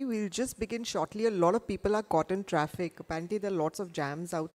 We'll just begin shortly. A lot of people are caught in traffic. Apparently, there are lots of jams out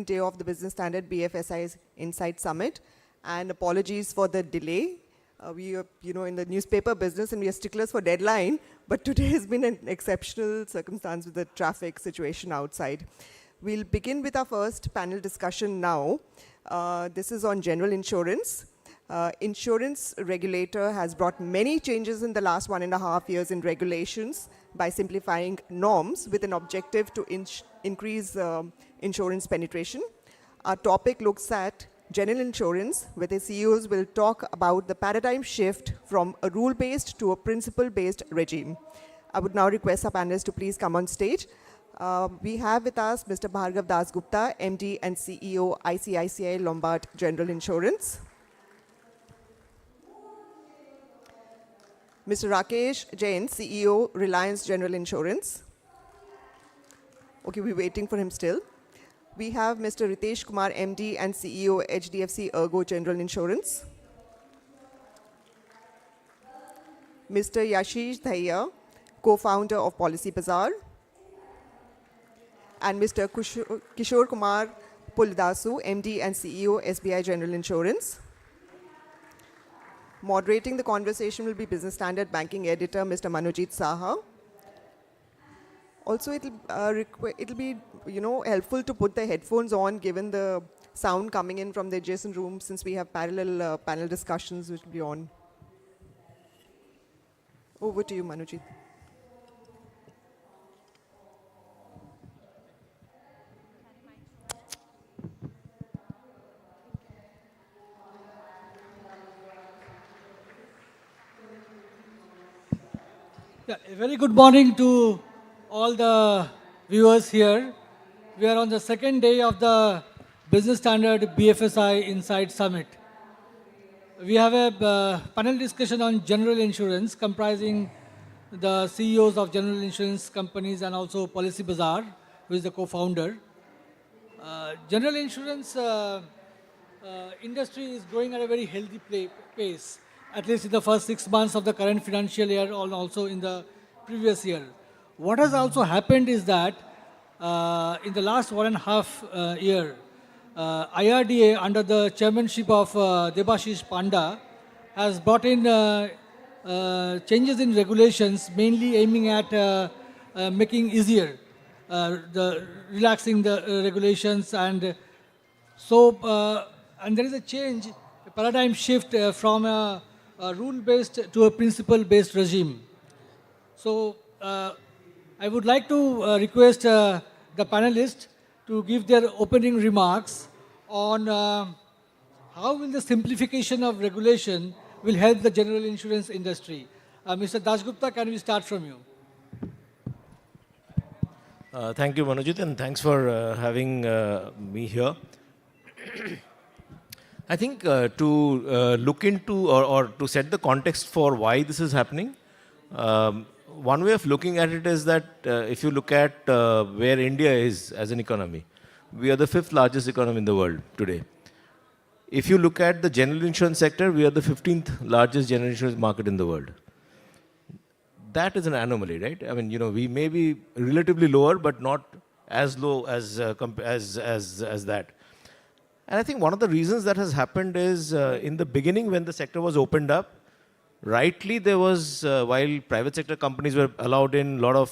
day of the Business Standard BFSI Insight Summit, and apologies for the delay. We are, in the newspaper business and we are sticklers for deadline, but today has been an exceptional circumstance with the traffic situation outside. We'll begin with our first panel discussion now. This is on general insurance. Insurance regulator has brought many changes in the last 1.5 years in regulations by simplifying norms with an objective to increase insurance penetration. Our topic looks at general insurance, where the CEOs will talk about the paradigm shift from a rule-based to a principle-based regime. I would now request our panelists to please come on stage. We have with us Mr. Bhargav Dasgupta, MD and CEO, ICICI Lombard General Insurance. Mr. Rakesh Jain, CEO, Reliance General Insurance. Okay, we're waiting for him still. We have Mr. Ritesh Kumar, MD and CEO, HDFC Ergo General Insurance. Mr. Yashish Dhaiya, co-founder of Policy Bazaar. And Mr. Kishore Kumar Puldasu, MD and CEO, SBI General Insurance. Moderating the conversation will be Business Standard Banking Editor, Mr. Manojit Saha. Also, it'll be helpful to put the headphones on, given the sound coming in from the adjacent room, since we have parallel panel discussions which will be on. Over to you, Manojit. Yeah, a very good morning to all the viewers here. We are on the second day of the Business Standard BFSI Insight Summit. We have a panel discussion on general insurance comprising the CEOs of general insurance companies and also Policy Bazaar, who is the co-founder. General insurance industry is growing at a very healthy pace, at least in the first 6 months of the current financial year and also in the previous year. What has also happened is that in the last 1.5 year, IRDA under the chairmanship of Debashish Panda has brought in changes in regulations, mainly aiming at making easier, relaxing the regulations, and so and there is a change, a paradigm shift from a rule-based to a principle-based regime. So I would like to request the panelists to give their opening remarks on how will the simplification of regulation will help the general insurance industry. Mr. Dasgupta, can we start from you? Thank you, Manojit, and thanks for having me here. I think to look into or to set the context for why this is happening, one way of looking at it is that if you look at where India is as an economy, we are the 5th largest economy in the world today. If you look at the general insurance sector, we are the 15th largest general insurance market in the world. That is an anomaly, right? I mean, we may be relatively lower, but not as low as that. And I think one of the reasons that has happened is in the beginning, when the sector was opened up, rightly there was, while private sector companies were allowed in, a lot of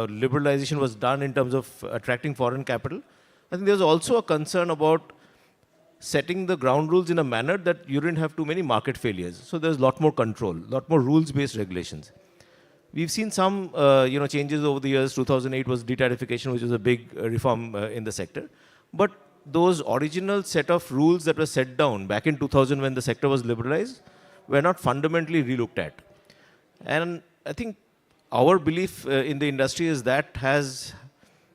liberalization was done in terms of attracting foreign capital. I think there was also a concern about setting the ground rules in a manner that you didn't have too many market failures. So there's a lot more control, a lot more rules-based regulations. We've seen some changes over the years. 2008 was de-tarification, which was a big reform in the sector. But those original set of rules that were set down back in 2000 when the sector was liberalized were not fundamentally relooked at. And I think our belief in the industry is that has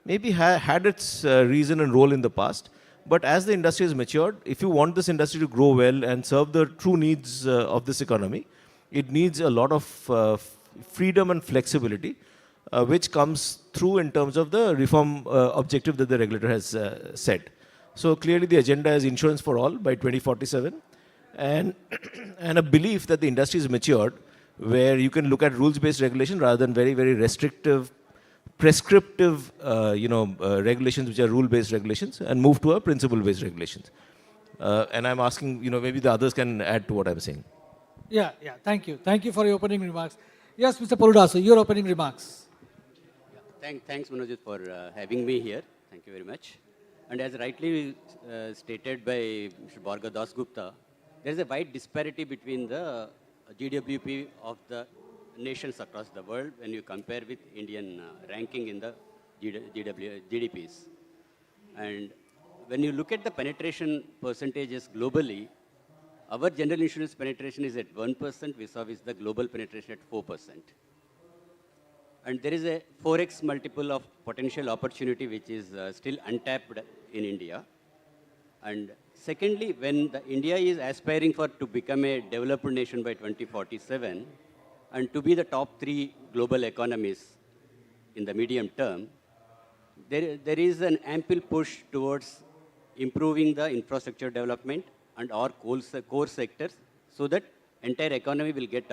maybe had its reason and role in the past. But as the industry has matured, if you want this industry to grow well and serve the true needs of this economy, it needs a lot of freedom and flexibility, which comes through in terms of the reform objective that the regulator has set. So clearly the agenda is insurance for all by 2047, and a belief that the industry is matured, where you can look at rules-based regulation rather than very, very restrictive prescriptive, regulations which are rule-based regulations and move to a principle-based regulations. And I'm asking, maybe the others can add to what I'm saying. Yeah, yeah. Thank you. Thank you for your opening remarks. Yes, Mr. Poldasu, your opening remarks. Thanks, Manojit, for having me here. Thank you very much. And as rightly stated by Mr. Bhargav Dasgupta, there is a wide disparity between the GWP of the nations across the world when you compare with Indian ranking in the GDPs. And when you look at the penetration percentages globally, our general insurance penetration is at 1% vis-a-vis the global penetration at 4%. And there is a 4x multiple of potential opportunity which is still untapped in India. And secondly, when India is aspiring to become a developed nation by 2047 and to be the top 3 global economies in the medium term, there is an ample push towards improving the infrastructure development and our core sectors so that entire economy will get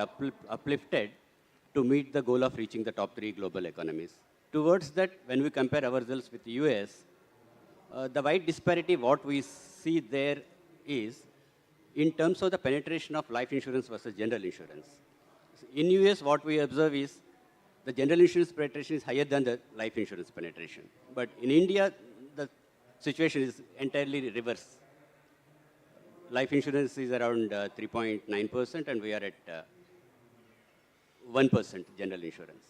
uplifted to meet the goal of reaching the top 3 global economies. Towards that, when we compare ourselves with the US, the wide disparity, what we see there is in terms of the penetration of life insurance versus general insurance. In US, what we observe is the general insurance penetration is higher than the life insurance penetration. But in India, the situation is entirely reverse. Life insurance is around 3.9% and we are at 1% general insurance.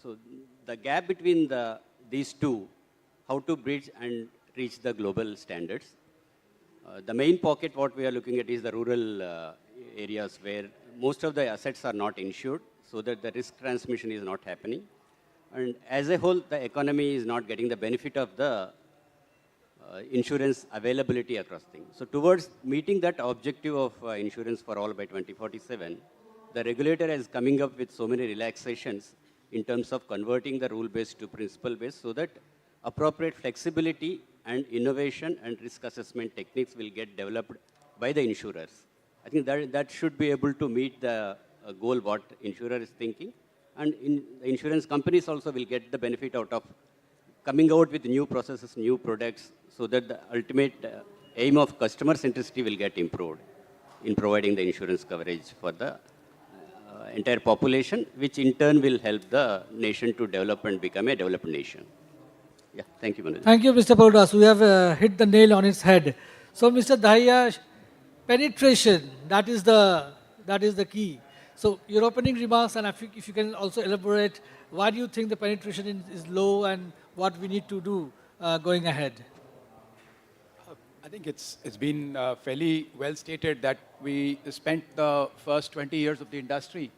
So the gap between these two, how to bridge and reach the global standards. The main pocket what we are looking at is the rural areas where most of the assets are not insured so that the risk transmission is not happening. And as a whole, the economy is not getting the benefit of the insurance availability across things. So towards meeting that objective of insurance for all by 2047, the regulator is coming up with so many relaxations in terms of converting the rule-based to principle-based so that appropriate flexibility and innovation and risk assessment techniques will get developed by the insurers. I think that should be able to meet the goal what insurer is thinking. And the insurance companies also will get the benefit out of coming out with new processes, new products, so that the ultimate aim of customer centricity will get improved in providing the insurance coverage for the entire population, which in turn will help the nation to develop and become a developed nation. Yeah, thank you, Manoj. Thank you, Mr. Poldasu. We have hit the nail on its head. So, Mr. Dahiya, penetration, that is the key. So, your opening remarks, and if you can also elaborate, why do you think the penetration is low and what we need to do going ahead? I think it's been fairly well stated that we spent the first 20 years of the industry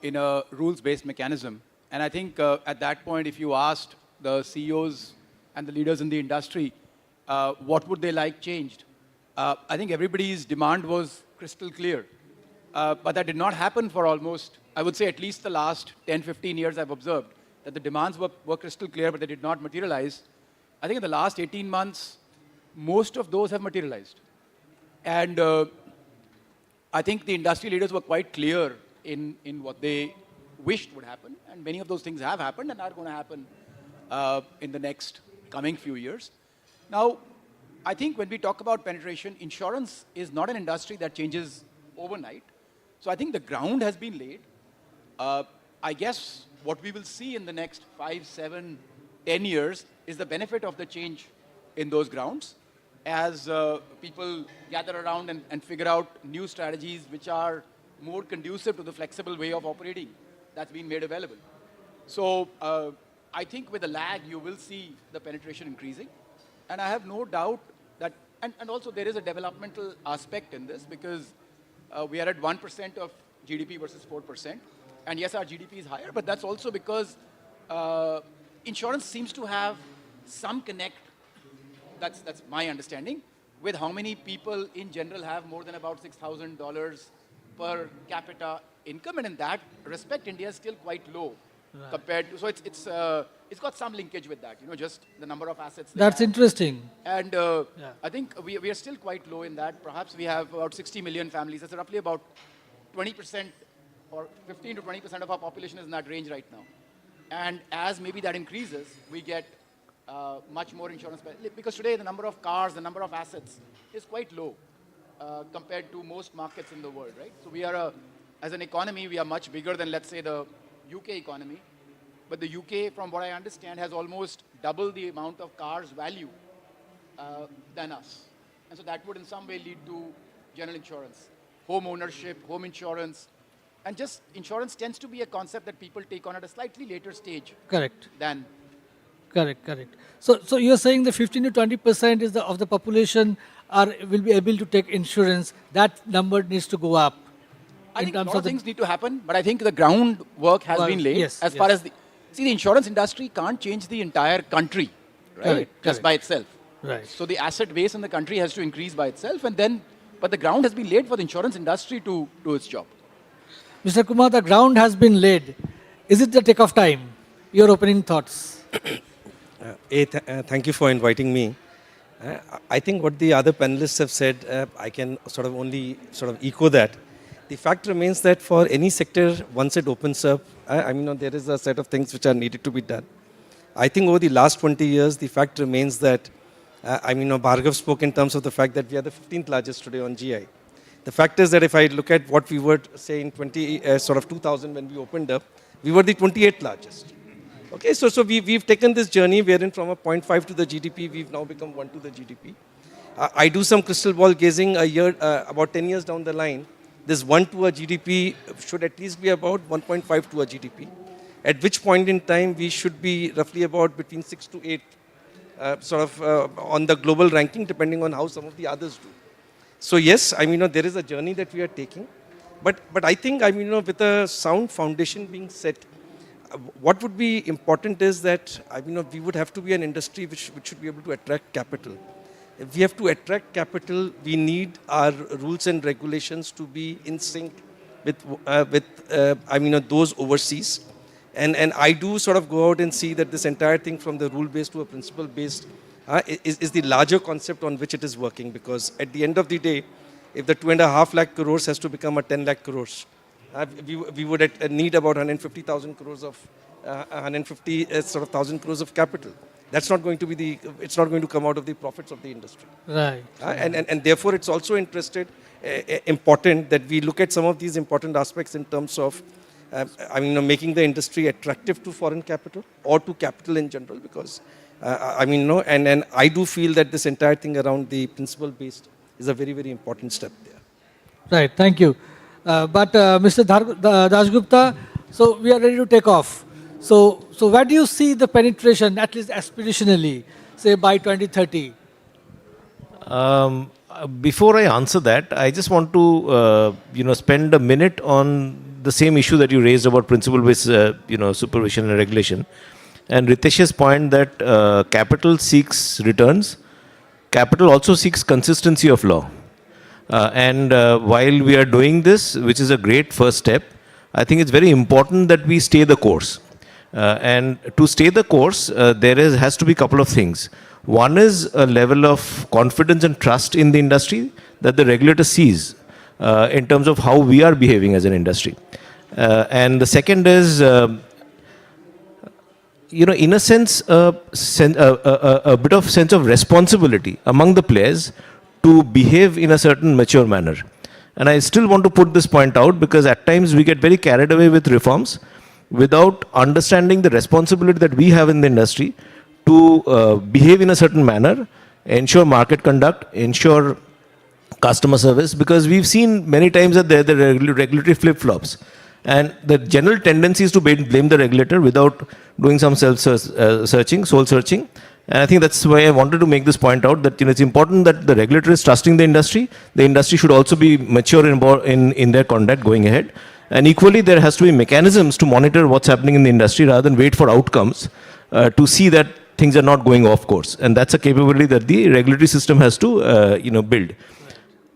in a rules-based mechanism. And I think at that point, if you asked the CEOs and the leaders in the industry, what would they like changed? I think everybody's demand was crystal clear. But that did not happen for almost, I would say at least the last 10, 15 years I've observed, that the demands were crystal clear, but they did not materialize. I think in the last 18 months, most of those have materialized. And I think the industry leaders were quite clear in what they wished would happen. And many of those things have happened and are going to happen in the next coming few years. Now, I think when we talk about penetration, insurance is not an industry that changes overnight. So I think the ground has been laid. I guess what we will see in the next 5, 7, 10 years is the benefit of the change in those grounds as people gather around and figure out new strategies which are more conducive to the flexible way of operating that's been made available. So I think with a lag, you will see the penetration increasing. And I have no doubt that, and also there is a developmental aspect in this because we are at 1% of GDP versus 4%. And yes, our GDP is higher, but that's also because insurance seems to have some connect, that's my understanding, with how many people in general have more than about $6,000 per capita income. And in that respect, India is still quite low compared to, so it's got some linkage with that, just the number of assets. That's interesting. And I think we are still quite low in that. Perhaps we have about 60 million families. That's roughly about 20% or 15 to 20% of our population is in that range right now. And as maybe that increases, we get much more insurance. Because today the number of cars, the number of assets is quite low compared to most markets in the world, right? So we are, as an economy, we are much bigger than, let's say, the UK economy. But the UK, from what I understand, has almost double the amount of cars value than us. And so that would in some way lead to general insurance, home ownership, home insurance. And just insurance tends to be a concept that people take on at a slightly later stage Correct. than. Correct. So you're saying the 15 to 20% is of the population will be able to take insurance. That number needs to go up. I think a lot of things need to happen, but I think the groundwork has been laid. Yes, as far as the insurance industry can't change the entire country, right? Just by itself. Right. So the asset base in the country has to increase by itself, and then, but the ground has been laid for the insurance industry to do its job. Mr. Kumar, the ground has been laid. Is it the take-off time? Your opening thoughts. Thank you for inviting me. I think what the other panelists have said, I can sort of only sort of echo that. The fact remains that for any sector, once it opens up, there is a set of things which are needed to be done. I think over the last 20 years, the fact remains that, Bhargav spoke in terms of the fact that we are the 15th largest today on GI. The fact is that if I look at what we were, say, in 2000 when we opened up, we were the 28th largest. Okay, so we've taken this journey wherein from a 0.5 to the GDP, we've now become 1 to the GDP. I do some crystal ball gazing a year, about 10 years down the line. This 1 to a GDP should at least be about 1.5 to a GDP. At which point in time, we should be roughly about between 6 to 8, on the global ranking, depending on how some of the others do. So yes, there is a journey that we are taking. But I think, with a sound foundation being set, what would be important is that, we would have to be an industry which should be able to attract capital. If we have to attract capital, we need our rules and regulations to be in sync with those overseas. And I do sort of go out and see that this entire thing from the rule-based to a principle-based is the larger concept on which it is working. Because at the end of the day, if the 2.5 lakh crores has to become a 10 lakh crores, we would need about 150,000 crores of 150,000 crores of capital. That's not going to be it's not going to come out of the profits of the industry. Right. And therefore, it's also important that we look at some of these important aspects in terms of, making the industry attractive to foreign capital or to capital in general. Because, and I do feel that this entire thing around the principle-based is a very, very important step there. Right. Thank you. Mr. Dasgupta, so we are ready to take off. So where do you see the penetration, at least aspirationally, say by 2030? Before I answer that, I just want to spend a minute on the same issue that you raised about principle-based supervision and regulation, and Ritesh's point that capital seeks returns, capital also seeks consistency of law. While we are doing this, which is a great first step, I think it's very important that we stay the course. And to stay the course, has to be a couple of things. One is a level of confidence and trust in the industry that the regulator sees in terms of how we are behaving as an industry. And the second is, in a sense, a bit of sense of responsibility among the players to behave in a certain mature manner. And I still want to put this point out because at times we get very carried away with reforms without understanding the responsibility that we have in the industry to behave in a certain manner, ensure market conduct, ensure customer service, because we've seen many times that there are the regulatory flip-flops. And the general tendency is to blame the regulator without doing some self-searching, soul-searching. And I think that's why I wanted to make this point out that it's important that the regulator is trusting the industry. The industry should also be mature in their conduct going ahead. And equally, there has to be mechanisms to monitor what's happening in the industry rather than wait for outcomes to see that things are not going off course. And that's a capability that the regulatory system has to build.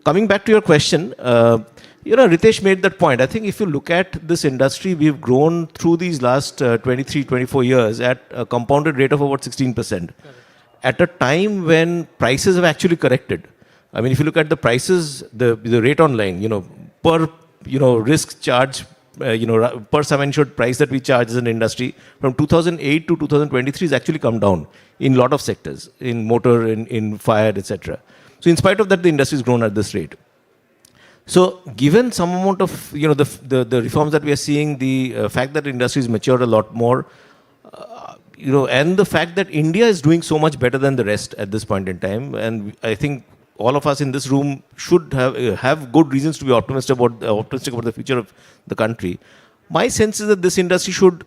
Coming back to your question, Ritesh made that point. I think if you look at this industry, we've grown through these last 23, 24 years at a compounded rate of about 16%. Correct. At a time when prices have actually corrected. If you look at the prices, the rate online, per risk charge per sum insured price that we charge as an industry from 2008 to 2023 has actually come down in a lot of sectors, in motor, in fire, etc. So in spite of that, the industry has grown at this rate. So given some amount of, the reforms that we are seeing, the fact that the industry has matured a lot more, and the fact that India is doing so much better than the rest at this point in time, and I think all of us in this room should have good reasons to be optimistic about the future of the country. My sense is that this industry should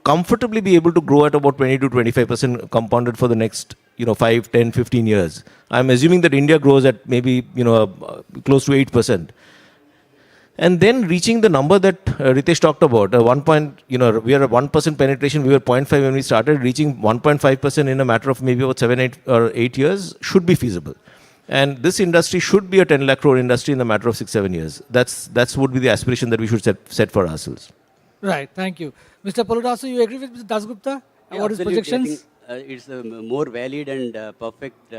comfortably be able to grow at about 20 to 25% compounded for the next 5, 10, 15 years. I'm assuming that India grows at maybe close to 8%. And then reaching the number that Ritesh talked about, we are at 1% penetration, we were 0.5 when we started, reaching 1.5% in a matter of maybe about 7, 8 or 8 years should be feasible. And this industry should be a 10 lakh crore industry in a matter of 6, 7 years. That's would be the aspiration that we should set for ourselves. Right, thank you. Mr. Polodasu, you agree with Mr. Dasgupta? Yeah, What is absolutely. projections? I think, it's a more valid and perfect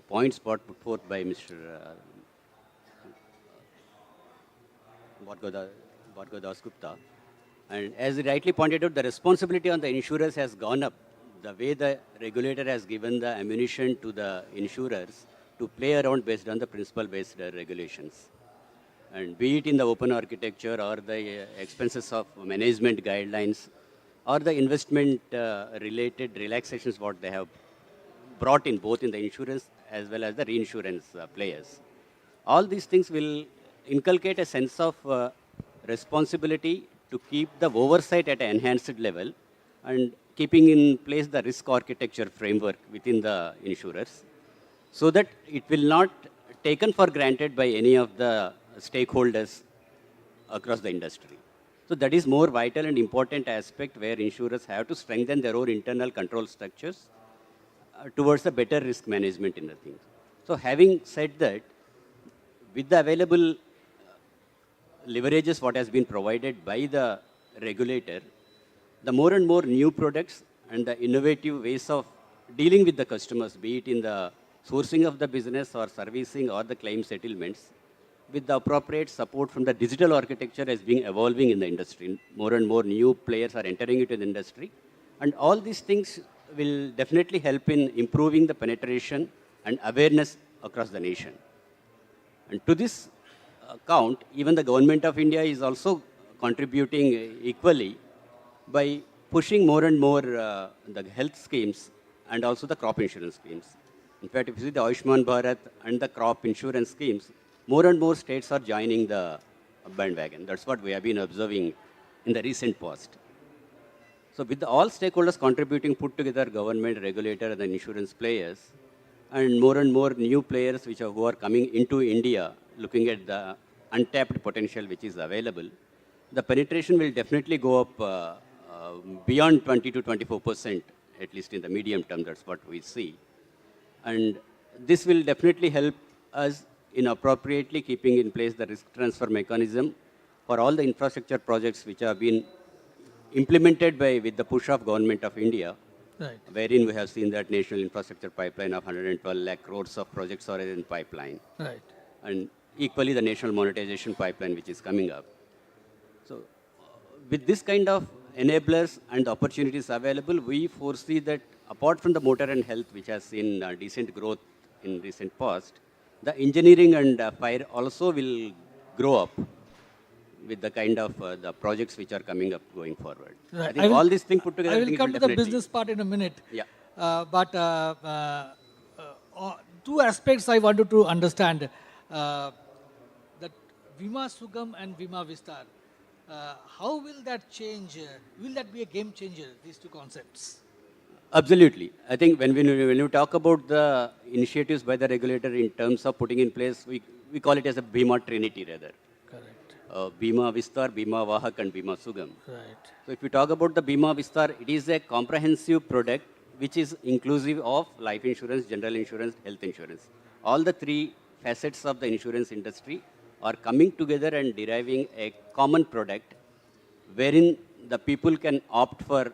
points put forth by Mr. Bhargav Dasgupta. And as he rightly pointed out, the responsibility on the insurers has gone up. The way the regulator has given the ammunition to the insurers to play around based on the principle-based regulations. And be it in the open architecture or the expenses of management guidelines or the investment related relaxations what they have brought in both in the insurance as well as the reinsurance players. All these things will inculcate a sense of responsibility to keep the oversight at an enhanced level and keeping in place the risk architecture framework within the insurers so that it will not taken for granted by any of the stakeholders across the industry. So that is more vital and important aspect where insurers have to strengthen their own internal control structures towards a better risk management in the things. So having said that, with the available leverages what has been provided by the regulator, the more and more new products and the innovative ways of dealing with the customers, be it in the sourcing of the business or servicing or the claim settlements, with the appropriate support from the digital architecture as being evolving in the industry. More and more new players are entering into the industry. And all these things will definitely help in improving the penetration and awareness across the nation. And to this account, even the government of India is also contributing equally by pushing more and more the health schemes and also the crop insurance schemes. In fact, if you see the Ayushman Bharat and the crop insurance schemes, more and more states are joining the bandwagon. That's what we have been observing in the recent past. So with all stakeholders contributing, put together government, regulator, and the insurance players, and more new players who are coming into India, looking at the untapped potential which is available, the penetration will definitely go up beyond 20 to 24%, at least in the medium term. That's what we see. And this will definitely help us in appropriately keeping in place the risk transfer mechanism for all the infrastructure projects which have been implemented with the push of Government of India, Right. wherein we have seen that national infrastructure pipeline of 112 lakh crores of projects are in pipeline. Right. And equally the national monetization pipeline which is coming up. So with this kind of enablers and opportunities available, we foresee that apart from the motor and health which has seen decent growth in recent past, the engineering and fire also will grow up with the kind of the projects which are coming up going forward. Right. I think all these things put together. I I will think it come to the definitely- business part in a minute. Yeah. But two aspects I wanted to understand. That Bima Sugam and Bima Vistar. How will that change? Will that be a game changer, these two concepts? Absolutely. I think when you talk about the initiatives by the regulator in terms of putting in place, we call it as a Bima Trinity rather. Correct. Bima Vistar, Bima Vahak and Bima Sugam. Right. So if you talk about the Bima Vistar, it is a comprehensive product which is inclusive of life insurance, general insurance, health insurance. All the three facets of the insurance industry are coming together and deriving a common product wherein the people can opt for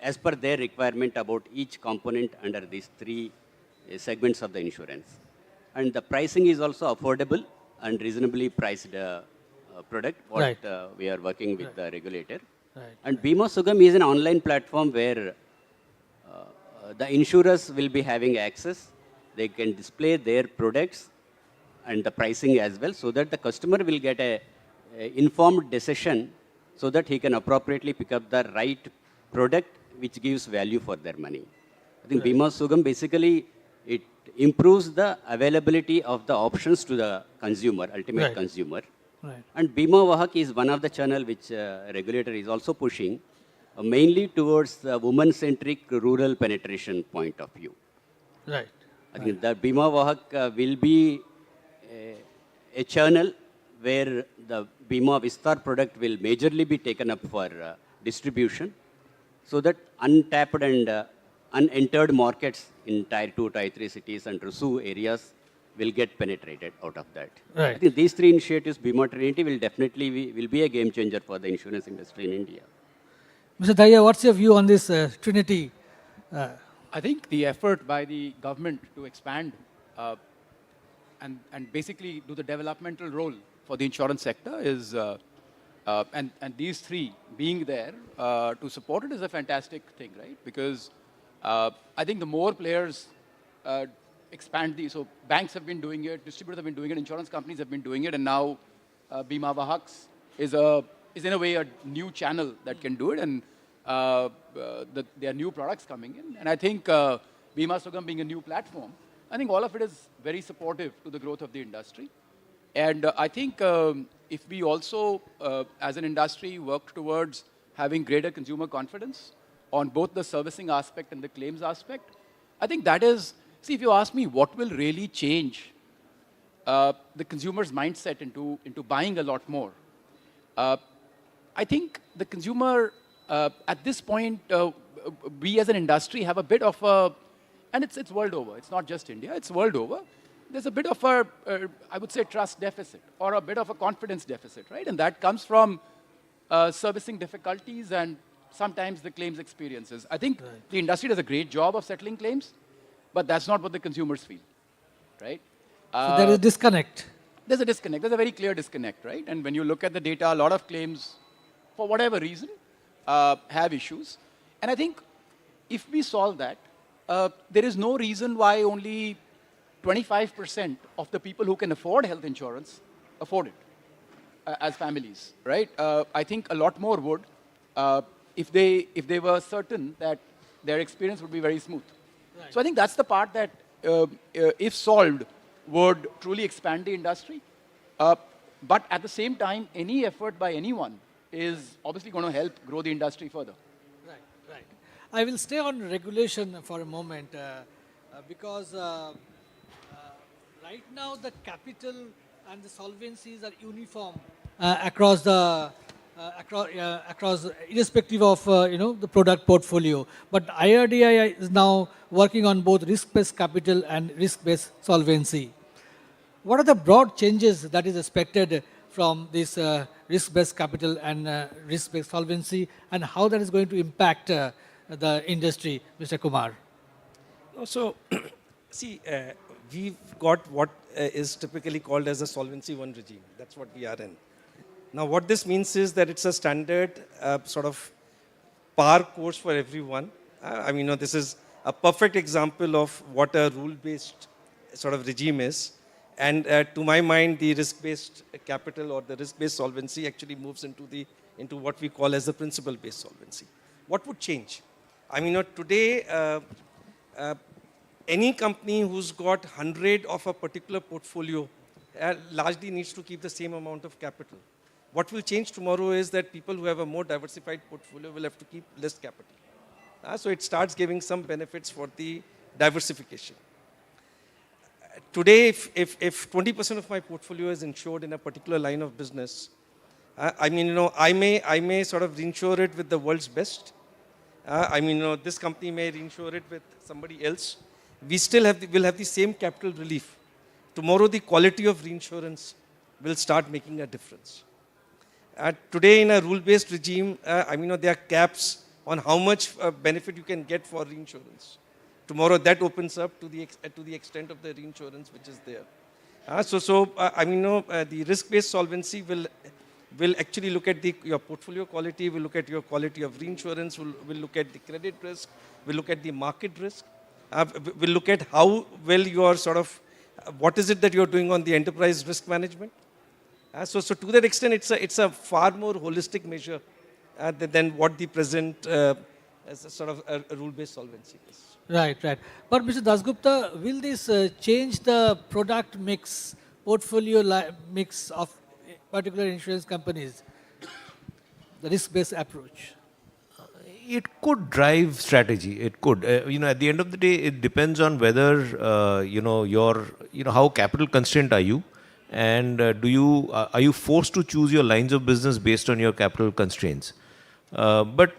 as per their requirement about each component under these three segments of the insurance. And the pricing is also affordable and reasonably priced product, Right. what we are working with the regulator. Right. And Bima Sugam is an online platform where the insurers will be having access. They can display their products and the pricing as well, so that the customer will get a informed decision, so that he can appropriately pick up the right product which gives value for their money. I think Bima Sugam basically it improves the availability of the options to the consumer, ultimate Right. consumer. Right. And Bima Vahak is one of the channel which regulator is also pushing, mainly towards the woman-centric rural penetration point of view. Right. I think the Bima Vahak will be a channel where the Bima Vistar product will majorly be taken up for distribution, so that untapped and unentered markets in Tier 2, Tier 3 cities and RUSU areas will get penetrated out of that. Right. I think these three initiatives, Bima Trinity, will definitely will be a game changer for the insurance industry in India. Mr. Daya, what's your view on this Trinity? I think the effort by the government to expand and basically do the developmental role for the insurance sector is, and these three being there to support it is a fantastic thing, right? Because I think the more players expand these, so banks have been doing it, distributors have been doing it, insurance companies have been doing it, and now Bima Vahaks is in a way a new channel that can do it, and there are new products coming in. And I think Bima Sugam being a new platform, I think all of it is very supportive to the growth of the industry. And I think if we also, as an industry, work towards having greater consumer confidence on both the servicing aspect and the claims aspect, I think that is, see, if you ask me what will really change the consumer's mindset into buying a lot more, I think the consumer, at this point, we as an industry have a bit of a, and it's world over, it's not just India, it's world over. There's a bit of a, I would say, trust deficit or a bit of a confidence deficit, right? And that comes from servicing difficulties and sometimes the claims experiences. I think the industry does a great job of settling claims, but that's not what the consumers feel, right? So there is a disconnect. There's a disconnect. There's a very clear disconnect, right? And when you look at the data, a lot of claims, for whatever reason, have issues. And I think if we solve that, there is no reason why only 25% of the people who can afford health insurance afford it as families, right? I think a lot more would if they were certain that their experience would be very smooth. Right. So I think that's the part that, if solved, would truly expand the industry. But at the same time, any effort by anyone is obviously going to help grow the industry further. Right, right. I will stay on regulation for a moment because right now the capital and the solvencies are uniform across the across irrespective of the product portfolio. But IRDAI is now working on both risk-based capital and risk-based solvency. What are the broad changes that is expected from this risk-based capital and risk-based solvency, and how that is going to impact the industry, Mr. Kumar? So, see, we've got what is typically called as a Solvency I regime. That's what we are in. Now, what this means is that it's a standard sort of par course for everyone. I mean, this is a perfect example of what a rule-based sort of regime is. And to my mind, the risk-based capital or the risk-based solvency actually moves into what we call as the principle-based solvency. What would change? I mean, today, any company who's got 100 of a particular portfolio largely needs to keep the same amount of capital. What will change tomorrow is that people who have a more diversified portfolio will have to keep less capital. So it starts giving some benefits for the diversification. Today, if 20% of my portfolio is insured in a particular line of business, I mean, I may sort of reinsure it with the world's best. I mean, this company may reinsure it with somebody else. We still will have the same capital relief. Tomorrow, the quality of reinsurance will start making a difference. Today, in a rule-based regime, I mean, there are caps on how much benefit you can get for reinsurance. Tomorrow, that opens up to the extent of the reinsurance which is there. I mean, the risk-based solvency will We'll actually look at your portfolio quality, we'll look at your quality of reinsurance, we'll look at the credit risk, we'll look at the market risk, we'll look at how well you are sort of, what is it that you're doing on the enterprise risk management. So to that extent, it's a far more holistic measure than what the present as a sort of a rule-based solvency is. Right, right. But Mr. Dasgupta, will this change the product mix, mix of particular insurance companies, the risk-based approach? It could drive strategy. It could. At the end of the day, it depends on whether, how capital constrained are you, and are you forced to choose your lines of business based on your capital constraints? But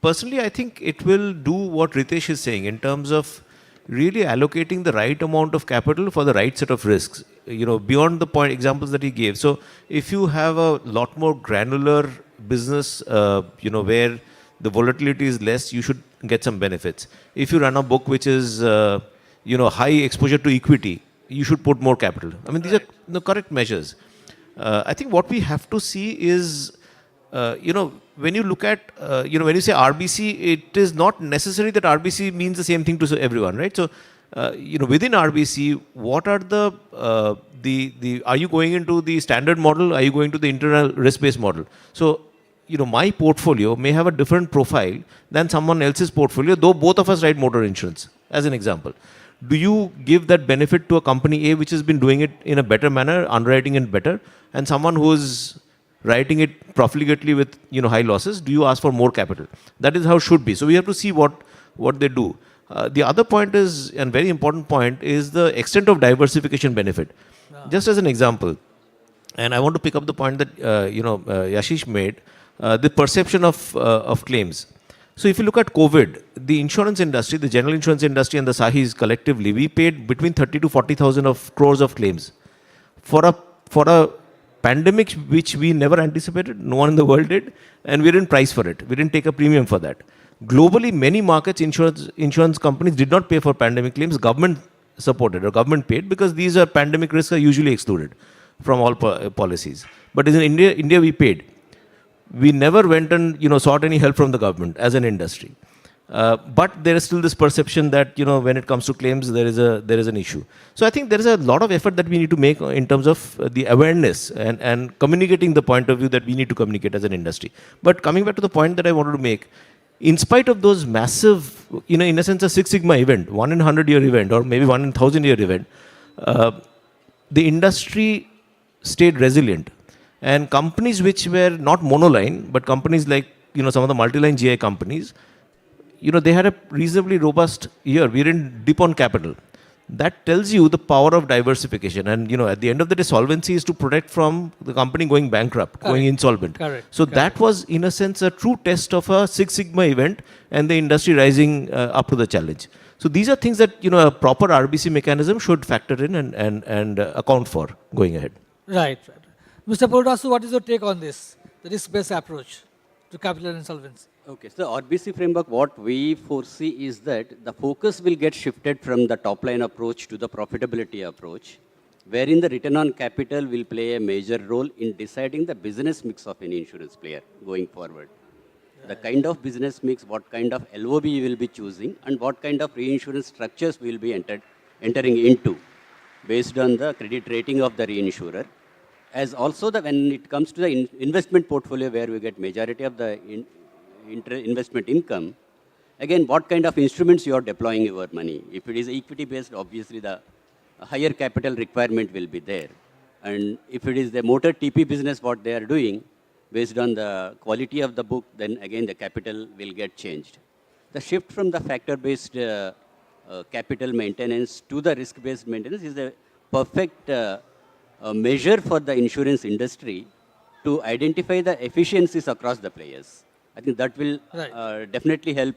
personally, I think it will do what Ritesh is saying in terms of really allocating the right amount of capital for the right set of risks, beyond the point examples that he gave. So if you have a lot more granular business, where the volatility is less, you should get some benefits. If you run a book which is, high exposure to equity, you should put more capital. I mean, these are the correct measures. I think what we have to see is, when you look at, when you say RBC, it is not necessary that RBC means the same thing to everyone, right? So, within RBC, what are are you going into the standard model? Are you going to the internal risk-based model? So, my portfolio may have a different profile than someone else's portfolio, though both of us write motor insurance, as an example. Do you give that benefit to a company A which has been doing it in a better manner, underwriting it better, and someone who is writing it profligately with high losses? Do you ask for more capital? That is how it should be. So we have to see what they do. The other point is, and very important point, is the extent of diversification benefit. Just as an example, and I want to pick up the point that Yashish made, the perception of claims. So if you look at COVID, the insurance industry, the general insurance industry and the Sahis collectively, we paid between 30 to 40,000 crores of claims for a pandemic which we never anticipated, no one in the world did, and we didn't price for it. We didn't take a premium for that. Globally, many markets, insurance companies did not pay for pandemic claims. Government supported or government paid, because these are pandemic risks are usually excluded from all policies. But in India we paid. We never went and sought any help from the government as an industry. But there is still this perception that when it comes to claims, there is an issue. So I think there is a lot of effort that we need to make in terms of the awareness and communicating the point of view that we need to communicate as an industry. But coming back to the point that I wanted to make, in spite of those massive, in a sense, a Six Sigma event, 1 in 100-year event, or maybe 1 in 1,000-year event, the industry stayed resilient. And companies which were not monoline, but companies like some of the multi-line GI companies, they had a reasonably robust year. We didn't dip on capital. That tells you the power of diversification. And at the end of the day, solvency is to protect from the company going bankrupt, going insolvent. So that was, in a sense, a true test of a Six Sigma event and the industry rising up to the challenge. So these are things that a proper RBC mechanism should factor in and account for going ahead. Right. Mr. Purdasu, what is your take on this, the risk-based approach to capital and solvency? Okay, so the RBC framework, what we foresee is that the focus will get shifted from the top-line approach to the profitability approach, wherein the return on capital will play a major role in deciding the business mix of any insurance player going forward. The kind of business mix, what kind of LOB you will be choosing, and what kind of reinsurance structures we will be entering into, based on the credit rating of the reinsurer. As also when it comes to the investment portfolio, where we get majority of the investment income, again, what kind of instruments you are deploying your money. If it is equity based, obviously the higher capital requirement will be there. And if it is the motor TP business, what they are doing, based on the quality of the book, then again the capital will get changed. The shift from the factor-based capital maintenance to the risk-based maintenance is a perfect measure for the insurance industry to identify the efficiencies across the players. I think that will definitely help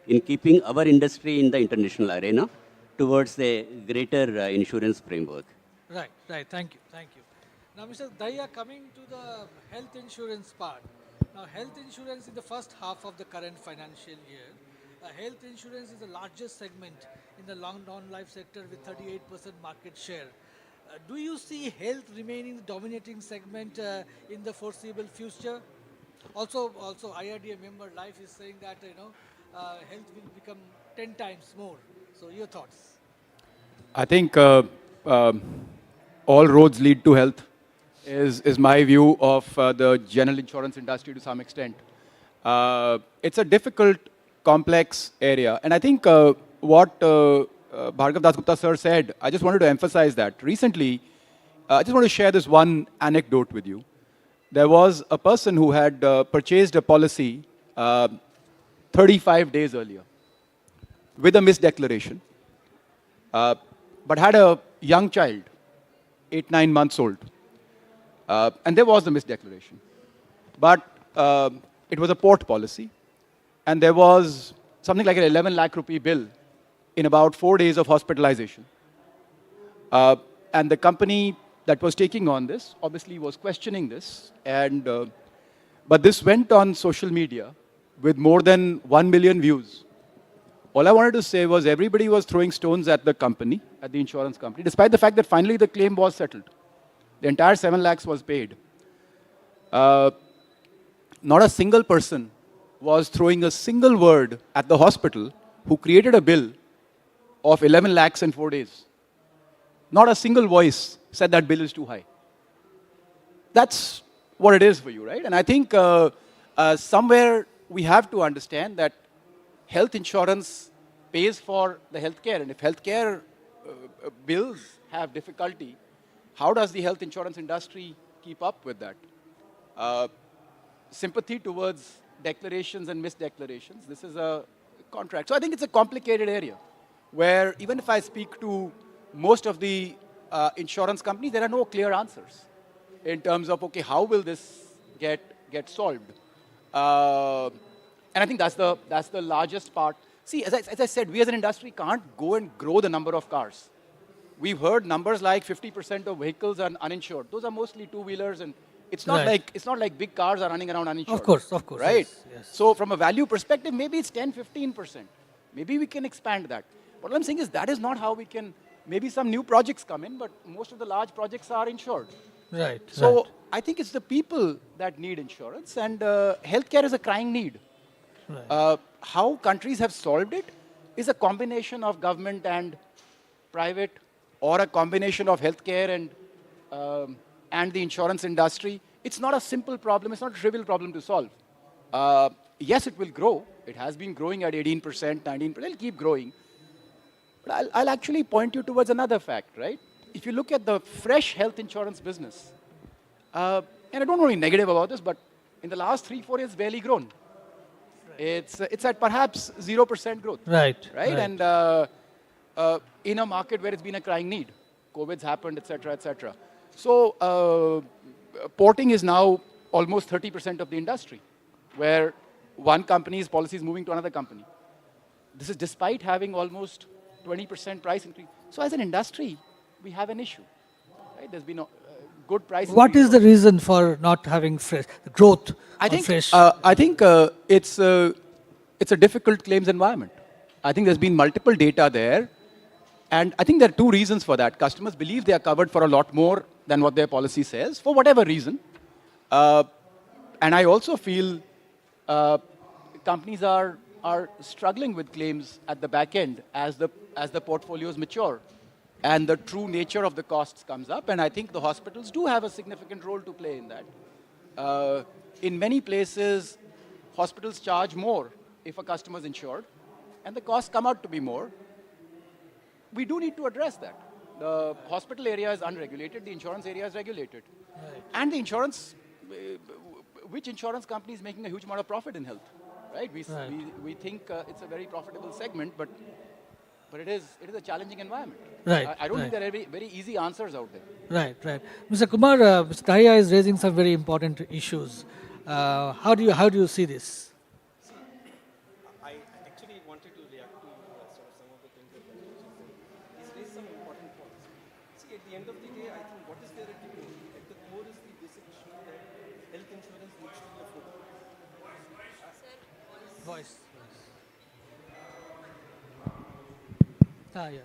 in keeping our industry in the international arena towards a greater insurance framework. Right. Thank you. Now, Mr. Daya, coming to the health insurance part. Now, health insurance in the first half of the current financial year, health insurance is the largest segment in the long non-life sector with 38% market share. do you see health remaining the dominating segment in the foreseeable future? Also, IRDA member Life is saying that health will become 10 times more. So, your thoughts? I think um, all roads lead to health is my view of the general insurance industry to some extent. It's a difficult, complex area. And I think what Bhargav Dasgupta sir said, I just wanted to emphasize that. Recently, I just want to share this one anecdote with you. There was a person who had purchased a policy 35 days earlier with a misdeclaration, but had a young child, 8, 9 months old. And there was a misdeclaration. But it was a port policy, and there was something like an 11 lakh rupee bill in about 4 days of hospitalization. And the company that was taking on this obviously was questioning this. But this went on social media with more than 1 million views. All I wanted to say was everybody was throwing stones at the company, at the insurance company, despite the fact that finally the claim was settled. The entire 7 lakhs was paid. Not a single person was throwing a single word at the hospital who created a bill of 11 lakhs in 4 days. Not a single voice said that bill is too high. That's what it is for you, right? And I think somewhere we have to understand that health insurance pays for the healthcare, and if healthcare bills have difficulty, how does the health insurance industry keep up with that? Sympathy towards declarations and misdeclarations. This is a contract. So I think it's a complicated area where even if I speak to most of the insurance companies, there are no clear answers in terms of, okay, how will this get solved? And I think that's the largest part. See, as I said, we as an industry can't go and grow the number of cars. We've heard numbers like 50% of vehicles are uninsured. Those are mostly two-wheelers, and it's not like big cars are running around uninsured. Of course, right? Yes. So from a value perspective, maybe it's 10-15%. Maybe we can expand that. What I'm saying is that is not how we can. Maybe some new projects come in, but most of the large projects are insured. Right. So I think it's the people that need insurance, and healthcare is a crying need. Right. How countries have solved it is a combination of government and private, or a combination of healthcare and the insurance industry. It's not a simple problem. It's not a trivial problem to solve. Yes, it will grow. It has been growing at 18%, 19%. It'll keep growing. But I'll actually point you towards another fact, right? If you look at the fresh health insurance business, and I don't want to be negative about this, but in the last 3-4 years, it's barely grown. It's at perhaps 0% growth. Right. And in a market where it's been a crying need, COVID's happened, etc., etc. So porting is now almost 30% of the industry, where one company's policy is moving to another company. This is despite having almost 20% price increase. So as an industry, we have an issue. Right? There's been a good price. What is the reason for not having fresh growth? I think fresh. it's a difficult claims environment. I think there's been multiple data there, and I think there are two reasons for that. Customers believe they are covered for a lot more than what their policy says, for whatever reason. And I also feel companies are struggling with claims at the back end as the portfolios mature and the true nature of the costs comes up. And I think the hospitals do have a significant role to play in that. In many places, hospitals charge more if a customer is insured, and the costs come out to be more. We do need to address that. The hospital area is unregulated, the insurance area is regulated. Right. And the insurance, which insurance company is making a huge amount of profit in health? Right? We think it's a very profitable segment, but it is a challenging environment. Right. I don't think there are very easy answers out there. Right. Mr. Kumar, Mr. Dahiya is raising some very important issues. How do you see this? I actually wanted to react to sort of some of the things that Rajesh said. He's raised some important points. See, at the end of the day, I think what is there at the core? At the core is the basic issue that health insurance needs to be affordable. Voice. Yeah.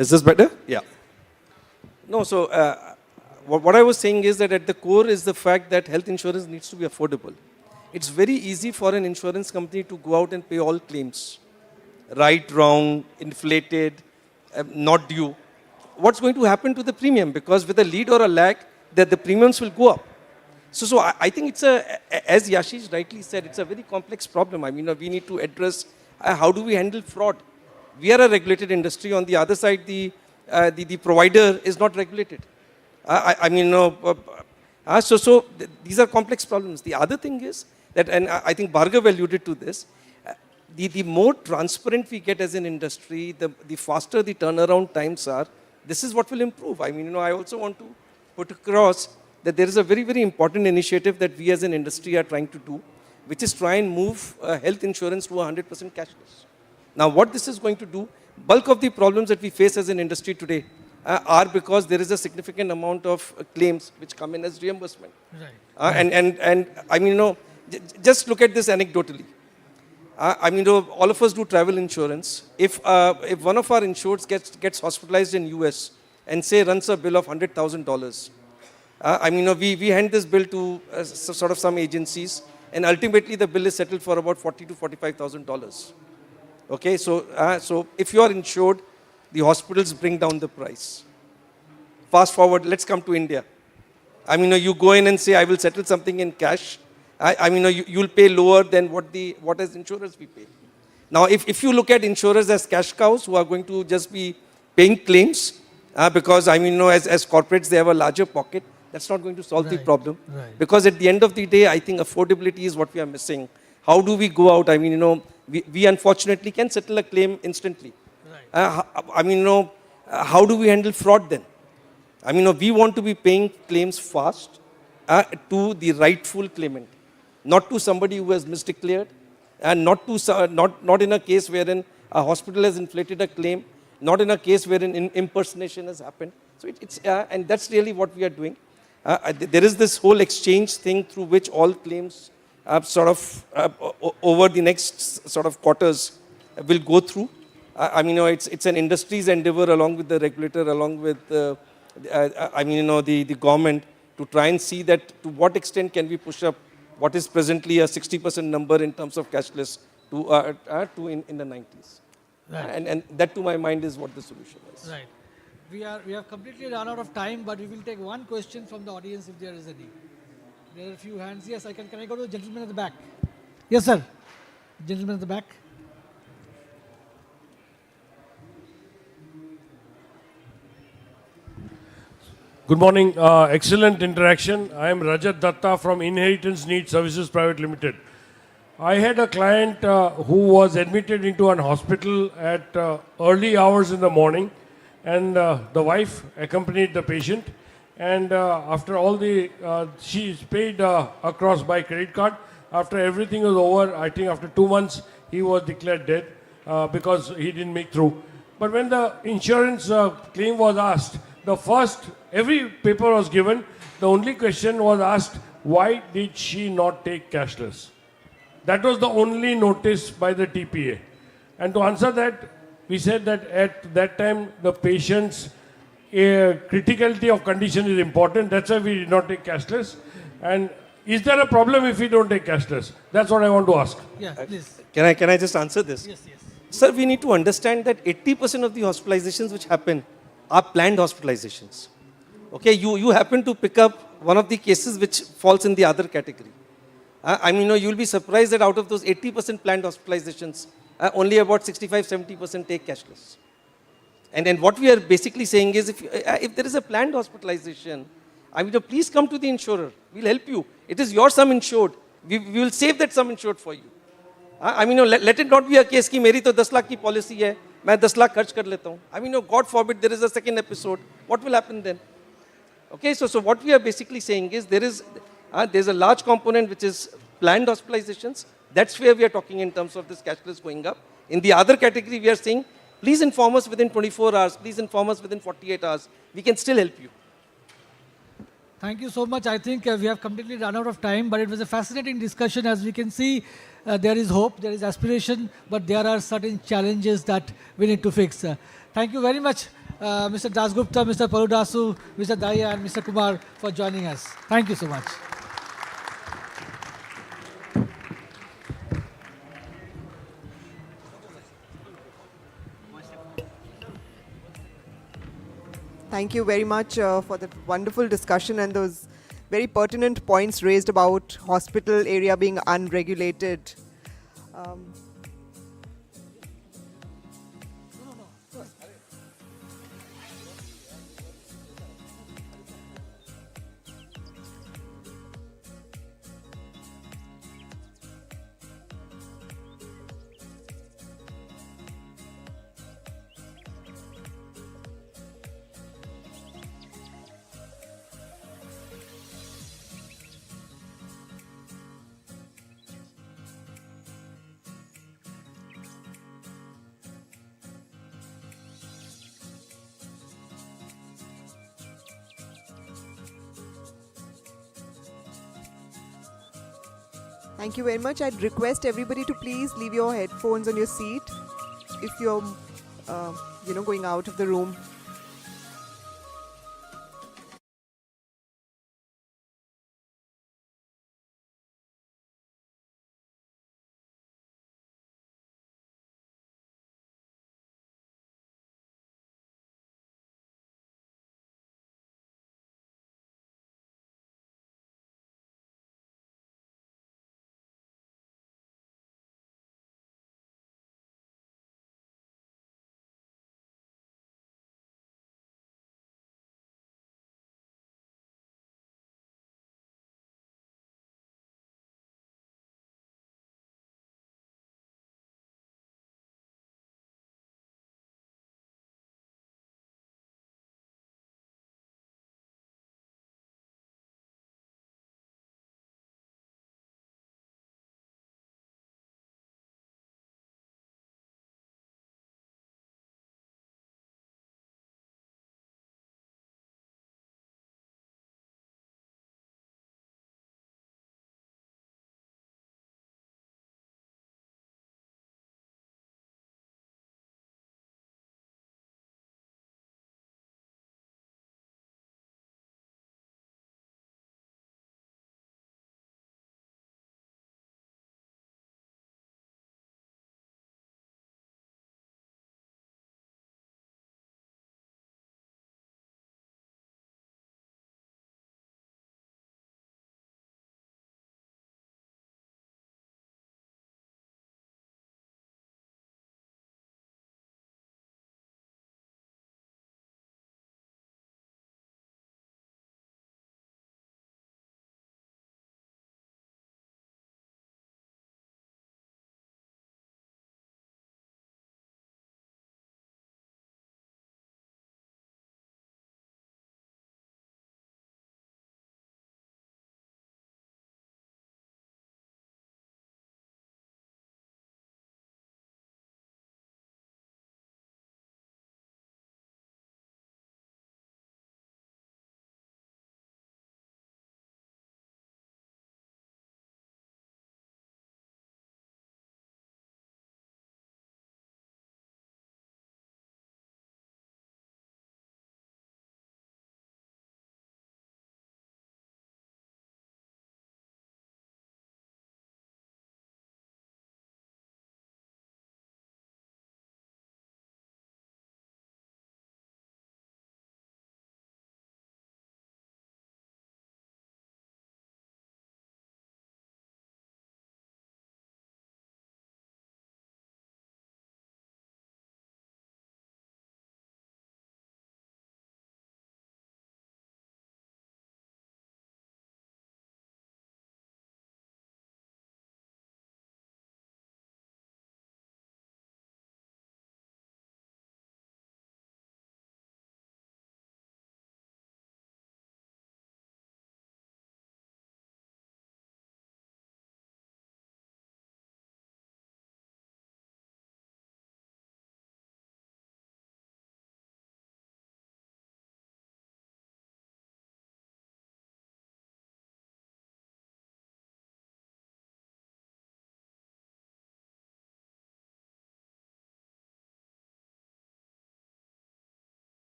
Is this better? Yeah. No, so what I was saying is that at the core is the fact that health insurance needs to be affordable. It's very easy for an insurance company to go out and pay all claims. Right, wrong, inflated, not due. What's going to happen to the premium? Because with a lead or a lag, the premiums will go up. So I think it's as Yashish rightly said, it's a very complex problem. I mean, we need to address how do we handle fraud. We are a regulated industry. On the other side, the provider is not regulated. These are complex problems. The other thing is that, and I think Bhargav alluded to this, the more transparent we get as an industry, the faster the turnaround times are. This is what will improve. I mean, I also want to put across that there is a very, very important initiative that we as an industry are trying to do, which is try and move health insurance to 100% cashless. Now, what this is going to do, bulk of the problems that we face as an industry today are because there is a significant amount of claims which come in as reimbursement. Right. And I mean, just look at this anecdotally. All of us do travel insurance. If one of our insureds gets hospitalized in US and say runs a bill of $100,000, we hand this bill to sort of some agencies, and ultimately the bill is settled for about $40,000 to $45,000. Okay, so if you are insured, the hospitals bring down the price. Fast forward, let's come to India. You go in and say, I will settle something in cash. You'll pay lower than what as insurers we pay. Now, if you look at insurers as cash cows who are going to just be paying claims, because as corporates they have a larger pocket, that's not going to solve the problem. Right. Because at the end of the day, I think affordability is what we are missing. How do we go out? We unfortunately can settle a claim instantly. Right. How do we handle fraud then? We want to be paying claims fast to the rightful claimant, not to somebody who has misdeclared, and not in a case wherein a hospital has inflated a claim, not in a case wherein impersonation has happened. So and that's really what we are doing. There is this whole exchange thing through which all claims over the next sort of quarters will go through. It's an industry's endeavor along with the regulator, along with the government, to try and see that to what extent can we push up what is presently a 60% number in terms of cashless to in the 90s. Right. And that to my mind is what the solution is. Right. We have completely run out of time, but we will take one question from the audience if there is any. There are a few hands. Yes, can I go to the gentleman at the back? Yes, sir. Gentleman at the back. Good morning. Excellent interaction. I am Rajat Datta from Inheritance Needs Services Private Limited. I had a client who was admitted into an hospital at early hours in the morning, and the wife accompanied the patient. And after all she is paid across by credit card. After everything was over, I think after 2 months, he was declared dead because he didn't make through. But when the insurance claim was asked, every paper was given, the only question was asked, why did she not take cashless? That was the only notice by the TPA. And to answer that, we said that at that time, the patient's criticality of condition is important. That's why we did not take cashless. And is there a problem if we don't take cashless? That's what I want to ask. Yeah, please. Can I just answer this? Yes, yes. Sir, we need to understand that 80% of the hospitalizations which happen are planned hospitalizations. Okay, you happen to pick up one of the cases which falls in the other category. You'll be surprised that out of those 80% planned hospitalizations, only about 65-70% take cashless. And then what we are basically saying is, if there is a planned hospitalization, please come to the insurer. We'll help you. It is your sum insured. We will save that sum insured for you. Let it not be a case कि मेरी तो 10 लाख की policy है, मैं 10 लाख खर्च कर लेता हूँ. God forbid there is a second episode. What will happen then? Okay, so what we are basically saying is there's a large component which is planned hospitalizations. That's where we are talking in terms of this cashless going up. In the other category, we are saying, please inform us within 24 hours. Please inform us within 48 hours. We can still help you. Thank you so much. I think we have completely run out of time, but it was a fascinating discussion. As we can see, there is hope, there is aspiration, but there are certain challenges that we need to fix. Thank you very much. Mr. Dasgupta, Mr. Paludasu, Mr. Daya, and Mr. Kumar for joining us. Thank you so much. Thank you very much for the wonderful discussion and those very pertinent points raised about hospital area being unregulated. Um, Thank you very much. I'd request everybody to please leave your headphones on your seat if you're, going out of the room.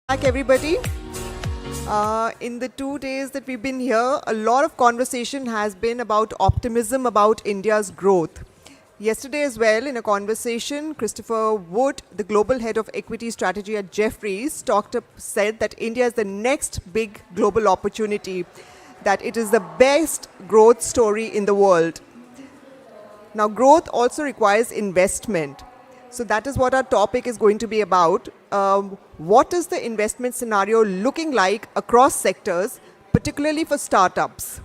Back, everybody. In the 2 days that we've been here, a lot of conversation has been about optimism about India's growth. Yesterday as well, in a conversation, Christopher Wood, the global head of equity strategy at Jefferies, said that India is the next big global opportunity, that it is the best growth story in the world. Now, growth also requires investment. So that is what our topic is going to be about. What is the investment scenario looking like across sectors, particularly for startups?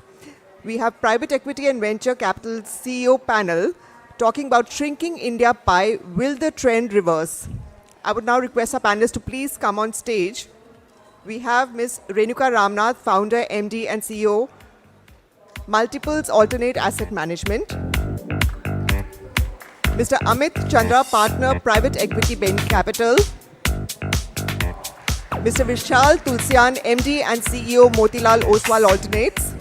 We have private equity and venture capital CEO panel talking about shrinking India pie. Will the trend reverse? I would now request our panelists to please come on stage. We have Ms. Renuka Ramnath, founder, MD and CEO, Multiples Alternate Asset Management. Mr. Amit Chandra, partner, private equity Bain Capital. Mr. Vishal Tulsian, MD and CEO, Motilal Oswal Alternates.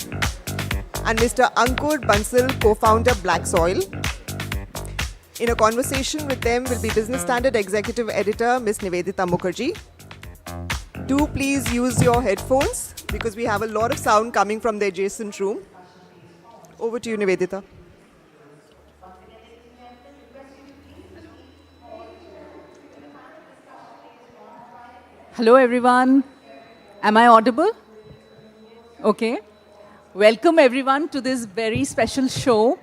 And Mr. Ankur Bansal, co-founder, Black Soil. In a conversation with them will be Business Standard Executive Editor, Ms. Nivedita Mukherjee. Do please use your headphones because we have a lot of sound coming from the adjacent room. Over to you, Nivedita. Hello everyone. Am I audible? Okay. Welcome everyone to this very special show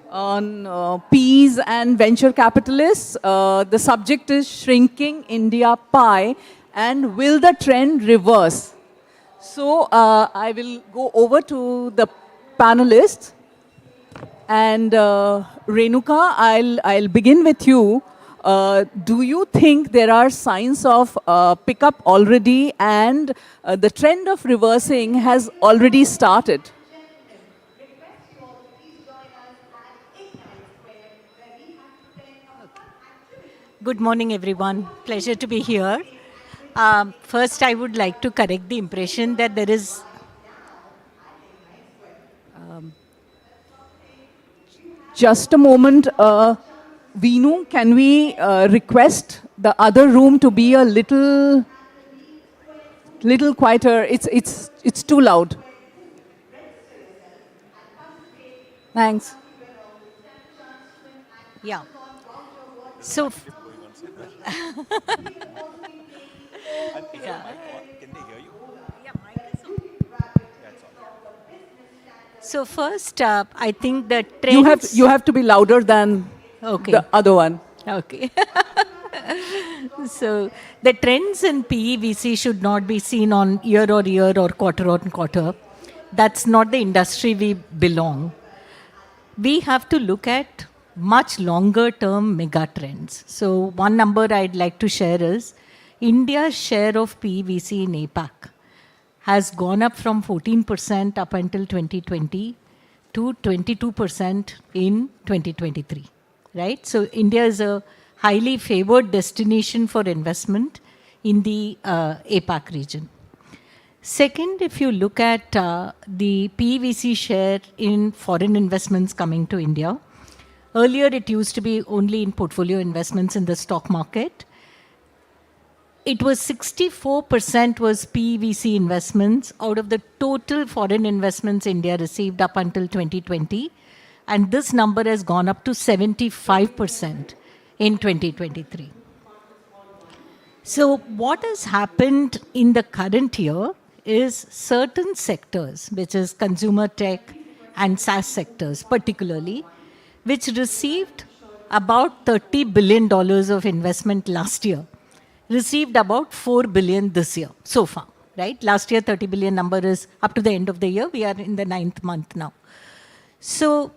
on P's and venture capitalists. The subject is shrinking India pie and will the trend reverse? So I will go over to the panelists and Renuka, I'll begin with you. Do you think there are signs of pickup already and the trend of reversing has already started? Good morning, everyone. Pleasure to be here. First, I would like to correct the impression that there is... Just a moment. Veenu, can we request the other room to be a little quieter? It's too loud. Thanks. Yeah. So... yeah. So first, I think the trends... You have to be louder than the other one. Okay. So the trends in PEVC should not be seen on year or quarter on quarter. That's not the industry we belong. We have to look at much longer term mega trends. So one number I'd like to share is India's share of PEVC in APAC has gone up from 14% up until 2020 to 22% in 2023. Right? So India is a highly favored destination for investment in the APAC region. Second, if you look at the PVC share in foreign investments coming to India, earlier it used to be only in portfolio investments in the stock market. It was 64% was PVC investments out of the total foreign investments India received up until 2020. And this number has gone up to 75% in 2023. So what has happened in the current year is certain sectors, which is consumer tech and SaaS sectors particularly, which received about $30 billion of investment last year, received about $4 billion this year so far, right? Last year, 30 billion number is up to the end of the year. We are in the 9th month now. So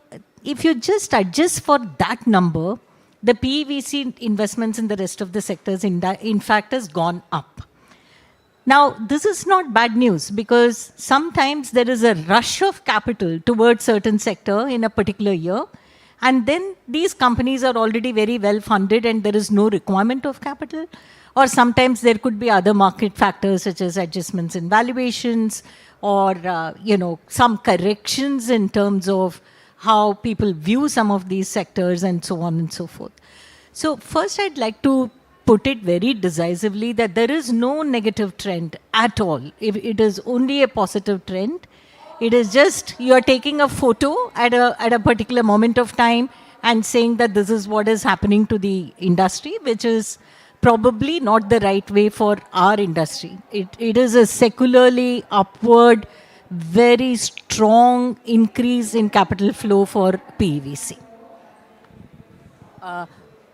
if you just adjust for that number, the PVC investments in the rest of the sectors in fact has gone up. Now, this is not bad news because sometimes there is a rush of capital towards certain sector in a particular year. And then these companies are already very well funded and there is no requirement of capital. Or sometimes there could be other market factors such as adjustments in valuations or some corrections in terms of how people view some of these sectors and so on and so forth. So first I'd like to put it very decisively that there is no negative trend at all. If it is only a positive trend. It is just you are taking a photo at a particular moment of time and saying that this is what is happening to the industry, which is probably not the right way for our industry. It is a secularly upward, very strong increase in capital flow for PEVC.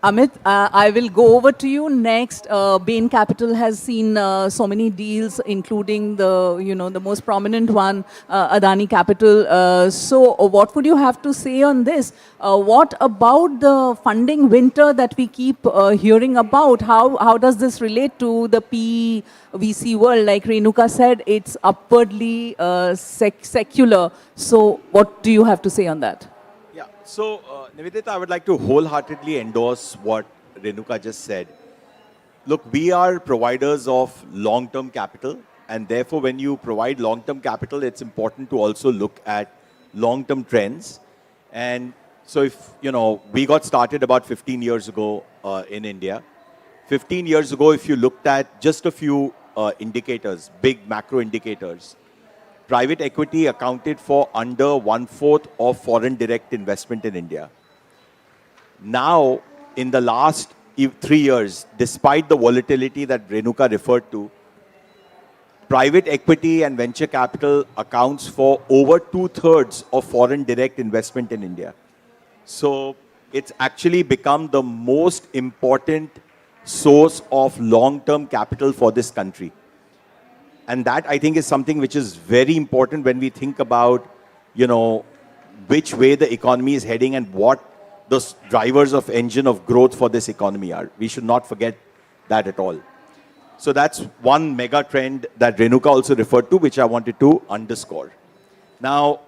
Amit, I will go over to you next. Bain Capital has seen so many deals, including the most prominent one, Adani Capital. So, what would you have to say on this? What about the funding winter that we keep hearing about? How does this relate to the PVC world? Like Renuka said, it's upwardly secular. So, what do you have to say on that? Yeah, so Nivedita, I would like to wholeheartedly endorse what Renuka just said. Look, we are providers of long-term capital, and therefore when you provide long-term capital, it's important to also look at long-term trends. And so if, we got started about 15 years ago in India. 15 years ago, if you looked at just a few indicators, big macro indicators, private equity accounted for under 1/4 of foreign direct investment in India. Now, in the last 3 years, despite the volatility that Renuka referred to, private equity and venture capital accounts for over 2/3 of foreign direct investment in India. So it's actually become the most important source of long-term capital for this country. And that, I think, is something which is very important when we think about, which way the economy is heading and what the drivers of engine of growth for this economy are. We should not forget that at all. So that's one mega trend that Renuka also referred to, which I wanted to underscore. Now,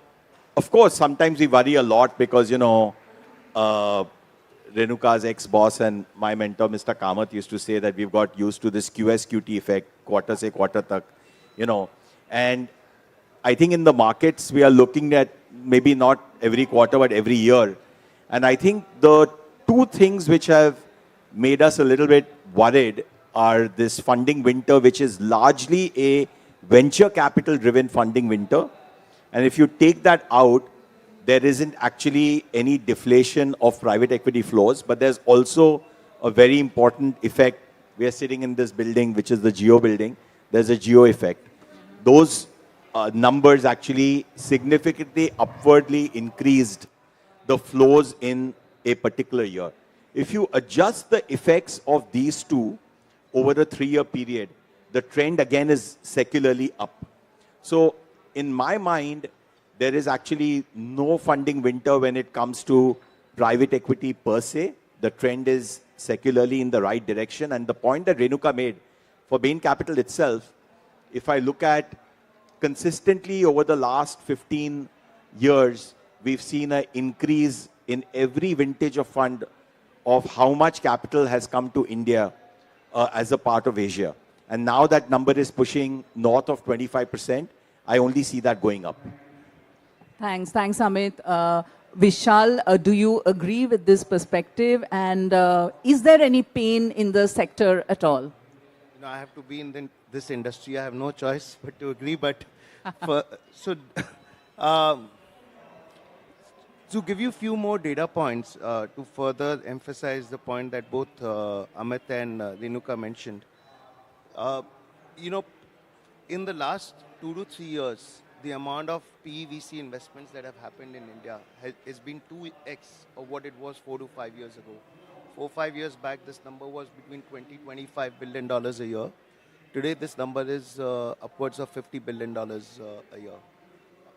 of course, sometimes we worry a lot because, Renuka's ex-boss and my mentor, Mr. Kamath, used to say that we've got used to this QSQT effect, quarter se quarter tak, And I think in the markets, we are looking at maybe not every quarter, but every year. And I think the two things which have made us a little bit worried are this funding winter, which is largely a venture capital driven funding winter. And if you take that out, there isn't actually any deflation of private equity flows, but there's also a very important effect. We are sitting in this building, which is the Geo building. There's a Geo effect. Those numbers actually significantly upwardly increased the flows in a particular year. If you adjust the effects of these two over the 3-year period, the trend again is secularly up. So in my mind, there is actually no funding winter when it comes to private equity per se. The trend is secularly in the right direction. And the point that Renuka made for Bain Capital itself, if I look at consistently over the last 15 years, we've seen an increase in every vintage of fund of how much capital has come to India as a part of Asia. And now that number is pushing north of 25%. I only see that going up. Thanks, Amit. Vishal, do you agree with this perspective? And is there any pain in the sector at all? I have to be in this industry. I have no choice but to agree. But to give you a few more data points to further emphasize the point that both Amit and Renuka mentioned, in the last 2 to 3 years, the amount of PEVC investments that have happened in India has been 2x of what it was 4 to 5 years ago. 4 or 5 years back, this number was between $20–25 billion a year. Today, this number is upwards of $50 billion a year.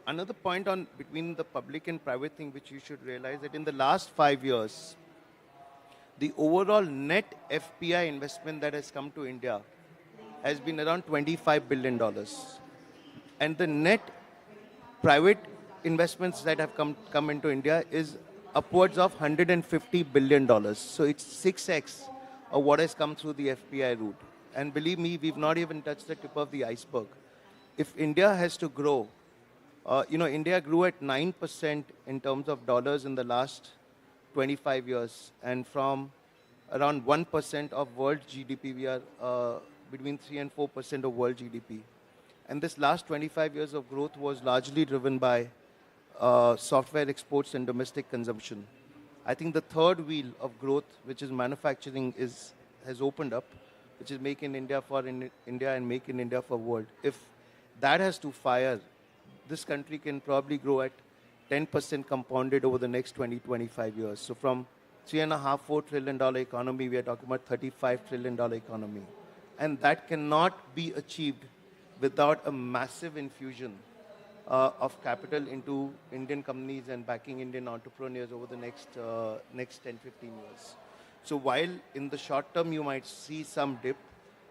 Another point on between the public and private thing, which you should realize that in the last 5 years, the overall net FPI investment that has come to India has been around $25 billion. And the net private investments that have come into India is upwards of $150 billion. So it's 6x of what has come through the FPI route. And believe me, we've not even touched the tip of the iceberg. If India has to grow, India grew at 9% in terms of dollars in the last 25 years. And from around 1% of world GDP. We are between 3 and 4% of world GDP. And this last 25 years of growth was largely driven by software exports and domestic consumption. I think the third wheel of growth, which is manufacturing, has opened up, which is Make in India for India and Make in India for world. If that has to fire, this country can probably grow at 10% compounded over the next 20-25 years. So from $3.5-4 trillion economy, we are talking about $35 trillion economy. And that cannot be achieved without a massive infusion of capital into Indian companies and backing Indian entrepreneurs over the next 10-15 years. So while in the short term you might see some dip,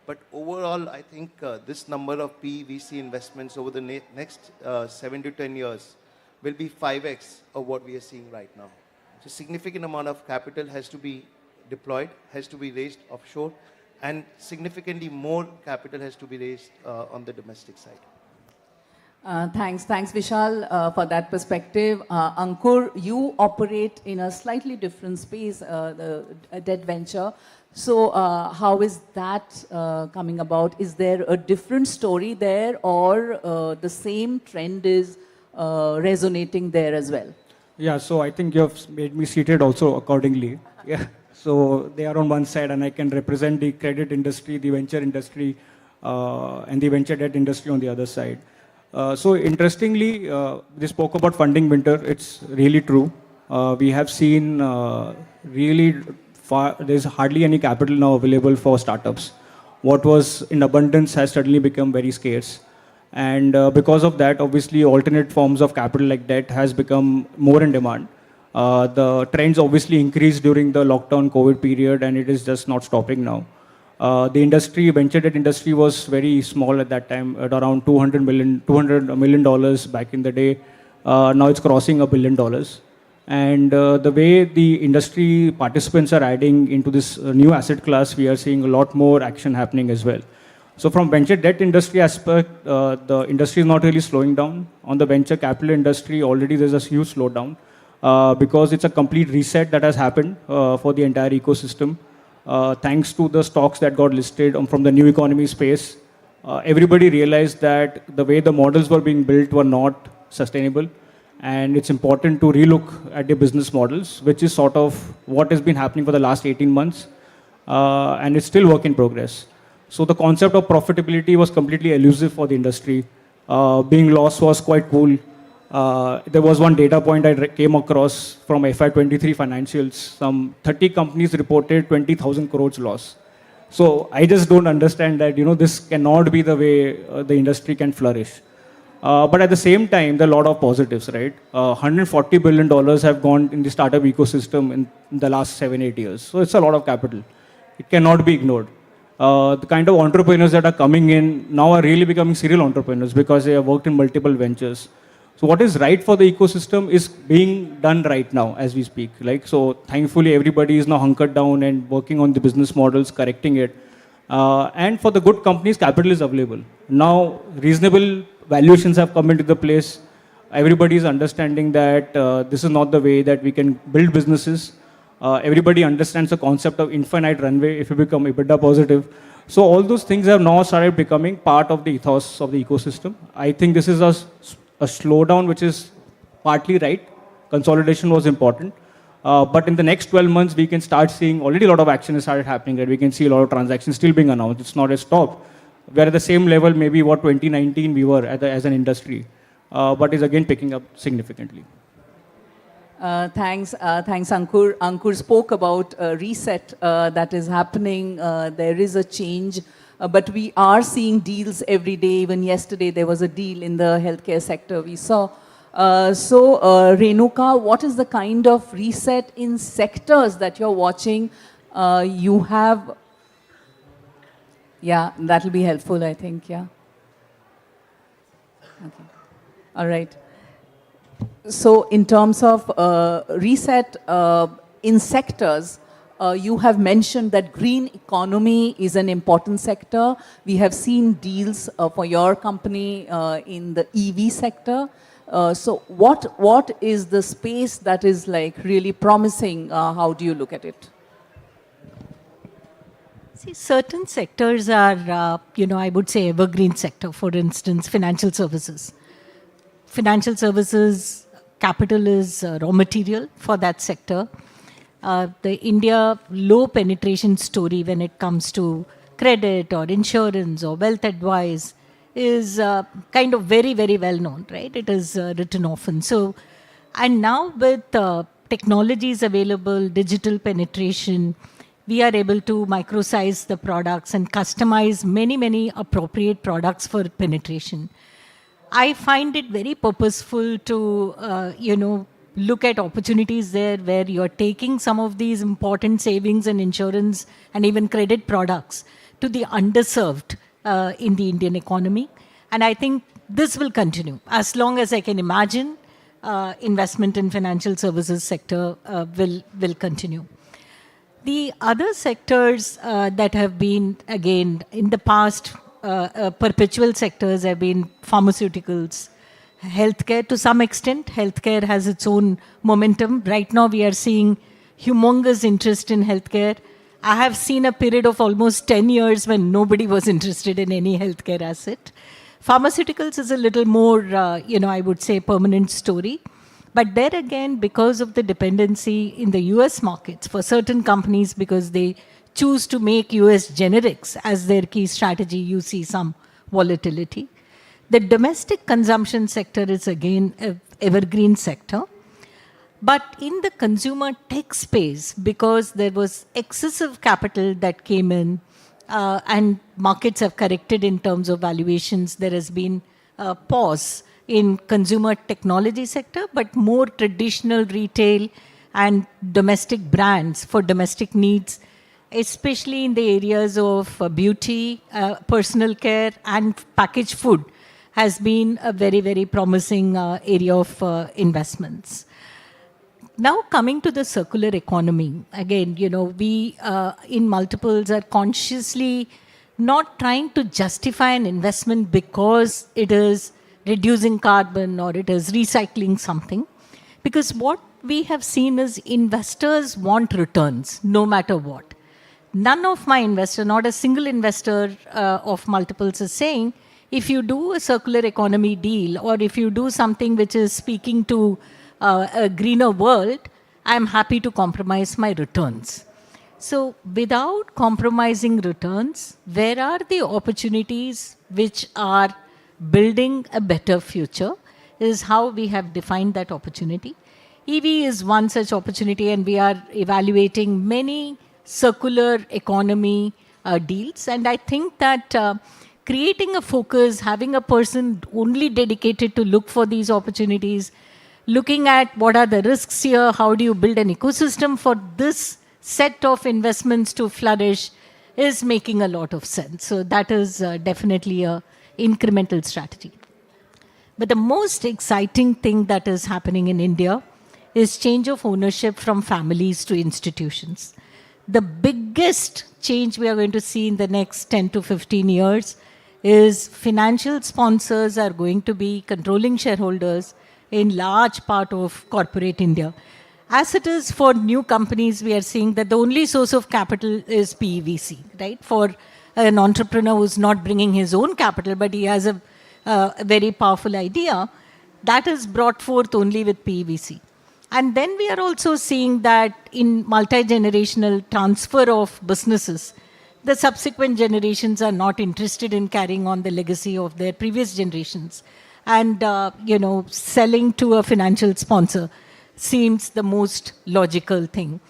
but overall I think this number of PVC investments over the next 7 to 10 years will be 5x of what we are seeing right now. So significant amount of capital has to be deployed, has to be raised offshore, and significantly more capital has to be raised on the domestic side. Thanks, Vishal, for that perspective. Ankur, you operate in a slightly different space, the debt venture. So how is that coming about? Is there a different story there, or the same trend is resonating there as well? Yeah, so I think you have made me seated also accordingly. Yeah. So they are on one side, and I can represent the credit industry, the venture industry, and the venture debt industry on the other side. So interestingly, they spoke about funding winter. It's really true. We have seen there's hardly any capital now available for startups. What was in abundance has suddenly become very scarce. And because of that, obviously, alternate forms of capital like debt has become more in demand. The trends obviously increased during the lockdown COVID period, and it is just not stopping now. The industry, venture debt industry, was very small at that time, at around $200 million back in the day. Now it's crossing $1 billion. And the way the industry participants are adding into this new asset class, we are seeing a lot more action happening as well. So from venture debt industry aspect, the industry is not really slowing down. On the venture capital industry, already there's a huge slowdown because it's a complete reset that has happened for the entire ecosystem. Thanks to the stocks that got listed from the new economy space, everybody realized that the way the models were being built were not sustainable. And it's important to relook at the business models, which is sort of what has been happening for the last 18 months. And it's still work in progress. So the concept of profitability was completely elusive for the industry. Being lost was quite cool. There was one data point I came across from FY23 financials. Some 30 companies reported 20,000 crores loss. So I just don't understand that, this cannot be the way the industry can flourish. But at the same time, there are a lot of positives, right? $140 billion have gone in the startup ecosystem in the last 7-8 years. So it's a lot of capital. It cannot be ignored. The kind of entrepreneurs that are coming in now are really becoming serial entrepreneurs because they have worked in multiple ventures. So what is right for the ecosystem is being done right now as we speak. So thankfully, everybody is now hunkered down and working on the business models, correcting it. And for the good companies, capital is available. Now, reasonable valuations have come into the place. Everybody is understanding that this is not the way that we can build businesses. Everybody understands the concept of infinite runway if you become EBITDA positive. So all those things have now started becoming part of the ethos of the ecosystem. I think this is a slowdown which is partly right. Consolidation was important. But in the next 12 months, we can start seeing already a lot of action has started happening. Right? We can see a lot of transactions still being announced. It's not a stop. We're at the same level maybe what 2019 we were as an industry. But is again picking up significantly. Thanks, Ankur. Ankur spoke about a reset that is happening. There is a change, but we are seeing deals every day. Even yesterday, there was a deal in the healthcare sector we saw. So, Renuka, what is the kind of reset in sectors that you're watching? You have, yeah, that will be helpful, I think, yeah. Okay, all right. So in terms of reset in sectors, you have mentioned that green economy is an important sector. We have seen deals for your company in the EV sector. So what is the space that is like really promising? How do you look at it? See, certain sectors are, I would say evergreen sector. For instance, financial services. Financial services capital is raw material for that sector. The India low penetration story when it comes to credit or insurance or wealth advice is kind of very, very well known, right? It is written often. So, and now with technologies available, digital penetration, we are able to microsize the products and customize many, many appropriate products for penetration. I find it very purposeful to, look at opportunities there where you're taking some of these important savings and insurance and even credit products to the underserved in the Indian economy. And I think this will continue. As long as I can imagine, investment in financial services sector will continue. The other sectors that have been, again, in the past, perpetual sectors have been pharmaceuticals, healthcare to some extent. Healthcare has its own momentum. Right now, we are seeing humongous interest in healthcare. I have seen a period of almost 10 years when nobody was interested in any healthcare asset. Pharmaceuticals is a little more, I would say, permanent story. But there again, because of the dependency in the US markets for certain companies, because they choose to make US generics as their key strategy, you see some volatility. The domestic consumption sector is again an evergreen sector. But in the consumer tech space, because there was excessive capital that came in and markets have corrected in terms of valuations, there has been a pause in consumer technology sector, but more traditional retail and domestic brands for domestic needs, especially in the areas of beauty, personal care and packaged food has been a very, very promising area of investments. Now coming to the circular economy, again, we in multiples are consciously not trying to justify an investment because it is reducing carbon or it is recycling something. Because what we have seen is investors want returns no matter what. None of my investors, not a single investor of multiples is saying, if you do a circular economy deal or if you do something which is speaking to a greener world, I'm happy to compromise my returns. So without compromising returns, where are the opportunities which are building a better future is how we have defined that opportunity. EV is one such opportunity and we are evaluating many circular economy deals. And I think that creating a focus, having a person only dedicated to look for these opportunities, looking at what are the risks here, how do you build an ecosystem for this set of investments to flourish is making a lot of sense. So that is definitely a incremental strategy. But the most exciting thing that is happening in India is change of ownership from families to institutions. The biggest change we are going to see in the next 10 to 15 years is financial sponsors are going to be controlling shareholders in large part of corporate India. As it is for new companies, we are seeing that the only source of capital is PEVC, right? For an entrepreneur who's not bringing his own capital, but he has a very powerful idea, that is brought forth only with PEVC. And then we are also seeing that in multi-generational transfer of businesses, the subsequent generations are not interested in carrying on the legacy of their previous generations. And, selling to a financial sponsor seems the most logical thing.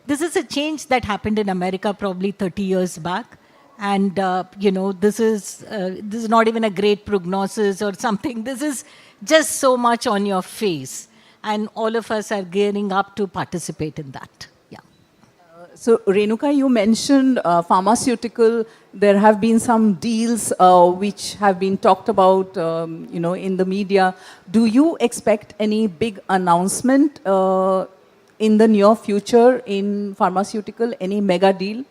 This is a change that happened in America probably 30 years back. And, this is not even a great prognosis or something. This is just so much on your face. And all of us are gearing up to participate in that. Yeah. So, Renuka, you mentioned pharmaceutical. There have been some deals which have been talked about, in the media. Do you expect any big announcement in the near future in pharmaceutical, any mega deal?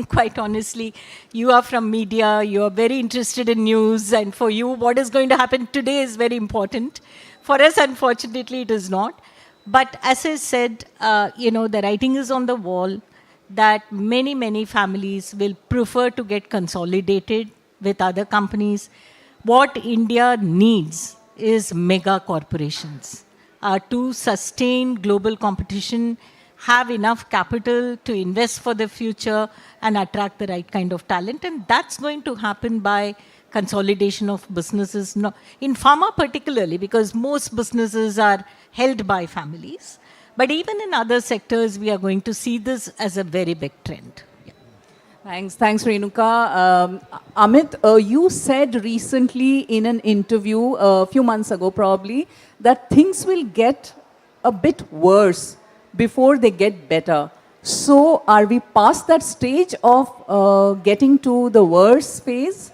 Quite honestly, you are from media, you are very interested in news, and for you, what is going to happen today is very important. For us, unfortunately, it is not. But as I said, the writing is on the wall. that many families will prefer to get consolidated with other companies. What India needs is mega corporations to sustain global competition, have enough capital to invest for the future and attract the right kind of talent. And that's going to happen by consolidation of businesses, in pharma particularly, because most businesses are held by families. But even in other sectors, we are going to see this as a very big trend. Thanks, Renuka. Amit, you said recently in an interview a few months ago probably that things will get a bit worse before they get better. So are we past that stage of getting to the worse phase?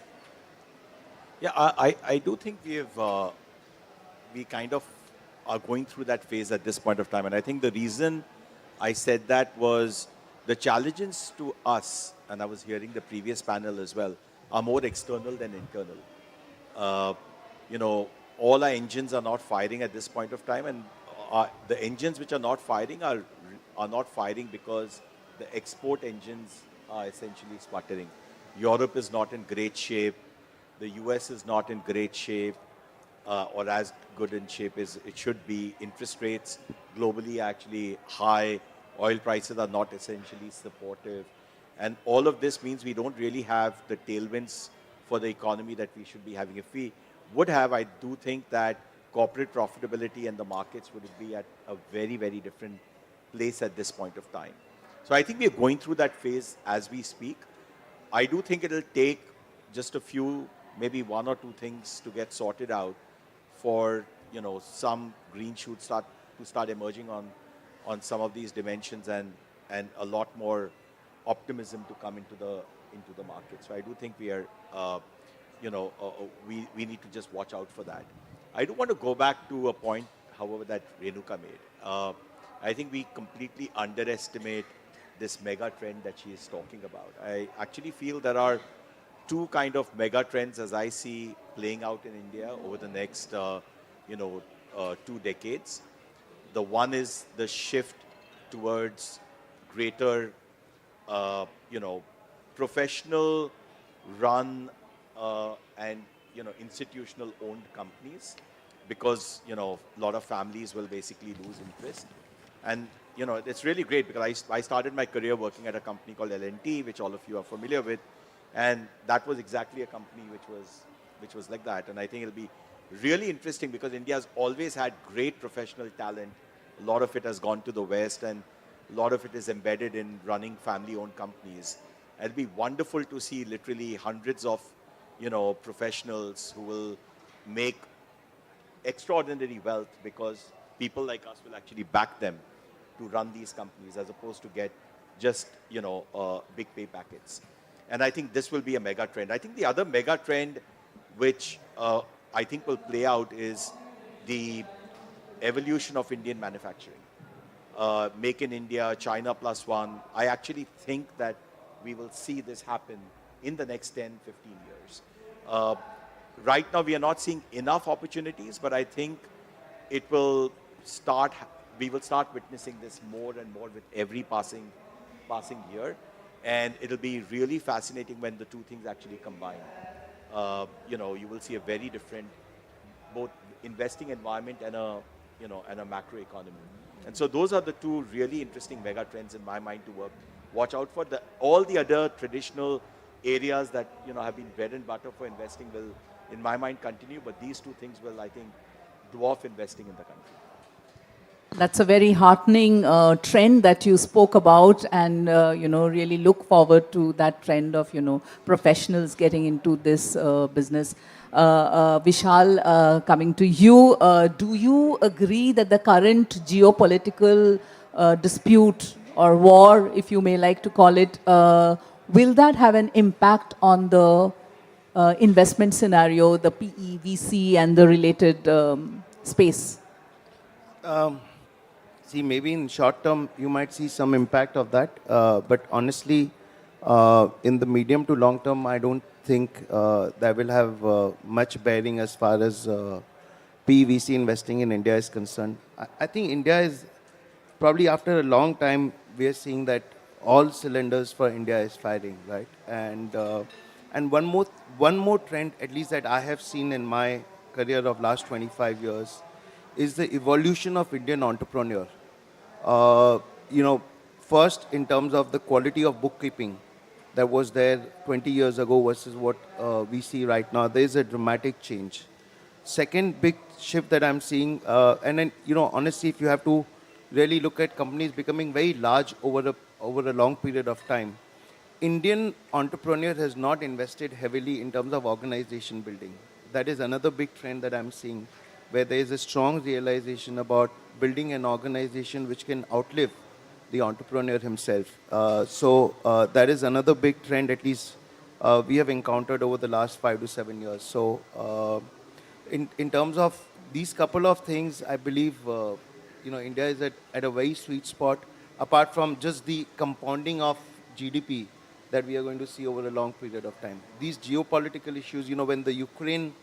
Yeah, I do think we kind of are going through that phase at this point of time. And I think the reason I said that was the challenges to us, and I was hearing the previous panel as well, are more external than internal. All our engines are not firing at this point of time, and the engines which are not firing are not firing because the export engines are essentially sputtering. Europe is not in great shape. The US is not in great shape, or as good in shape as it should be. Interest rates globally are actually high. Oil prices are not essentially supportive. And all of this means we don't really have the tailwinds for the economy that we should be having. If we would have, I do think that corporate profitability and the markets would be at a very, very different place at this point of time. So I think we are going through that phase as we speak. I do think it'll take just a few, maybe one or two things to get sorted out for some green shoots to start emerging on some of these dimensions and a lot more optimism to come into the market. So I do think we are, we need to just watch out for that. I do want to go back to a point, however, that Renuka made. I think we completely underestimate this mega trend that she is talking about. I actually feel there are two kind of mega trends as I see playing out in India over the next, 2 decades. The one is the shift towards greater, professional run and, institutional owned companies, because, a lot of families will basically lose interest. And, it's really great because I started my career working at a company called L&T, which all of you are familiar with. And that was exactly a company which was like that. And I think it'll be really interesting because India has always had great professional talent. A lot of it has gone to the West and a lot of it is embedded in running family-owned companies. It'll be wonderful to see literally hundreds of, professionals who will make extraordinary wealth because people like us will actually back them to run these companies as opposed to get just, big pay packets. And I think this will be a mega trend. I think the other mega trend which I think will play out is the evolution of Indian manufacturing. Make in India, China plus one. I actually think that we will see this happen in the next 10, 15 years. Right now, we are not seeing enough opportunities, but I think it will start, we will start witnessing this more and more with every passing year. And it'll be really fascinating when the two things actually combine. You will see a very different, both investing environment and a macro economy. And so those are the two really interesting mega trends in my mind to watch out for. All the other traditional areas that have been bread and butter for investing will, in my mind, continue. But these two things will, I think, dwarf investing in the country. That's a very heartening trend that you spoke about, and really look forward to that trend of professionals getting into this business. Vishal, coming to you, do you agree that the current geopolitical dispute or war, if you may like to call it, will that have an impact on the investment scenario, the PE, VC, and the related space? See, maybe in short term, you might see some impact of that. But honestly, in the medium to long term, I don't think that will have much bearing as far as PVC investing in India is concerned. I think India is probably, after a long time, we are seeing that all cylinders for India is firing, right? And one more trend, at least that I have seen in my career of last 25 years, is the evolution of Indian entrepreneur. Uh, you know, first in terms of the quality of bookkeeping that was there 20 years ago versus what we see right now, there is a dramatic change. Second big shift that I'm seeing, and then, honestly, if you have to really look at companies becoming very large over a long period of time, Indian entrepreneur has not invested heavily in terms of organization building. That is another big trend that I'm seeing, where there is a strong realization about building an organization which can outlive the entrepreneur himself. So that is another big trend, at least we have encountered over the last 5 to 7 years. So in terms of these couple of things, I believe India is at a very sweet spot. Apart from just the compounding of GDP that we are going to see over a long period of time. These geopolitical issues, when the Ukraine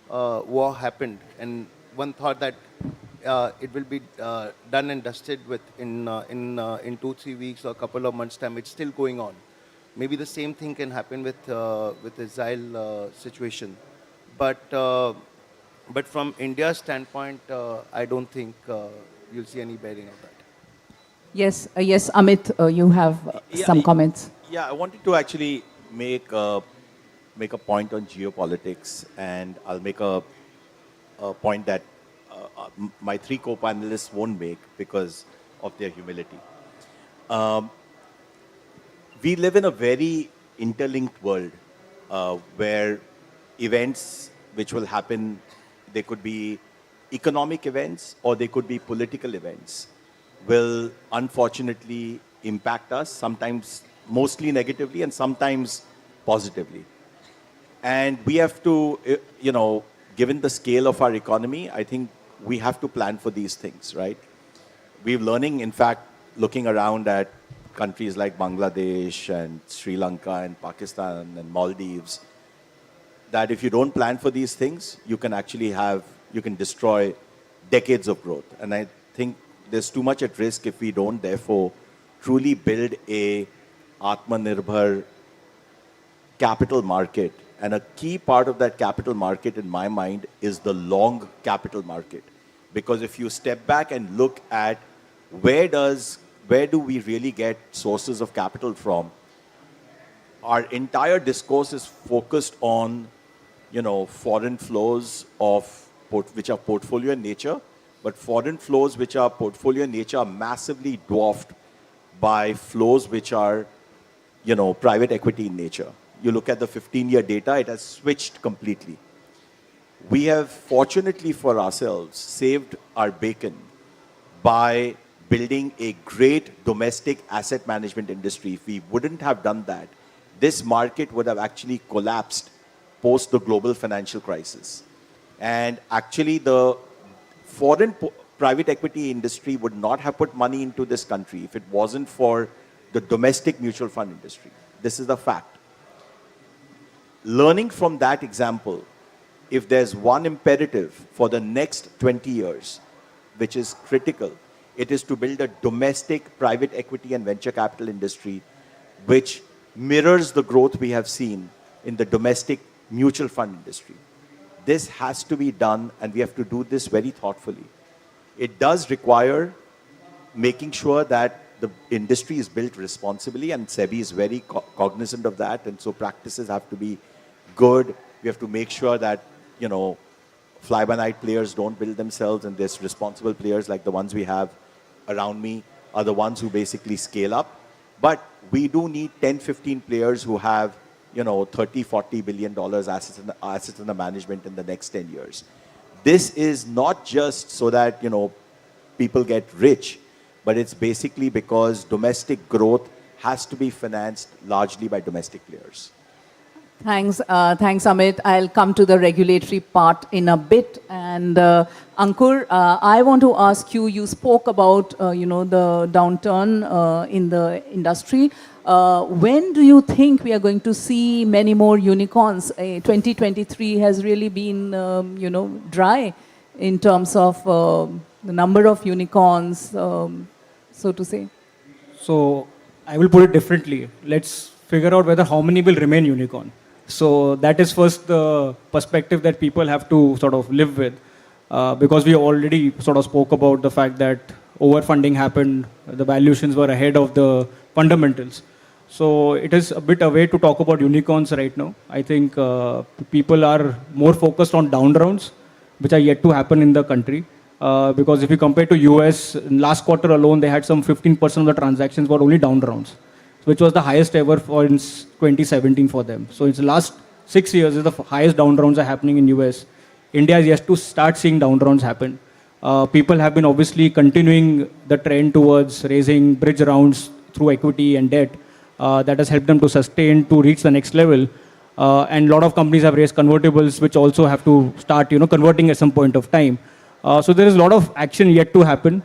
war happened, and one thought that it will be done and dusted with in 2-3 weeks or a couple of months' time. It's still going on. Maybe the same thing can happen with Israel situation, but from India's standpoint, I don't think you'll see any bearing of that. Yes, yes, Amit, you have some comments. Yeah, I wanted to actually make a point on geopolitics, and I'll make a point that my three co-panelists won't make because of their humility. We live in a very interlinked world where events which will happen, they could be economic events or they could be political events, will unfortunately impact us, sometimes mostly negatively and sometimes positively. And we have to, given the scale of our economy, I think we have to plan for these things, right? We're learning, in fact, looking around at countries like Bangladesh and Sri Lanka and Pakistan and Maldives, that if you don't plan for these things, you can destroy decades of growth. And I think there's too much at risk if we don't, therefore, truly build a Atmanirbhar capital market. And a key part of that capital market, in my mind, is the long capital market. Because if you step back and look at where do we really get sources of capital from, our entire discourse is focused on, foreign flows which are portfolio in nature, but foreign flows which are portfolio in nature are massively dwarfed by flows which are, private equity in nature. You look at the 15-year data, it has switched completely. We have, fortunately for ourselves, saved our bacon by building a great domestic asset management industry. If we wouldn't have done that, this market would have actually collapsed post the global financial crisis. And actually the foreign private equity industry would not have put money into this country if it wasn't for the domestic mutual fund industry. This is the fact. Learning from that example, if there's one imperative for the next 20 years, which is critical, it is to build a domestic private equity and venture capital industry which mirrors the growth we have seen in the domestic mutual fund industry. This has to be done, and we have to do this very thoughtfully. It does require making sure that the industry is built responsibly, and SEBI is very cognizant of that, and so practices have to be good. We have to make sure that, fly-by-night players don't build themselves, and there's responsible players like the ones we have around me are the ones who basically scale up. But we do need 10, 15 players who have, 30, 40 billion dollars assets under management in the next 10 years. This is not just so that, people get rich, but it's basically because domestic growth has to be financed largely by domestic players. Thanks, Amit. I'll come to the regulatory part in a bit. And Ankur, I want to ask you, you spoke about, the downturn in the industry. When do you think we are going to see many more unicorns? 2023 has really been, dry in terms of the number of unicorns, so to say. So I will put it differently. Let's figure out whether how many will remain unicorn. So that is first the perspective that people have to sort of live with, because we already sort of spoke about the fact that overfunding happened, the valuations were ahead of the fundamentals. So it is a bit away to talk about unicorns right now. I think people are more focused on down rounds, which are yet to happen in the country. Because if you compare to US, in last quarter alone, they had some 15% of the transactions were only down rounds, which was the highest ever for in 2017 for them. So it's the last 6 years, the highest down rounds are happening in US. India is yet to start seeing down rounds happen. People have been obviously continuing the trend towards raising bridge rounds through equity and debt. That has helped them to sustain to reach the next level. And a lot of companies have raised convertibles, which also have to start, converting at some point of time. So there is a lot of action yet to happen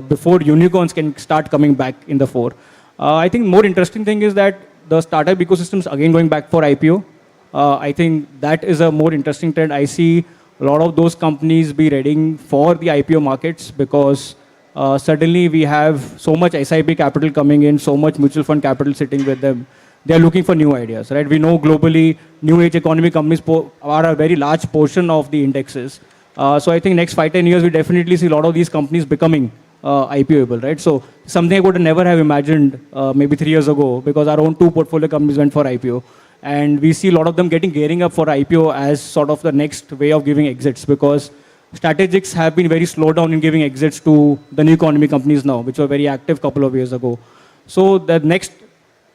before unicorns can start coming back in the fore. I think more interesting thing is that the startup ecosystems again going back for IPO. I think that is a more interesting trend. I see a lot of those companies be ready for the IPO markets because suddenly we have so much SIP capital coming in, so much mutual fund capital sitting with them. They are looking for new ideas, right? We know globally new age economy companies are a very large portion of the indexes. So I think next 5-10 years, we definitely see a lot of these companies becoming IPOable, right? So something I would never have imagined maybe 3 years ago, because our own 2 portfolio companies went for IPO. And we see a lot of them gearing up for IPO as sort of the next way of giving exits, because strategics have been very slow down in giving exits to the new economy companies now, which were very active a couple of years ago. So the next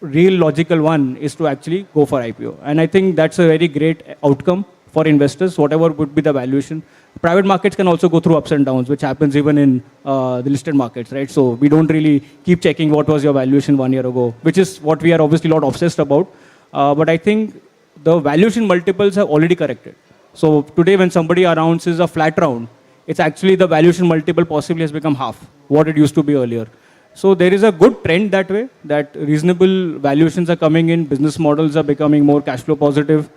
real logical one is to actually go for IPO. And I think that's a very great outcome for investors, whatever would be the valuation. Private markets can also go through ups and downs, which happens even in the listed markets, right? So we don't really keep checking what was your valuation 1 year ago, which is what we are obviously not obsessed about. But I think the valuation multiples have already corrected. So today when somebody announces a flat round, it's actually the valuation multiple possibly has become half what it used to be earlier. So there is a good trend that way, that reasonable valuations are coming in, business models are becoming more cash flow positive.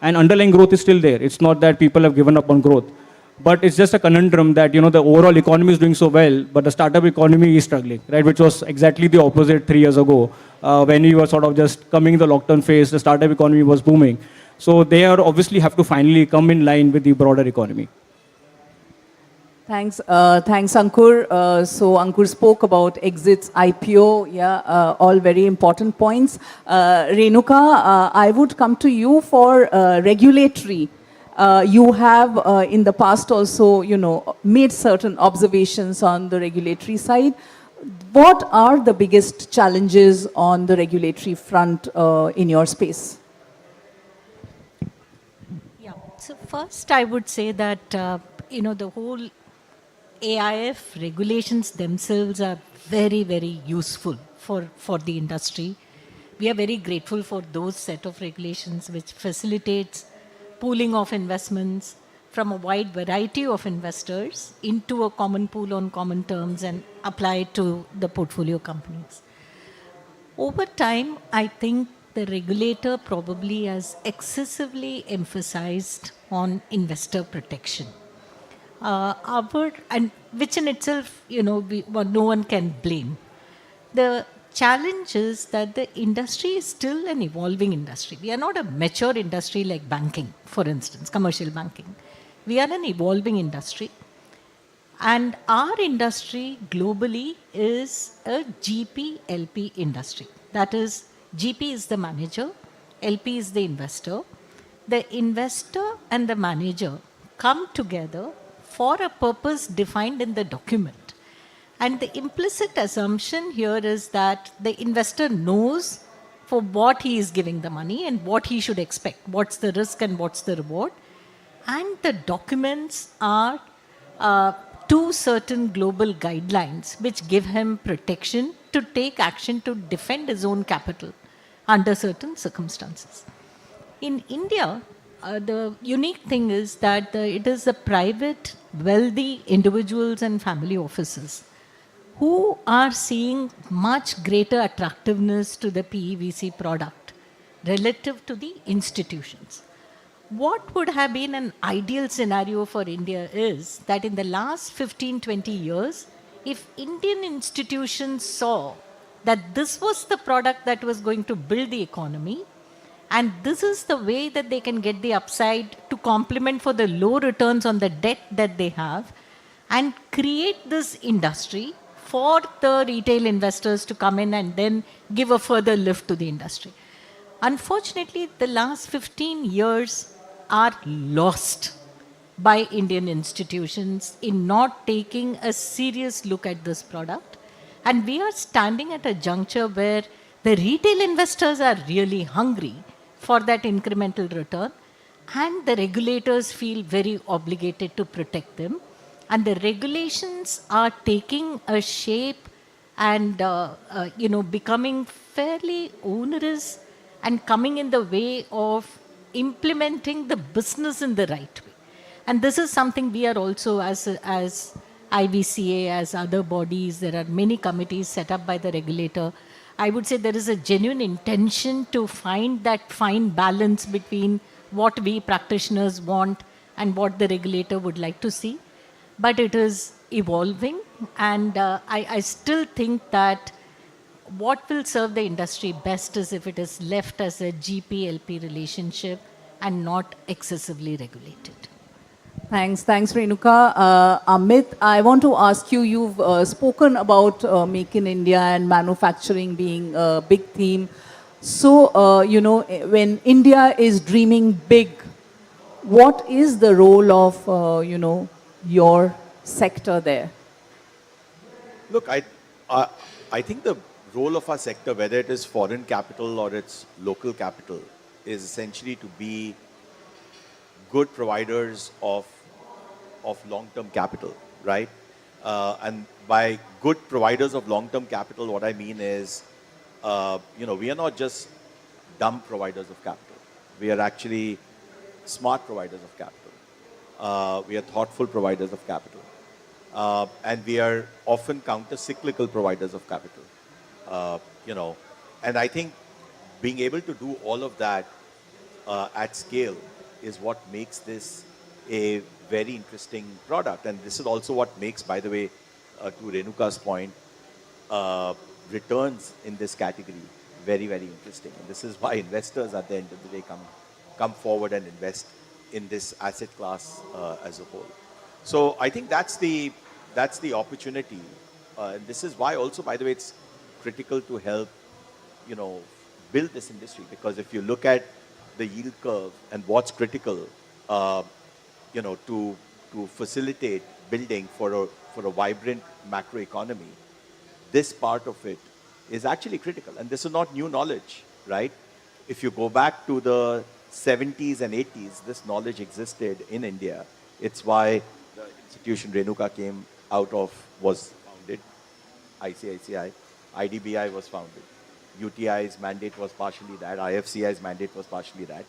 And underlying growth is still there. It's not that people have given up on growth. But it's just a conundrum that, the overall economy is doing so well, but the startup economy is struggling, right? Which was exactly the opposite 3 years ago. When we were sort of just coming in the lockdown phase, the startup economy was booming. So they are obviously have to finally come in line with the broader economy. Thanks, Ankur. So Ankur spoke about exits, IPO, all very important points. Renuka, I would come to you for regulatory. You have in the past also, made certain observations on the regulatory side. What are the biggest challenges on the regulatory front in your space? Yeah. So first, I would say that the whole AIF regulations themselves are very, very useful for the industry. We are very grateful for those set of regulations which facilitates pooling of investments from a wide variety of investors into a common pool on common terms and apply it to the portfolio companies. Over time, I think the regulator probably has excessively emphasized on investor protection. And which in itself, no one can blame. The challenge is that the industry is still an evolving industry. We are not a mature industry like banking, for instance, commercial banking. We are an evolving industry. And our industry globally is a GP-LP industry. That is, GP is the manager, LP is the investor. The investor and the manager come together for a purpose defined in the document. And the implicit assumption here is that the investor knows for what he is giving the money and what he should expect, what's the risk and what's the reward. And the documents are two certain global guidelines which give him protection to take action to defend his own capital under certain circumstances. In India, the unique thing is that it is the private, wealthy individuals and family offices who are seeing much greater attractiveness to the PEVC product relative to the institutions. What would have been an ideal scenario for India is that in the last 15-20 years, if Indian institutions saw that this was the product that was going to build the economy, and this is the way that they can get the upside to complement for the low returns on the debt that they have, and create this industry for the retail investors to come in and then give a further lift to the industry. Unfortunately, the last 15 years are lost by Indian institutions in not taking a serious look at this product. And we are standing at a juncture where the retail investors are really hungry for that incremental return, and the regulators feel very obligated to protect them. And the regulations are taking a shape and becoming fairly onerous and coming in the way of implementing the business in the right way. And this is something we are also, as IVCA, as other bodies, there are many committees set up by the regulator. I would say there is a genuine intention to find that fine balance between what we practitioners want and what the regulator would like to see. But it is evolving, and I still think that what will serve the industry best is if it is left as a GP-LP relationship and not excessively regulated. Thanks, Renuka. Amit, I want to ask you, you've spoken about Make in India and manufacturing being a big theme. So, when India is dreaming big, what is the role of, your sector there? Look, I think the role of our sector, whether it is foreign capital or it's local capital, is essentially to be good providers of long-term capital, right? And by good providers of long-term capital, what I mean is, we are not just dumb providers of capital. We are actually smart providers of capital. We are thoughtful providers of capital. And we are often counter-cyclical providers of capital. And I think being able to do all of that at scale is what makes this a very interesting product. And this is also what makes, by the way, to Renuka's point, returns in this category very, very interesting. And this is why investors at the end of the day come forward and invest in this asset class as a whole. So I think that's the opportunity. And this is why also, by the way, it's critical to help, build this industry. Because if you look at the yield curve and what's critical, to facilitate building for a vibrant macroeconomy, this part of it is actually critical. And this is not new knowledge, right? If you go back to the 70s and 80s, this knowledge existed in India. It's why the institution Renuka came out of was founded, ICICI, IDBI was founded. UTI's mandate was partially that, IFCI's mandate was partially that.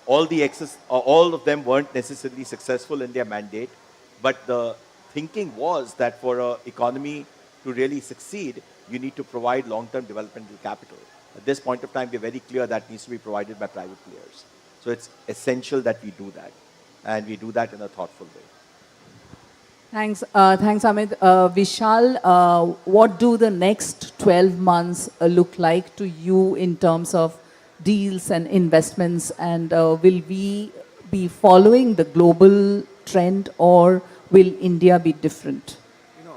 All of them weren't necessarily successful in their mandate, but the thinking was that for an economy to really succeed, you need to provide long-term developmental capital. At this point of time, we're very clear that needs to be provided by private players. So it's essential that we do that, and we do that in a thoughtful way. Thanks, Amit. Vishal, what do the next 12 months look like to you in terms of deals and investments? And will we be following the global trend, or will India be different?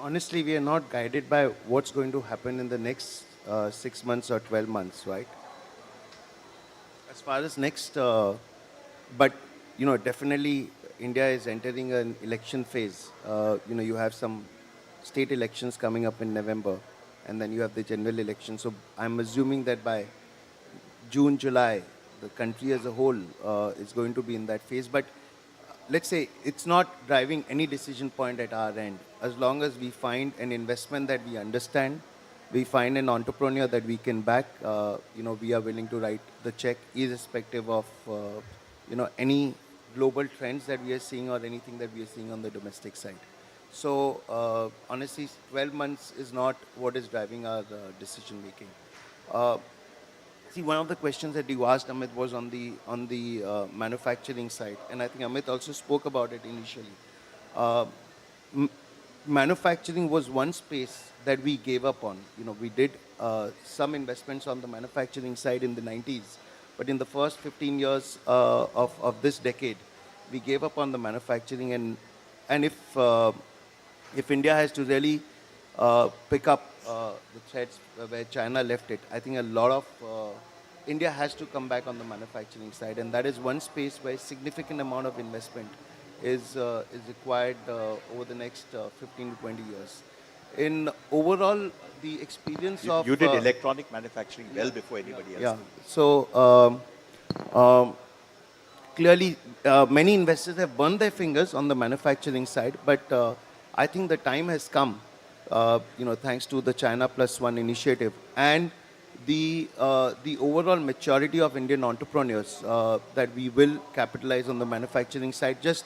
Honestly, we are not guided by what's going to happen in the next 6 months or 12 months, right? As far as next, but definitely India is entering an election phase. You have some state elections coming up in November, and then you have the general election. So I'm assuming that by June, July, the country as a whole is going to be in that phase. But let's say it's not driving any decision point at our end. As long as we find an investment that we understand, we find an entrepreneur that we can back, we are willing to write the check irrespective of, any global trends that we are seeing or anything that we are seeing on the domestic side. So honestly, 12 months is not what is driving our decision making. See, one of the questions that you asked, Amit, was on the manufacturing side, and I think Amit also spoke about it initially. manufacturing was one space that we gave up on. You know, we did some investments on the manufacturing side in the 90s, but in the first 15 years of this decade, we gave up on the manufacturing. And if India has to really pick up the threads where China left it, I think a lot of India has to come back on the manufacturing side, and that is one space where significant amount of investment is required over the next 15 to 20 years. In overall, the experience of... You did electronic manufacturing well before anybody else. Yeah. So clearly, many investors have burned their fingers on the manufacturing side, but I think the time has come, thanks to the China Plus One initiative and the overall maturity of Indian entrepreneurs, that we will capitalize on the manufacturing side. Just,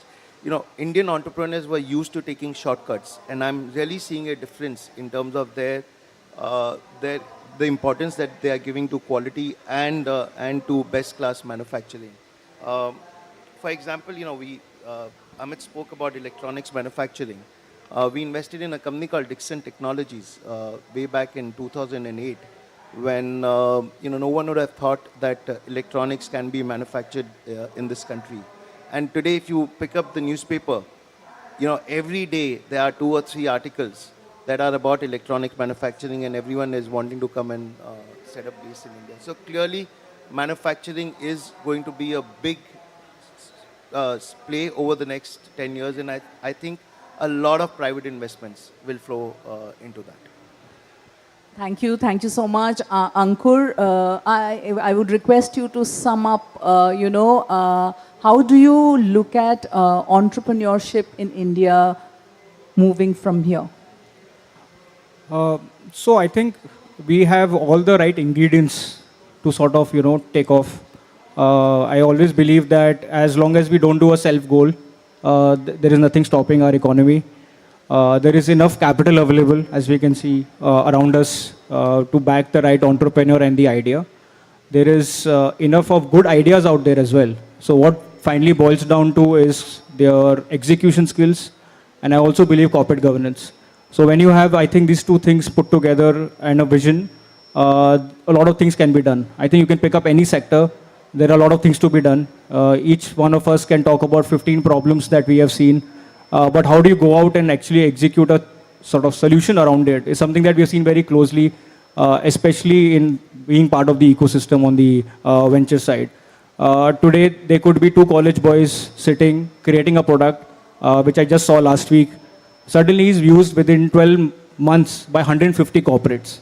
Indian entrepreneurs were used to taking shortcuts, and I'm really seeing a difference in terms of the importance that they are giving to quality and to best class manufacturing. For example, Amit spoke about electronics manufacturing. We invested in a company called Dixon Technologies way back in 2008, when no one would have thought that electronics can be manufactured in this country. And today, if you pick up the newspaper, every day there are 2 or 3 articles that are about electronic manufacturing, and everyone is wanting to come and set up base in India. So clearly, manufacturing is going to be a big play over the next 10 years, and I think a lot of private investments will flow into that. Thank you so much. Ankur, I would request you to sum up, how do you look at entrepreneurship in India moving from here? So I think we have all the right ingredients to sort of, take off. I always believe that as long as we don't do a self-goal, there is nothing stopping our economy. There is enough capital available, as we can see around us, to back the right entrepreneur and the idea. There is enough of good ideas out there as well. So what finally boils down to is their execution skills, and I also believe corporate governance. So when you have, I think, these 2 things put together and a vision, a lot of things can be done. I think you can pick up any sector. There are a lot of things to be done. Each one of us can talk about 15 problems that we have seen. But how do you go out and actually execute a sort of solution around it is something that we have seen very closely, especially in being part of the ecosystem on the venture side. Today, there could be 2 college boys sitting, creating a product, which I just saw last week. Suddenly is used within 12 months by 150 corporates.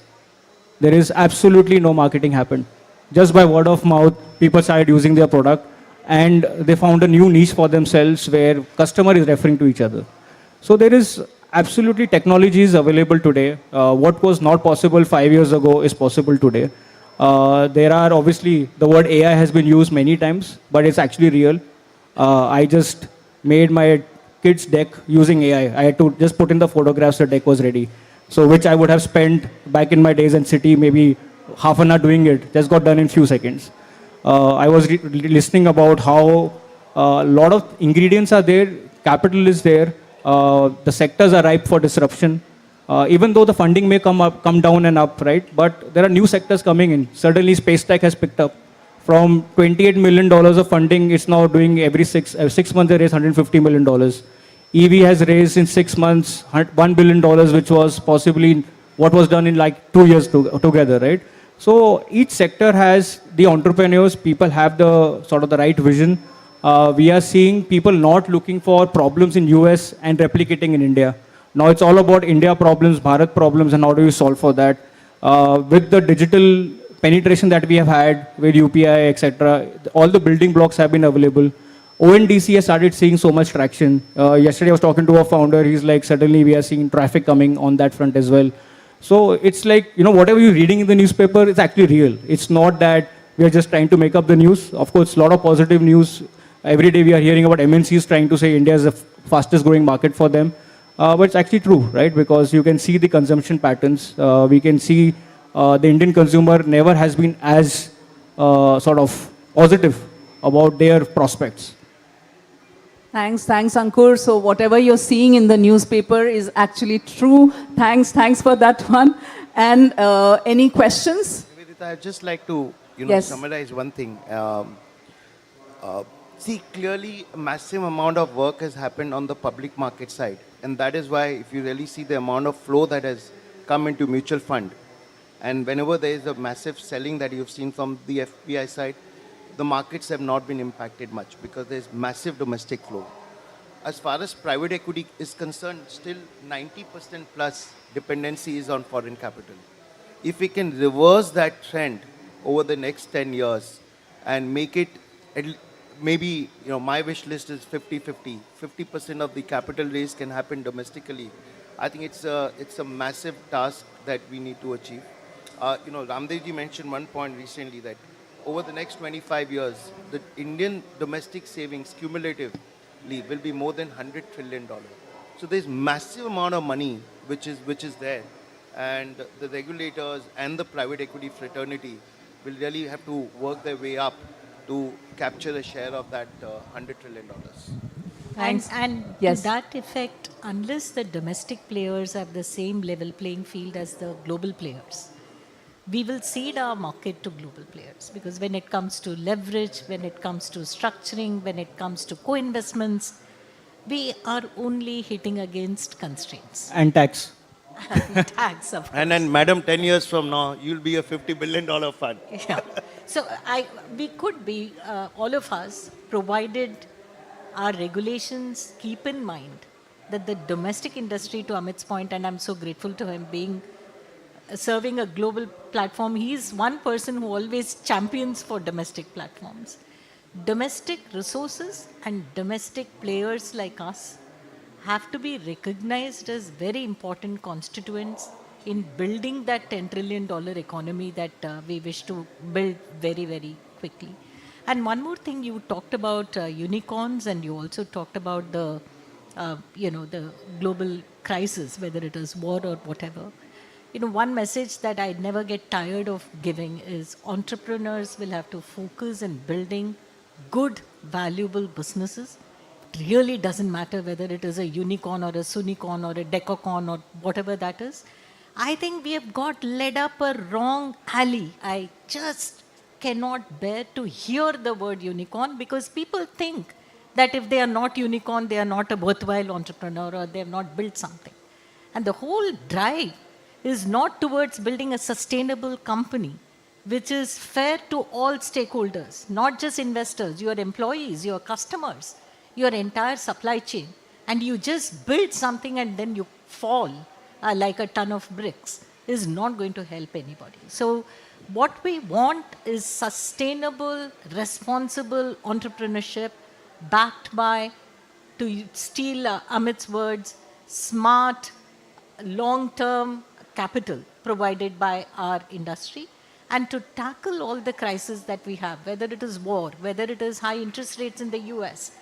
There is absolutely no marketing happened. Just by word of mouth, people started using their product, and they found a new niche for themselves where customer is referring to each other. So there is absolutely technologies available today. What was not possible 5 years ago is possible today. There are obviously, the word AI has been used many times, but it's actually real. I just made my kids' deck using AI. I had to just put in the photographs, the deck was ready. So which I would have spent back in my days in city, maybe half an hour doing it, just got done in few seconds. I was listening about how a lot of ingredients are there, capital is there, the sectors are ripe for disruption. Even though the funding may come down and up, right? But there are new sectors coming in. Certainly, space tech has picked up. From $28 million of funding, it's now doing every 6 months they raise $150 million. EV has raised in 6 months $1 billion, which was possibly what was done in like 2 years together, right? So each sector has the entrepreneurs, people have the sort of the right vision. We are seeing people not looking for problems in US and replicating in India. Now it's all about India problems, Bharat problems, and how do you solve for that? With the digital penetration that we have had with UPI, etc., all the building blocks have been available. ONDC has started seeing so much traction. Yesterday I was talking to a founder, he's like, suddenly we are seeing traffic coming on that front as well. So it's like, whatever you're reading in the newspaper is actually real. It's not that we are just trying to make up the news. Of course, a lot of positive news. Every day we are hearing about MNCs trying to say India is the fastest growing market for them. But it's actually true, right? Because you can see the consumption patterns. We can see the Indian consumer never has been as sort of positive about their prospects. Thanks, Ankur. So whatever you're seeing in the newspaper is actually true. Thanks for that one. And any questions? Nivedita, I'd just like to, Yes. summarize one thing. See, clearly a massive amount of work has happened on the public market side. And that is why if you really see the amount of flow that has come into mutual fund, and whenever there is a massive selling that you've seen from the FPI side, the markets have not been impacted much because there's massive domestic flow. As far as private equity is concerned, still 90% plus dependency is on foreign capital. If we can reverse that trend over the next 10 years and make it, maybe, my wish list is 50-50. 50% of the capital raise can happen domestically. I think it's a massive task that we need to achieve. Ramdevji mentioned one point recently that over the next 25 years, the Indian domestic savings cumulatively will be more than $100 trillion. So there's massive amount of money which is there, and the regulators and the private equity fraternity will really have to work their way up to capture a share of that $100 trillion. Thanks. And Yes. to that effect, unless the domestic players have the same level playing field as the global players, we will cede our market to global players. Because when it comes to leverage, when it comes to structuring, when it comes to co-investments, we are only hitting against constraints. And tax. Tax, of course. And then, madam, 10 years from now, you'll be a $50 billion fund. Yeah. So we could be, all of us, provided our regulations keep in mind that the domestic industry, to Amit's point, and I'm so grateful to him serving a global platform, he's one person who always champions for domestic platforms. Domestic resources and domestic players like us have to be recognized as very important constituents in building that $10 trillion economy that we wish to build very, very quickly. And one more thing, you talked about unicorns, and you also talked about the global crisis, whether it is war or whatever. One message that I never get tired of giving is entrepreneurs will have to focus in building good, valuable businesses. It really doesn't matter whether it is a unicorn or a sunicorn or a decacorn or whatever that is. I think we have got led up a wrong alley. I just cannot bear to hear the word unicorn, because people think that if they are not unicorn, they are not a worthwhile entrepreneur or they have not built something. And the whole drive is not towards building a sustainable company which is fair to all stakeholders, not just investors, your employees, your customers, your entire supply chain. And you just build something and then you fall like a ton of bricks is not going to help anybody. So what we want is sustainable, responsible entrepreneurship backed by, to steal Amit's words, smart, long-term capital provided by our industry, and to tackle all the crises that we have, whether it is war, whether it is high interest rates in the US,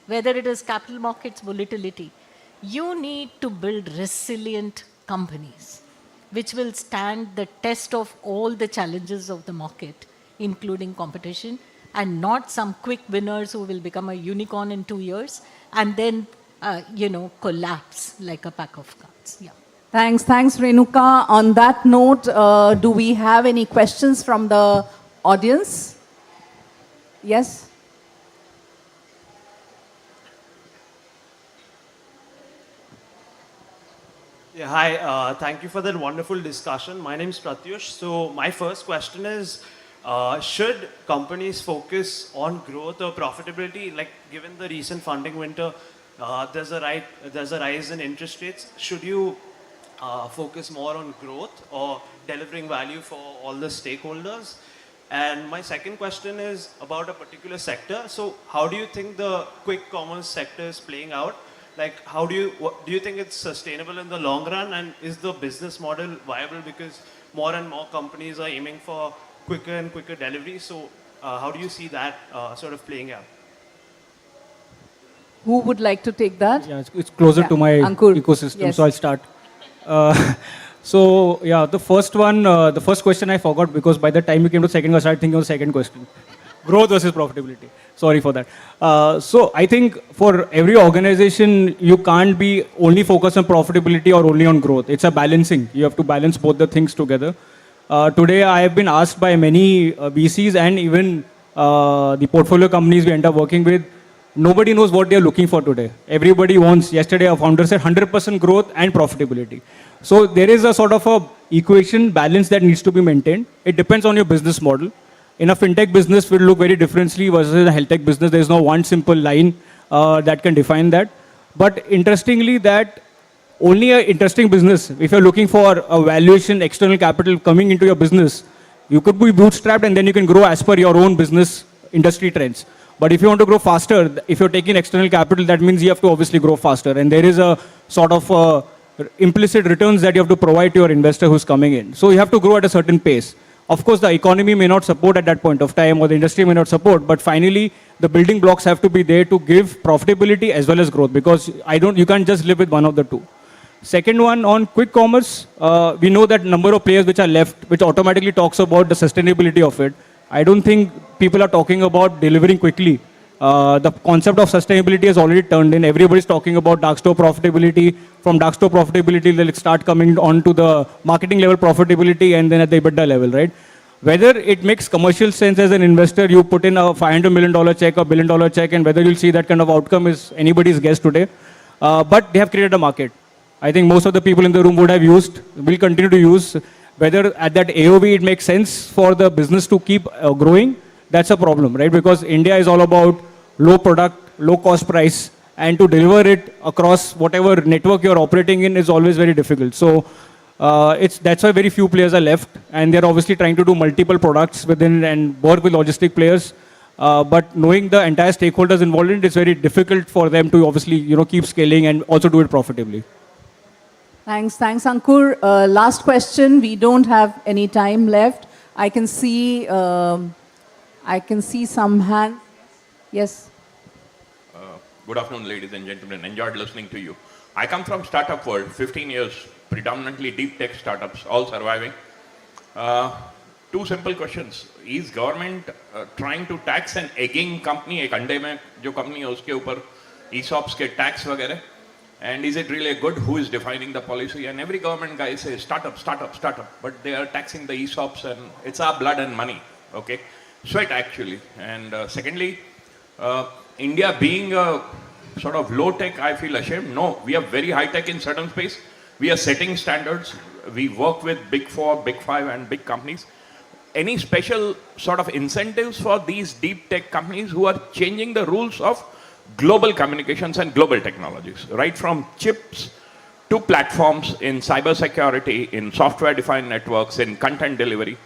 whether it is capital markets volatility. You need to build resilient companies which will stand the test of all the challenges of the market, including competition, and not some quick winners who will become a unicorn in 2 years and then, collapse like a pack of cards. Yeah. Thanks, Renuka. On that note, do we have any questions from the audience? Yes? Yeah, hi. Thank you for that wonderful discussion. My name is Pratyush. So my first question is, should companies focus on growth or profitability? Like, given the recent funding winter, there's a rise in interest rates. Should you focus more on growth or delivering value for all the stakeholders? And my second question is about a particular sector. So how do you think the quick commerce sector is playing out? Like, do you think it's sustainable in the long run, and is the business model viable, because more and more companies are aiming for quicker and quicker delivery? So how do you see that sort of playing out? Who would like to take that? Yeah, it's closer to my Ankur. ecosystem, Yes. so I'll start. The first question I forgot, because by the time you came to the second, I started thinking of the second question. Growth versus profitability. Sorry for that. So I think for every organization, you can't be only focused on profitability or only on growth. It's a balancing. You have to balance both the things together. Today, I have been asked by many VCs and even the portfolio companies we end up working with. Nobody knows what they are looking for today. Everybody wants, yesterday our founder said 100% growth and profitability. So there is a sort of a equation balance that needs to be maintained. It depends on your business model. In a fintech business, will look very differently versus a health tech business. There is no one simple line that can define that. But interestingly, that only an interesting business, if you're looking for a valuation, external capital coming into your business, you could be bootstrapped and then you can grow as per your own business industry trends. But if you want to grow faster, if you're taking external capital, that means you have to obviously grow faster. And there is a sort of implicit returns that you have to provide to your investor who's coming in. So you have to grow at a certain pace. Of course, the economy may not support at that point of time, or the industry may not support, but finally, the building blocks have to be there to give profitability as well as growth, because you can't just live with one of the two. Second one, on quick commerce, we know that number of players which are left, which automatically talks about the sustainability of it. I don't think people are talking about delivering quickly. The concept of sustainability has already turned in. Everybody's talking about dark store profitability. From dark store profitability, they'll start coming on to the marketing level profitability and then at the EBITDA level, right? Whether it makes commercial sense as an investor, you put in a $500 million check, a $1 billion check, and whether you'll see that kind of outcome is anybody's guess today. But they have created a market. I think most of the people in the room would have used, will continue to use. Whether at that AOV it makes sense for the business to keep growing, that's a problem, right? Because India is all about low product, low cost price, and to deliver it across whatever network you're operating in is always very difficult. So that's why very few players are left, and they're obviously trying to do multiple products within and work with logistic players. But knowing the entire stakeholders involved in it, it's very difficult for them to obviously keep scaling and also do it profitably. Thanks, Ankur. Last question. We don't have any time left. I can see some hands. Yes. Good afternoon, ladies and gentlemen. Enjoyed listening to you. I come from startup world, 15 years, predominantly deep tech startups, all surviving. Two simple questions. Is government trying to tax an egging company, एक अंडे में जो company है उसके ऊपर ESOPs के tax वगैरह? And is it really good? Who is defining the policy? And every government guy says startup, startup, startup, but they are taxing the ESOPs and it's our blood and money, okay? Sweat actually. And secondly, India being a sort of low tech, I feel ashamed. No, we are very high tech in certain space. We are setting standards. We work with Big 4, Big 5 and big companies. Any special sort of incentives for these deep tech companies who are changing the rules of global communications and global technologies, right from chips to platforms in cybersecurity, in software-defined networks, in content delivery?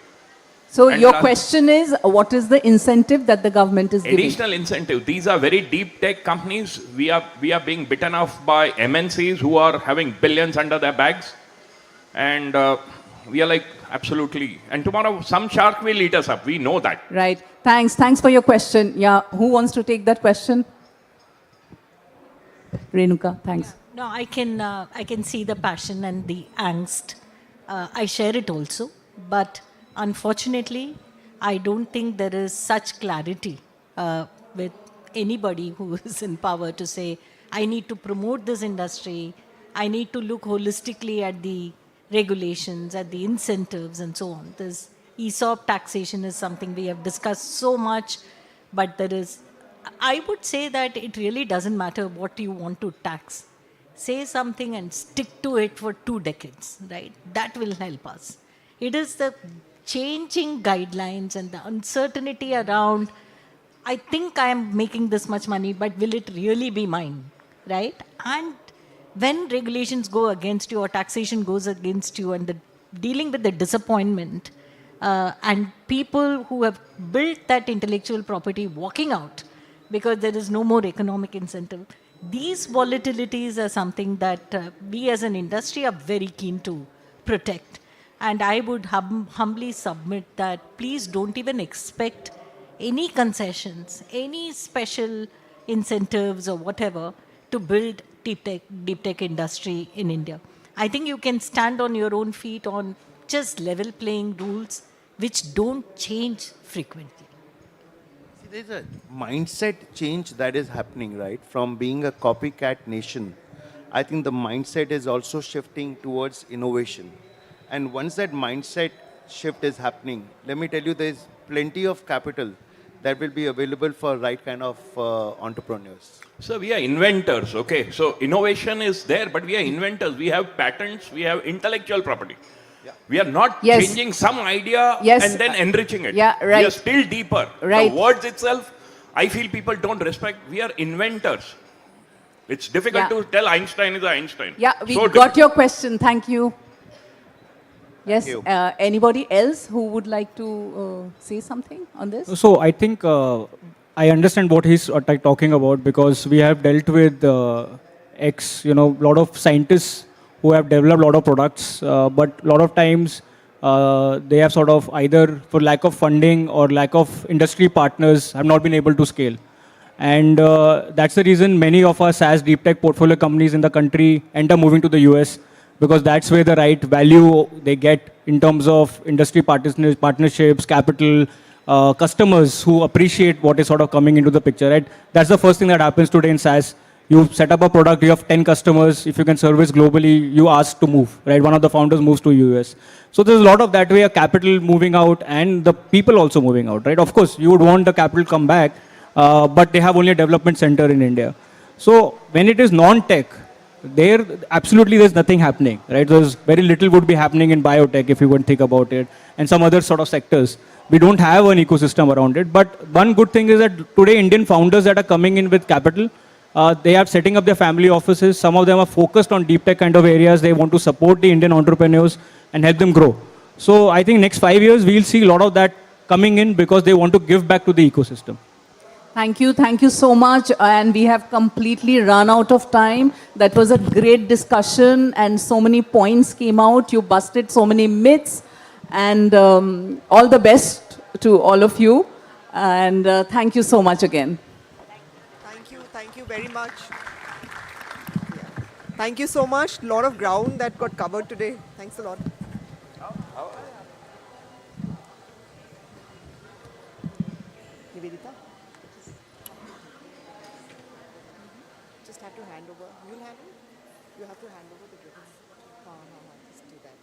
So your question is, what is the incentive that the government is giving? Additional incentive. These are very deep tech companies. We are being bitten off by MNCs who are having billions under their bags. And we are like, absolutely. And tomorrow, some shark will eat us up. We know that. Right. Thanks for your question. Yeah, who wants to take that question? Renuka, thanks. No, I can see the passion and the angst. I share it also. But unfortunately, I don't think there is such clarity with anybody who is in power to say, I need to promote this industry, I need to look holistically at the regulations, at the incentives and so on. This ESOP taxation is something we have discussed so much, but I would say that it really doesn't matter what you want to tax. Say something and stick to it for 2 decades, right? That will help us. It is the changing guidelines and the uncertainty around, I think I am making this much money, but will it really be mine, right? And when regulations go against you or taxation goes against you and dealing with the disappointment and people who have built that intellectual property walking out because there is no more economic incentive, these volatilities are something that we as an industry are very keen to protect. And I would humbly submit that please don't even expect any concessions, any special incentives or whatever to build deep tech industry in India. I think you can stand on your own feet on just level playing rules which don't change frequently. there's a mindset change that is happening, right? From being a copycat nation, I think the mindset is also shifting towards innovation. And once that mindset shift is happening, let me tell you, there's plenty of capital that will be available for right kind of entrepreneurs. So we are inventors, okay? So innovation is there, but we are inventors. We have patents, we have intellectual property. We are not Yes. changing some idea Yes. and then enriching it. Yeah, We right. are still deeper. Right. The words itself, I feel people don't respect. We are inventors. It's difficult Yeah. to tell Einstein is Einstein. Yeah, we So got your question. Thank you. Yes, you. anybody else who would like to say something on this? So I think I understand what he's talking about, because we have dealt with lot of scientists who have developed a lot of products, but a lot of times they have sort of either for lack of funding or lack of industry partners have not been able to scale. And that's the reason many of our SaaS deep tech portfolio companies in the country end up moving to the US, because that's where the right value they get in terms of industry partnerships, capital, customers who appreciate what is sort of coming into the picture, right? That's the first thing that happens today in SaaS. You set up a product, you have 10 customers, if you can service globally, you ask to move, right? One of the founders moves to US. So there's a lot of that way, a capital moving out and the people also moving out, right? Of course, you would want the capital come back, but they have only a development center in India. So when it is non-tech, there absolutely there's nothing happening, right? There's very little would be happening in biotech if you would think about it, and some other sort of sectors. We don't have an ecosystem around it. But one good thing is that today Indian founders that are coming in with capital, they are setting up their family offices. Some of them are focused on deep tech kind of areas. They want to support the Indian entrepreneurs and help them grow. So I think next 5 years we'll see a lot of that coming in because they want to give back to the ecosystem. Thank you so much. And we have completely run out of time. That was a great discussion and so many points came out. You busted so many myths, and all the best to all of you. And thank you so much again. Thank you very much. Yeah. Thank you so much. A lot of ground that got covered today. Thanks a lot. Nivedita? Just have to hand over. You'll handle? You have to hand over the gifts. Just do that.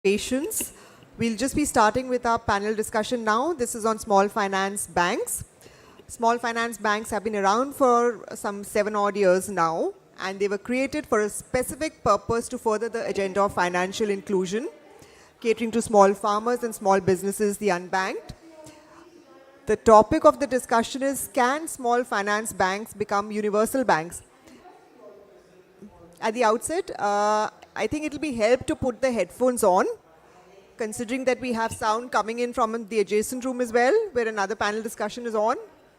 Patience. We'll just be starting with our panel discussion now. This is on small finance banks. Small finance banks have been around for some 7 odd years now, and they were created for a specific purpose to further the agenda of financial inclusion, catering to small farmers and small businesses, the unbanked. The topic of the discussion is, can small finance banks become universal banks? At the outset, I think it will be helped to put the headphones on, considering that we have sound coming in from the adjacent room as well, where another panel discussion is on.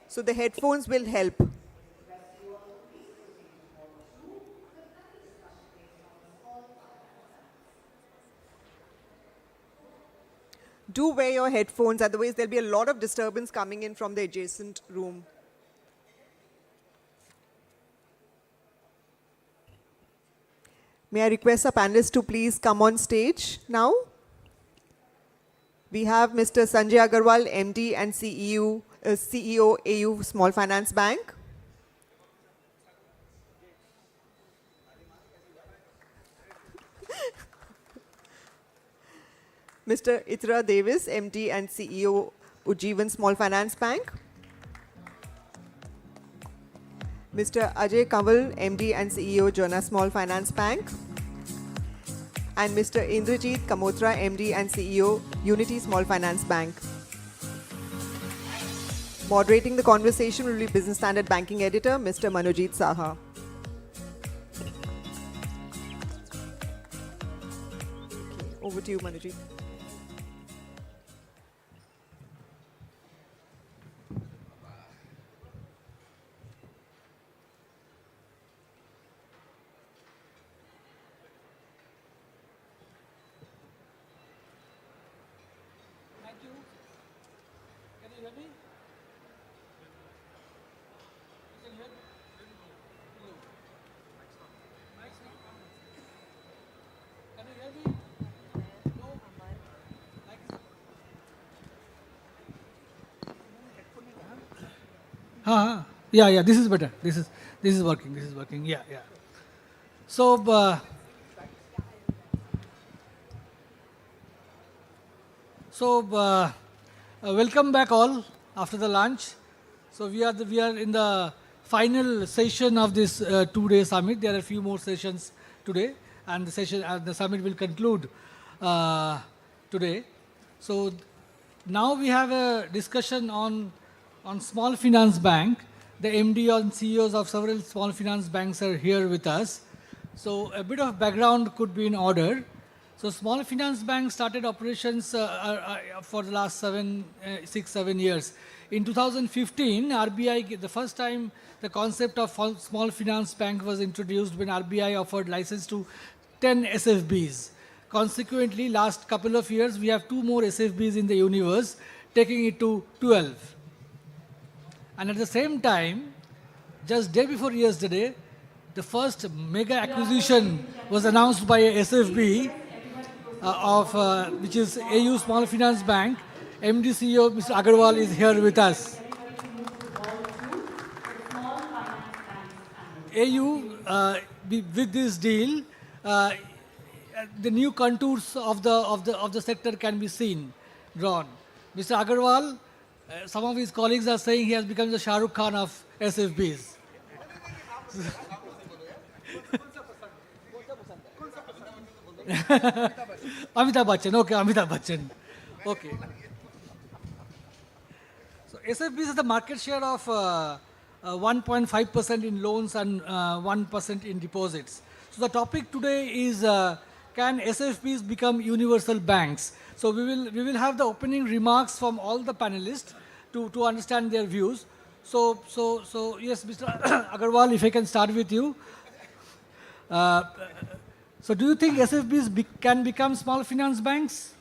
So the headphones will help. Do wear your headphones, otherwise there'll be a lot of disturbance coming in from the adjacent room. May I request our panelists to please come on stage now? We have Mr. Sanjay Agarwal, MD and CEO AU Small Finance Bank. Mr. Itra Davis, MD and CEO Ujjivan Small Finance Bank. Mr. Ajay Kanwal, MD and CEO Jonah Small Finance Bank. And Mr. Indrajit Kamotra, MD and CEO Unity Small Finance Bank. Moderating the conversation will be Business Standard Banking Editor, Mr. Manojit Saha. Okay, over to you, Manojit. Yeah, this is better. This is working. This is working. Yeah. So, welcome back all after the lunch. So we are in the final session of this 2-day summit. There are a few more sessions today, and the summit will conclude today. So now we have a discussion on small finance bank. The MD and CEOs of several small finance banks are here with us. So a bit of background could be in order. So small finance banks started operations for the last 6-7 years. In 2015, RBI, the first time the concept of small finance bank was introduced when RBI offered license to 10 SFBs. Consequently, last couple of years, we have 2 more SFBs in the universe, taking it to 12. And at the same time, just day before yesterday, the first mega acquisition was announced by a SFB which is AU Small Finance Bank. MD CEO Mr. Agarwal is here with us. AU, with this deal, the new contours of the sector can be seen, drawn. Mr. Agarwal, some of his colleagues are saying he has become the Shah Rukh Khan of SFBs. Amitabh Bachchan, okay, Amitabh Bachchan. Okay. So SFBs is the market share of 1.5% in loans and 1% in deposits. So the topic today is, can SFBs become universal banks? So we will have the opening remarks from all the panelists to understand their views. So yes, Mr. Agarwal, if I can start with you. So do you think SFBs can become small finance banks?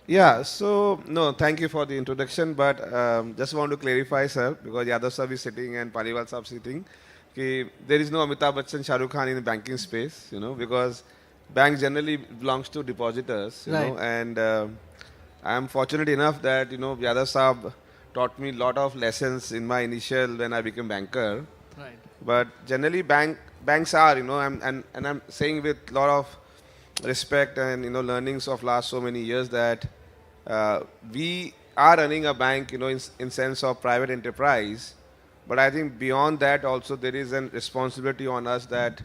Yeah, so no, thank you for the introduction, but just want to clarify, sir, because Yadav sir is sitting and Paliwal sir is sitting, there is no Amitabh Bachchan, Shah Rukh Khan in the banking space, because bank generally belongs to depositors, know, and I am fortunate enough that, Yadav sir taught me a lot of lessons in my initial when I became banker. Right. But generally banks are, and I'm saying with a lot of respect and learnings of last so many years that we are running a bank, in sense of private enterprise. But I think beyond that also there is a responsibility on us that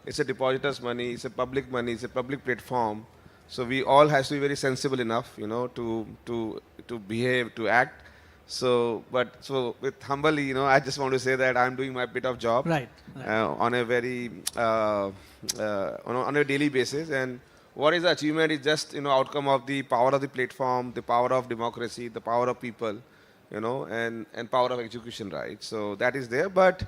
it's a depositor's money, it's a public money, it's a public platform. So we all has to be very sensible enough, to behave, to act. So with humbly, I just want to say that I'm doing my bit of job Right. on a very on a daily basis. And what is the achievement is just outcome of the power of the platform, the power of democracy, the power of people, and power of execution, right? So that is there. But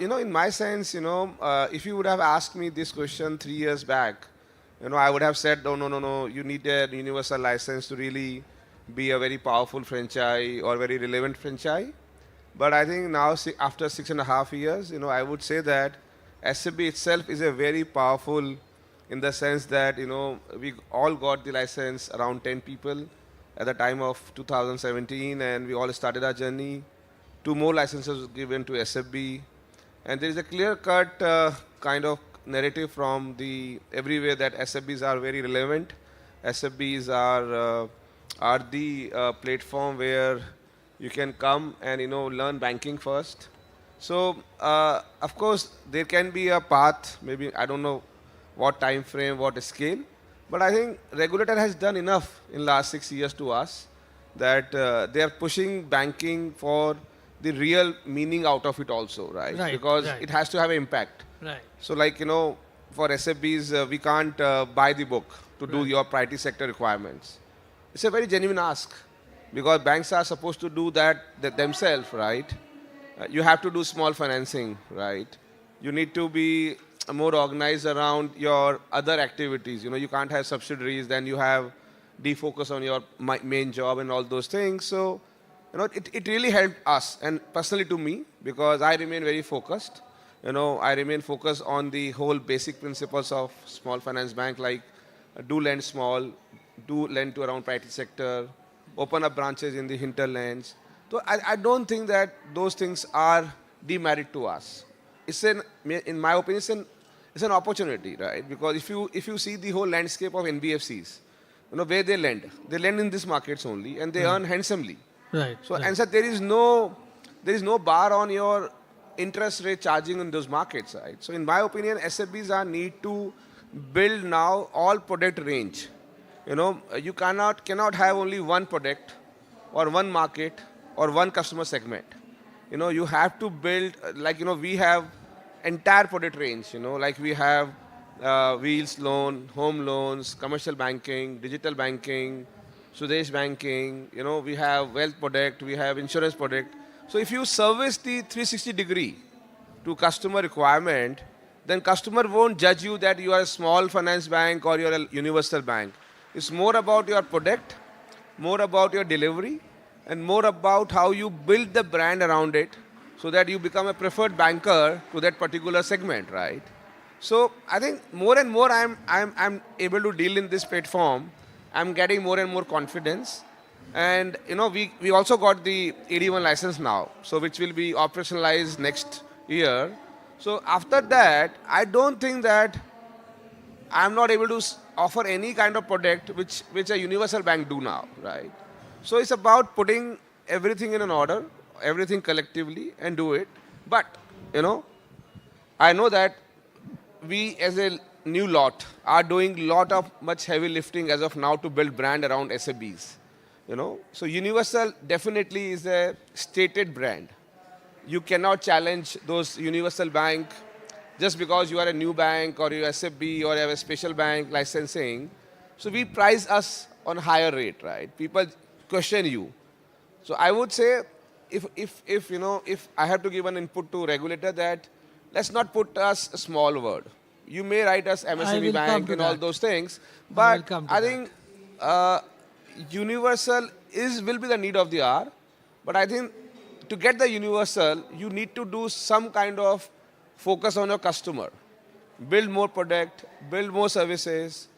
in my sense, if you would have asked me this question 3 years back, I would have said, no, you need a universal license to really be a very powerful franchise or very relevant franchise. But I think now, after 6.5 years, I would say that SFB itself is a very powerful, in the sense that, we all got the license, around 10 people at the time of 2017, and we all started our journey. 2 more licenses were given to SFB. And there is a clear-cut kind of narrative from the everywhere that SFBs are very relevant. SFBs are the platform where you can come and learn banking first. So of course there can be a path, maybe I don't know what time frame, what scale, but I think regulator has done enough in last 6 years to us that they are pushing banking for the real meaning out of it also, right? Because it has to have an impact. Right. So for SFBs, we can't buy the book to do your priority sector requirements. It's a very genuine ask, because banks are supposed to do that themselves, right? You have to do small financing, right? You need to be more organized around your other activities. You can't have subsidiaries, then you have defocus on your main job and all those things. So, it really helped us, and personally to me, because I remain very focused. I remain focused on the whole basic principles of small finance bank, like do lend small, do lend to around priority sector, open up branches in the hinterlands. So I don't think that those things are demerit to us. In my opinion, it's an opportunity, right? Because if you see the whole landscape of NBFCs, where they lend in these markets only, and they earn handsomely. Right. So and so there is no bar on your interest rate charging in those markets, right? So in my opinion, SFBs need to build now all product range. You cannot have only one product or one market or one customer segment. You have to build, we have entire product range, like we have wheels loan, home loans, commercial banking, digital banking, Sudesh banking, we have wealth product, we have insurance product. So if you service the 360 degree to customer requirement, then customer won't judge you that you are a small finance bank or you're a universal bank. It's more about your product, more about your delivery, and more about how you build the brand around it so that you become a preferred banker to that particular segment, right? So I think more and more I'm able to deal in this platform. I'm getting more and more confidence. And we also got the 81 license now, so which will be operationalized next year. So after that, I don't think that I'm not able to offer any kind of product which a universal bank do now, right? So it's about putting everything in an order, everything collectively, and do it. But I know that we as a new lot are doing lot of much heavy lifting as of now to build brand around SFBs. So Universal definitely is a stated brand. You cannot challenge those universal bank just because you are a new bank or you are SFB or you have a special bank licensing. So we price us on higher rate, right? People question you. So I would say if I have to give an input to regulator, that let's not put us a small word. You may write us MSME bank and all those things, but I think universal will be the need of the hour. But I think to get the universal, you need to do some kind of focus on your customer. Build more product, build more services,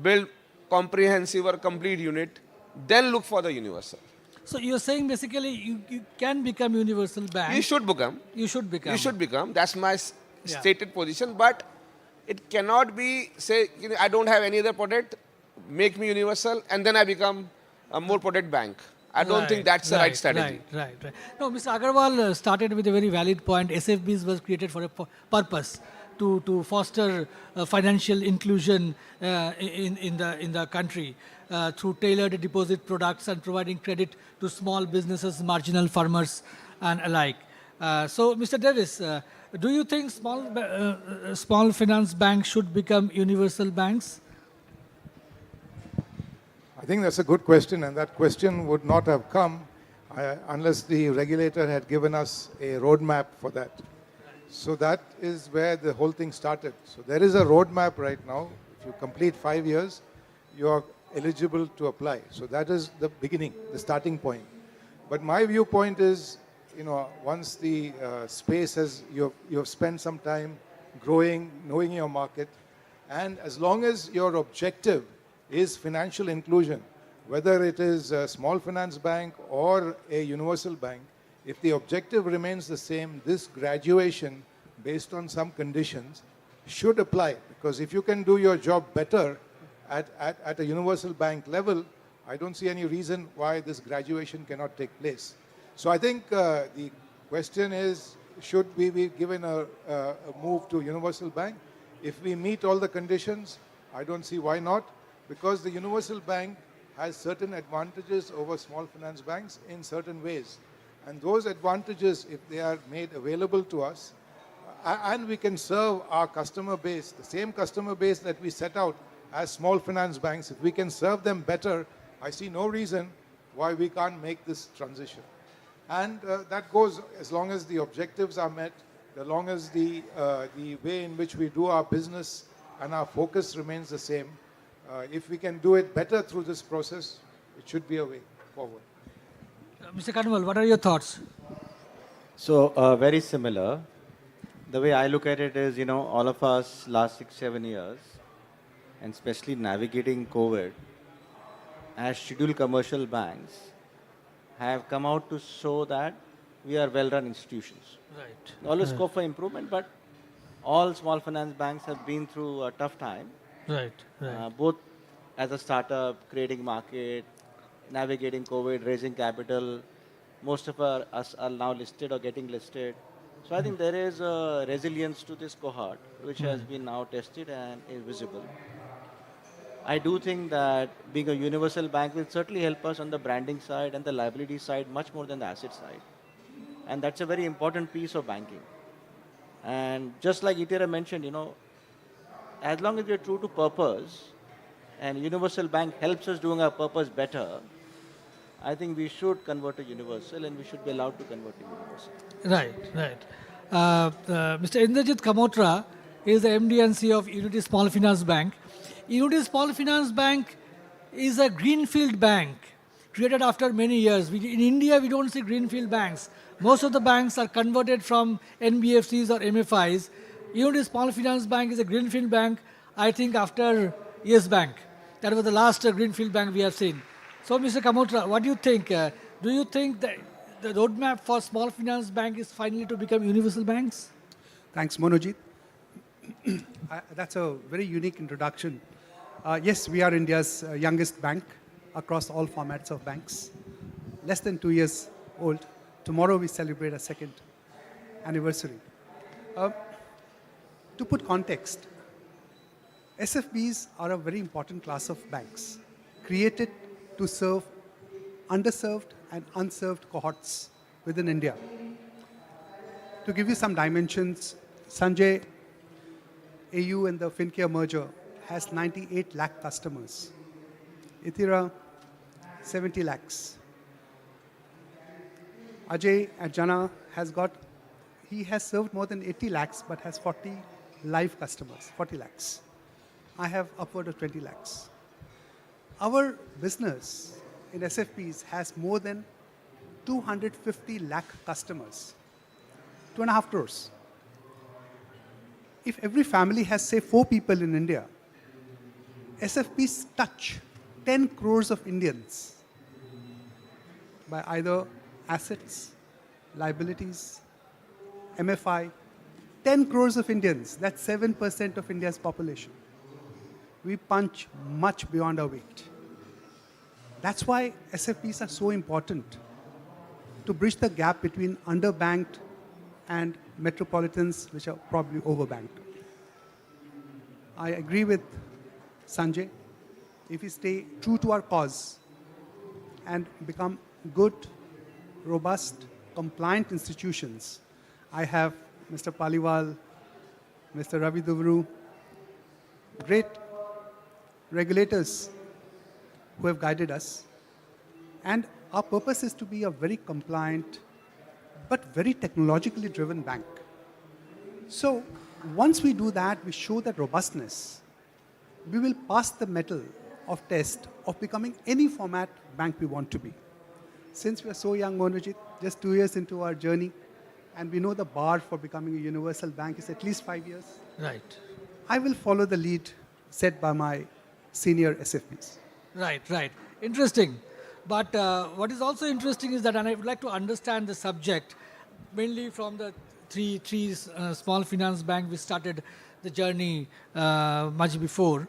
build comprehensive or complete unit, then look for the universal. So you're saying basically you can become universal bank. You should become. You should become. You should become. That's my stated position. But It cannot be, say, I don't have any other product, make me universal, and then I become a more product bank. I don't think that's the right strategy. Right. No, Mr. Agarwal started with a very valid point. SFBs was created for a purpose to foster financial inclusion in the country through tailored deposit products and providing credit to small businesses, marginal farmers, and alike. So, Mr. Davis, do you think small finance banks should become universal banks? I think that's a good question, and that question would not have come unless the regulator had given us a roadmap for that. So that is where the whole thing started. So there is a roadmap right now. If you complete 5 years, you are eligible to apply. So that is the beginning, the starting point. But my viewpoint is, once the space has, you have spent some time growing, knowing your market, and as long as your objective is financial inclusion, whether it is a small finance bank or a universal bank, if the objective remains the same, this graduation based on some conditions should apply. Because if you can do your job better at a universal bank level, I don't see any reason why this graduation cannot take place. So I think the question is, should we be given a move to universal bank? If we meet all the conditions, I don't see why not, because the universal bank has certain advantages over small finance banks in certain ways. And those advantages, if they are made available to us, and we can serve our customer base, the same customer base that we set out as small finance banks, if we can serve them better, I see no reason why we can't make this transition. And that goes as long as the objectives are met, as long as the way in which we do our business and our focus remains the same. If we can do it better through this process, it should be a way forward. Mr. Kanwal, what are your thoughts? So very similar. The way I look at it is, all of us last 6-7 years, and especially navigating COVID, as scheduled commercial banks, have come out to show that we are well-run institutions. Right. Always scope for improvement, but all small finance banks have been through a tough time. Right. Both as a startup, creating market, navigating COVID, raising capital. Most of us are now listed or getting listed. So I think there is a resilience to this cohort, which has been now tested and is visible. I do think that being a universal bank will certainly help us on the branding side and the liability side much more than the asset side. And that's a very important piece of banking. And just like Itira mentioned, as long as we're true to purpose and universal bank helps us doing our purpose better, I think we should convert to universal and we should be allowed to convert to universal. Right. Mr. Indrajit Kamotra is the MD and CEO of Unity Small Finance Bank. Unity Small Finance Bank is a greenfield bank created after many years. In India, we don't see greenfield banks. Most of the banks are converted from NBFCs or MFIs. Unity Small Finance Bank is a greenfield bank, I think, after Yes Bank. That was the last greenfield bank we have seen. So, Mr. Kamotra, what do you think? Do you think that the roadmap for small finance bank is finally to become universal banks? Thanks, Monojit. That's a very unique introduction. Yes, we are India's youngest bank across all formats of banks. Less than 2 years old. Tomorrow we celebrate our second anniversary. To put context, SFBs are a very important class of banks created to serve underserved and unserved cohorts within India. To give you some dimensions, Sanjay, AU and the FinCare merger has 98 lakh customers. Ithira, 70 lakhs. Ajay at Jana he has served more than 80 lakhs but has 40 live customers, 40 lakhs. I have upward of 20 lakhs. Our business in SFPs has more than 250 lakh customers, 2.5 crores. If every family has, say, 4 people in India, SFPs touch 10 crores of Indians by either assets, liabilities, MFI, 10 crores of Indians, that's 7% of India's population. We punch much beyond our weight. That's why SFBs are so important, to bridge the gap between underbanked and metropolitans which are probably overbanked. I agree with Sanjay. If we stay true to our cause and become good, robust, compliant institutions, I have Mr. Paliwal, Mr. Ravi Duvru, great regulators who have guided us. And our purpose is to be a very compliant but very technologically driven bank. So once we do that, we show that robustness, we will pass the metal of test of becoming any format bank we want to be. Since we are so young, Monojit, just 2 years into our journey, and we know the bar for becoming a universal bank is at least 5 years. Right. I will follow the lead set by my senior SFPs. Right. Interesting. But what is also interesting is that, and I would like to understand the subject, mainly from the three small finance bank we started the journey much before.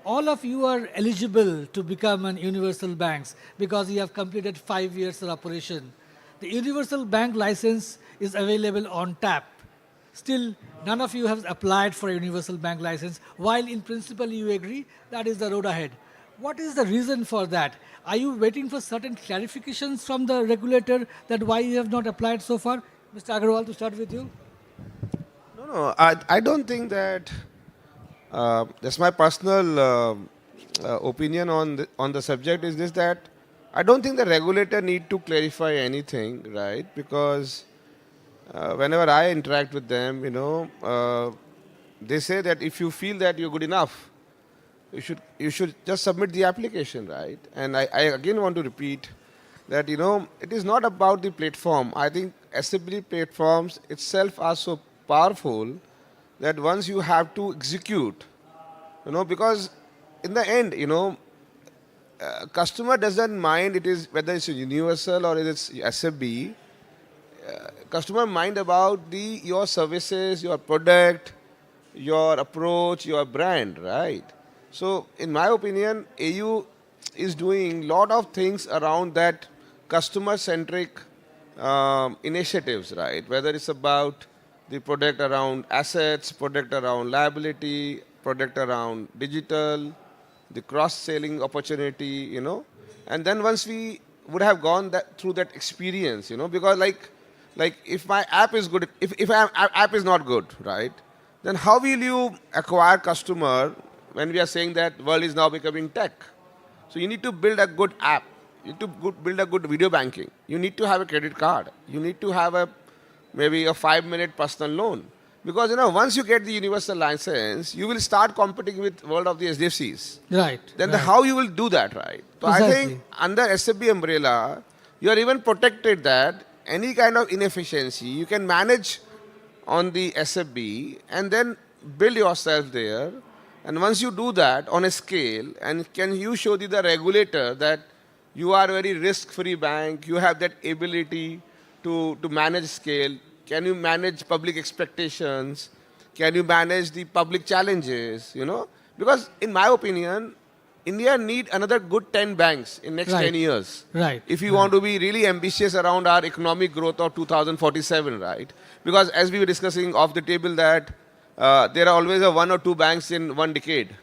All of you are eligible to become an universal banks because you have completed 5 years of operation. The universal bank license is available on tap. Still, none of you have applied for a universal bank license, while in principle you agree that is the road ahead. What is the reason for that? Are you waiting for certain clarifications from the regulator that why you have not applied so far? Mr. Agarwal, to start with you. No, I don't think that. That's my personal opinion on the subject. Is this that I don't think the regulator need to clarify anything, right? Because whenever I interact with them, they say that if you feel that you're good enough, you should just submit the application, right? And I again want to repeat that it is not about the platform. I think assembly platforms itself are so powerful that once you have to execute, because in the end, customer doesn't mind whether it's a universal or it's SFB. Customer mind about your services, your product, your approach, your brand, right? So in my opinion, AU is doing a lot of things around that customer-centric initiatives, right? Whether it's about the product around assets, product around liability, product around digital, the cross-selling opportunity, And then once we would have gone through that experience, because like if my app is good, if our app is not good, right? Then how will you acquire customer when we are saying that world is now becoming tech? So you need to build a good app. You need to build a good video banking. You need to have a credit card. You need to have maybe a 5-minute personal loan. Because, once you get the universal license, you will start competing with world of the SDFCs. Right. Then how you will do that, right? So exactly. I think under SFB umbrella, you are even protected that any kind of inefficiency, you can manage on the SFB and then build yourself there. And once you do that on a scale, and can you show the regulator that you are a very risk-free bank, you have that ability to manage scale, can you manage public expectations, can you manage the public challenges, Because in my opinion, India need another good 10 banks in next 10 years. Right. If you want to be really ambitious around our economic growth of 2047, right? Because as we were discussing off the table that there are always 1 or 2 banks in 1 decade.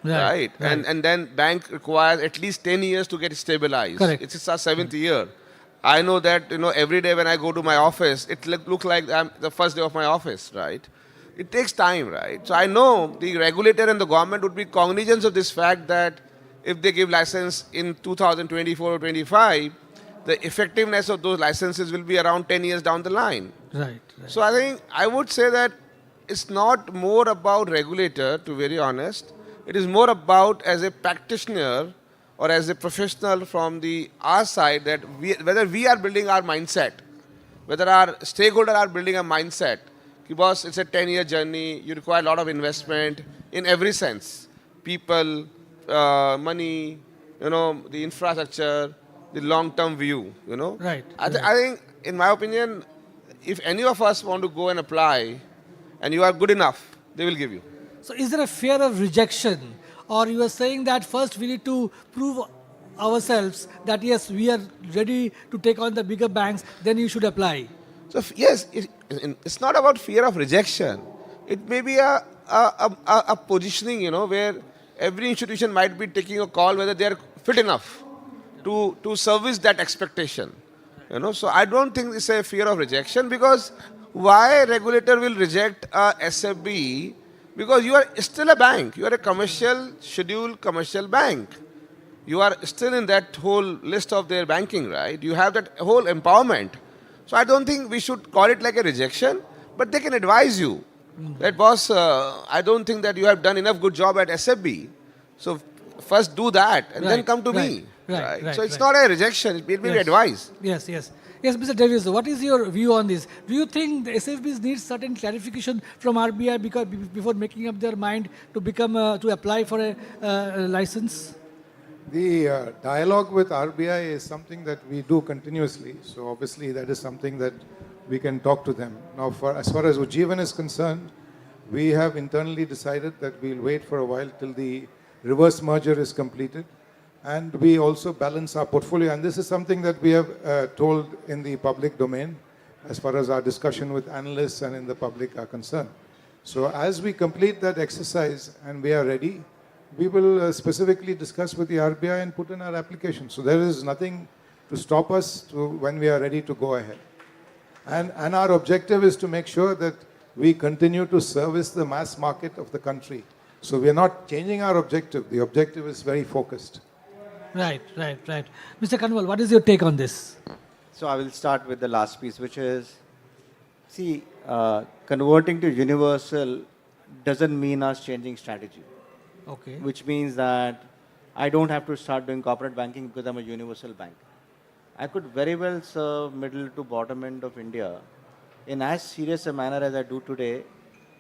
Right. And then bank requires at least 10 years to get stabilized. Correct. It's our 7th year. I know that, every day when I go to my office, it looks like I'm the first day of my office, right? It takes time, right? So I know the regulator and the government would be cognizant of this fact that if they give license in 2024 or 25, the effectiveness of those licenses will be around 10 years down the line. Right. So I think I would say that it's not more about regulator, to be very honest. It is more about as a practitioner or as a professional from our side that whether we are building our mindset, whether our stakeholders are building a mindset, because it's a 10-year journey, you require a lot of investment in every sense. People, money, the infrastructure, the long-term view, Right. I think, in my opinion, if any of us want to go and apply, and you are good enough, they will give you. So is there a fear of rejection? Or you are saying that first we need to prove ourselves that yes, we are ready to take on the bigger banks, then you should apply. So yes, it's not about fear of rejection. It may be a positioning, where every institution might be taking a call whether they are fit enough to service that expectation. So I don't think it's a fear of rejection, because why regulator will reject a SFB? Because you are still a bank. You are a scheduled commercial bank. You are still in that whole list of their banking, right? You have that whole empowerment. So I don't think we should call it like a rejection, but they can advise you that, boss, I don't think that you have done enough good job at SFB. So first do that and then come to me. Right. So it's not a rejection, it may be advice. Yes, yes. Yes, Mr. Davis, what is your view on this? Do you think the SFBs need certain clarification from RBI before making up their mind to to apply for a license? The dialogue with RBI is something that we do continuously. So obviously that is something that we can talk to them. Now, as far as Ujjivan is concerned, we have internally decided that we'll wait for a while till the reverse merger is completed. And we also balance our portfolio. And this is something that we have told in the public domain as far as our discussion with analysts and in the public are concerned. So as we complete that exercise and we are ready, we will specifically discuss with the RBI and put in our application. So there is nothing to stop us when we are ready to go ahead. And our objective is to make sure that we continue to service the mass market of the country. So we are not changing our objective. The objective is very focused. Right. Mr. Kanwal, what is your take on this? So I will start with the last piece, which is, see, converting to universal doesn't mean us changing strategy. Okay. Which means that I don't have to start doing corporate banking because I'm a universal bank. I could very well serve middle to bottom end of India in as serious a manner as I do today,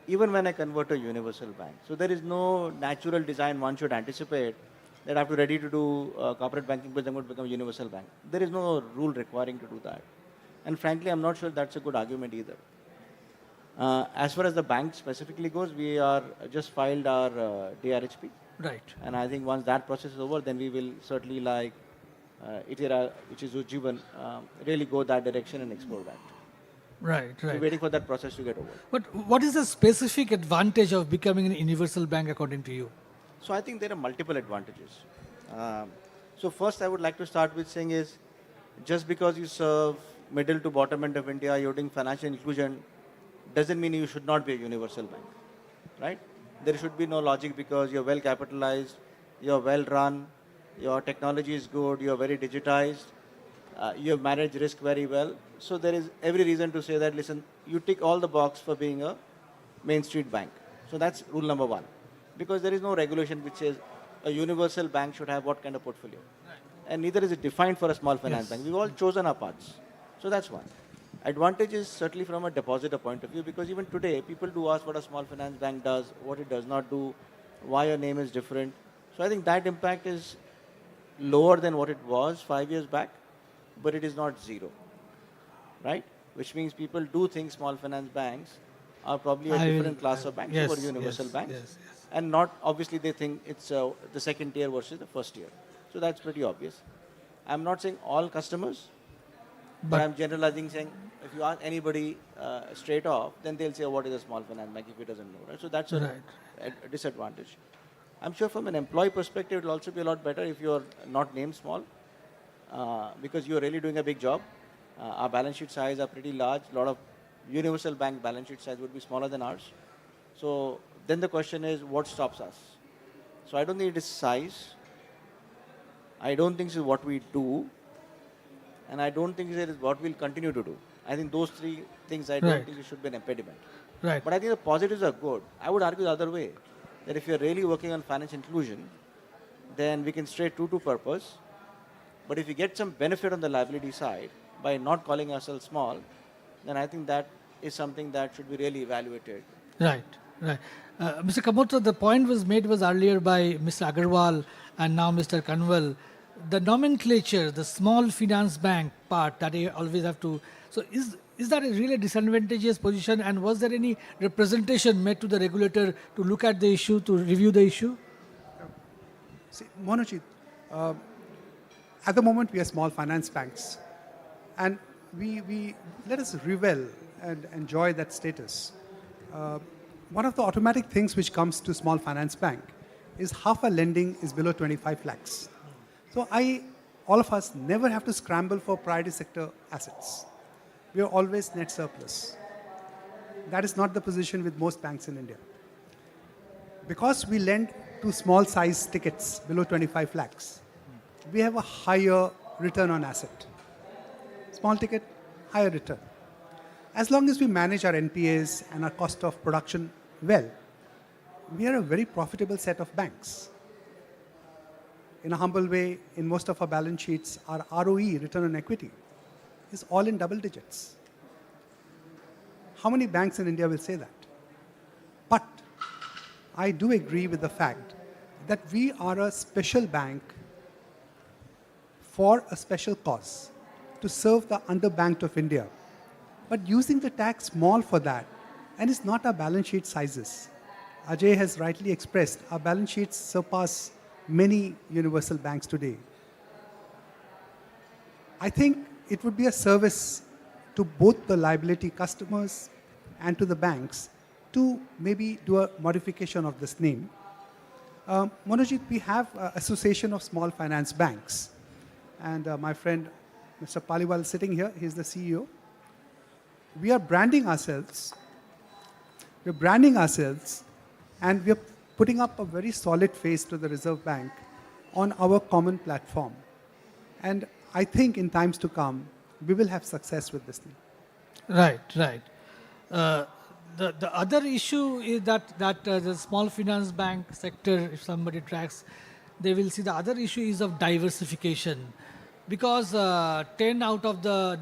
even when I convert to a universal bank. So there is no natural design one should anticipate that I have to ready to do corporate banking because I'm going to become a universal bank. There is no rule requiring to do that. And frankly, I'm not sure that's a good argument either. As far as the bank specifically goes, we are just filed our DRHP. Right. And I think once that process is over, then we will certainly like ITERA, which is Ujjivan, really go that direction and explore that. Right. So waiting for that process to get over. But what is the specific advantage of becoming a universal bank according to you? So I think there are multiple advantages. So first I would like to start with saying is, just because you serve middle to bottom end of India, you're doing financial inclusion, doesn't mean you should not be a universal bank, right? There should be no logic because you're well capitalized, you're well run, your technology is good, you're very digitized, you have managed risk very well. So there is every reason to say that, listen, you tick all the box for being a Main Street bank. So that's rule number one. Because there is no regulation which says a universal bank should have what kind of portfolio. Right. And neither is it defined for a small finance bank. We've all chosen our paths. So that's one. Advantage is certainly from a depositor point of view, because even today people do ask what a small finance bank does, what it does not do, why your name is different. So I think that impact is lower than what it was 5 years back, but it is not zero, right? Which means people do think small finance banks are probably a different class of banks over universal banks. Yes. And not, obviously they think it's the second tier versus the first tier. So that's pretty obvious. I'm not saying all customers, but I'm generalizing, saying if you ask anybody straight off, then they'll say, oh, what is a small finance bank if he doesn't know, right? So that's a disadvantage. I'm sure from an employee perspective, it will also be a lot better if you're not named small, because you're really doing a big job. Our balance sheet size are pretty large. A lot of universal bank balance sheet size would be smaller than ours. So then the question is, what stops us? So I don't think it is size. I don't think it is what we do. And I don't think it is what we'll continue to do. I think those three things I don't think it should be an impediment. Right. But I think the positives are good. I would argue the other way, that if you're really working on financial inclusion, then we can stay true to purpose. But if we get some benefit on the liability side by not calling ourselves small, then I think that is something that should be really evaluated. Right. Mr. Kamotra, the point was made earlier by Mr. Agarwal and now Mr. Kanwal. The nomenclature, the small finance bank part that you always have to. So is that a really disadvantageous position, and was there any representation made to the regulator to look at the issue, to review the issue? See, Monojit, at the moment we are small finance banks, and we let us revel and enjoy that status. One of the automatic things which comes to small finance bank is half our lending is below 25 lakhs. So all of us never have to scramble for priority sector assets. We are always net surplus. That is not the position with most banks in India. Because we lend to small size tickets below 25 lakhs, we have a higher return on asset. Small ticket, higher return. As long as we manage our NPAs and our cost of production well, we are a very profitable set of banks. In a humble way, in most of our balance sheets, our ROE, return on equity, is all in double digits. How many banks in India will say that? But I do agree with the fact that we are a special bank for a special cause, to serve the underbanked of India, but using the tax small for that, and it's not our balance sheet sizes. Ajay has rightly expressed, our balance sheets surpass many universal banks today. I think it would be a service to both the liability customers and to the banks to maybe do a modification of this name. Monojit, we have an Association of Small Finance Banks, and my friend Mr. Paliwal sitting here, he's the CEO. We are branding ourselves. And we are putting up a very solid face to the Reserve Bank on our common platform. And I think in times to come, we will have success with this thing. Right. The other issue is that the small finance bank sector, if somebody tracks, they will see the other issue is of diversification. Because 8 out of the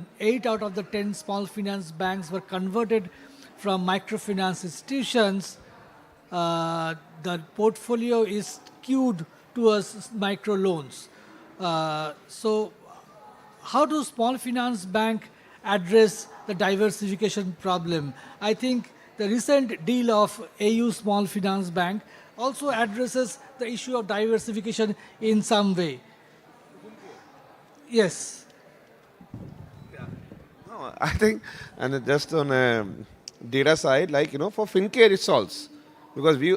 10 small finance banks were converted from microfinance institutions, the portfolio is skewed towards micro loans. So how do small finance bank address the diversification problem? I think the recent deal of AU Small Finance Bank also addresses the issue of diversification in some way. Yes. No, I think, and just on a data side, like, for FinCare it solves. Because we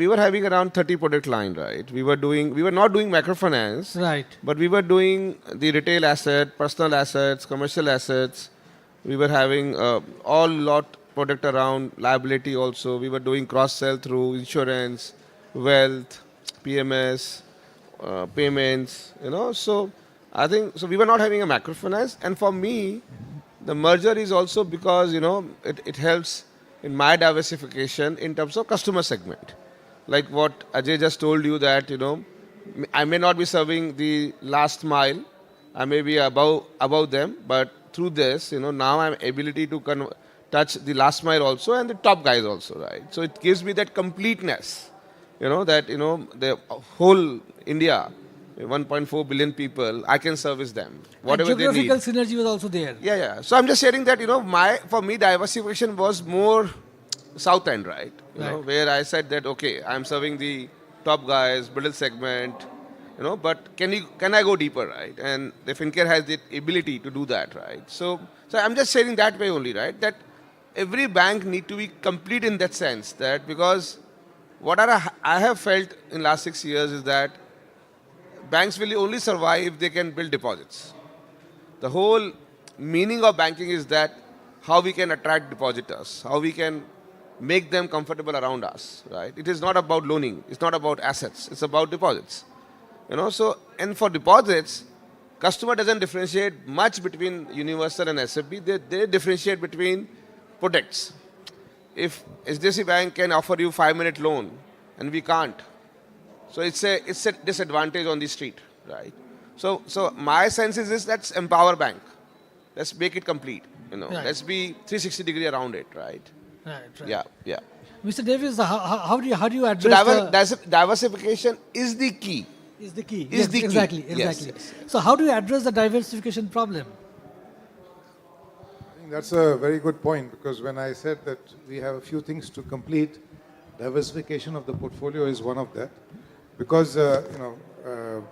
were having around 30 product line, right? We were not doing microfinance. Right. But we were doing the retail asset, personal assets, commercial assets. We were having all lot product around liability also. We were doing cross-sell through insurance, wealth, PMS, payments, So I think, we were not having a microfinance. And for me, the merger is also because, it helps in my diversification in terms of customer segment. Like what Ajay just told you that, I may not be serving the last mile. I may be above them, but through this, now I'm ability to touch the last mile also and the top guys also, right? So it gives me that completeness, that, the whole India, 1.4 billion people, I can service them. Whatever they need. Geographical synergy was also there. Yeah. So I'm just sharing that, for me, diversification was more south end, right? Where I said that, okay, I'm serving the top guys, middle segment, but can I go deeper, right? And the FinCare has the ability to do that, right? So I'm just sharing that way only, right? That every bank need to be complete in that sense, that because what I have felt in last 6 years is that banks will only survive if they can build deposits. The whole meaning of banking is that how we can attract depositors, how we can make them comfortable around us, right? It is not about loaning, it's not about assets, it's about deposits. So, and for deposits, customer doesn't differentiate much between universal and SFB, they differentiate between products. If HDFC Bank can offer you 5-minute loan and we can't, so it's a disadvantage on the street, right? So my sense is this: let's empower bank, let's make it complete, Right. Let's be 360 degree around it, right? Right. Yeah. Mr. Davis, how do you address Diversification is the key. Is the key. Is the key. Exactly. Yes. So how do you address the diversification problem? that's a very good point, because when I said that we have a few things to complete, diversification of the portfolio is one of that. Because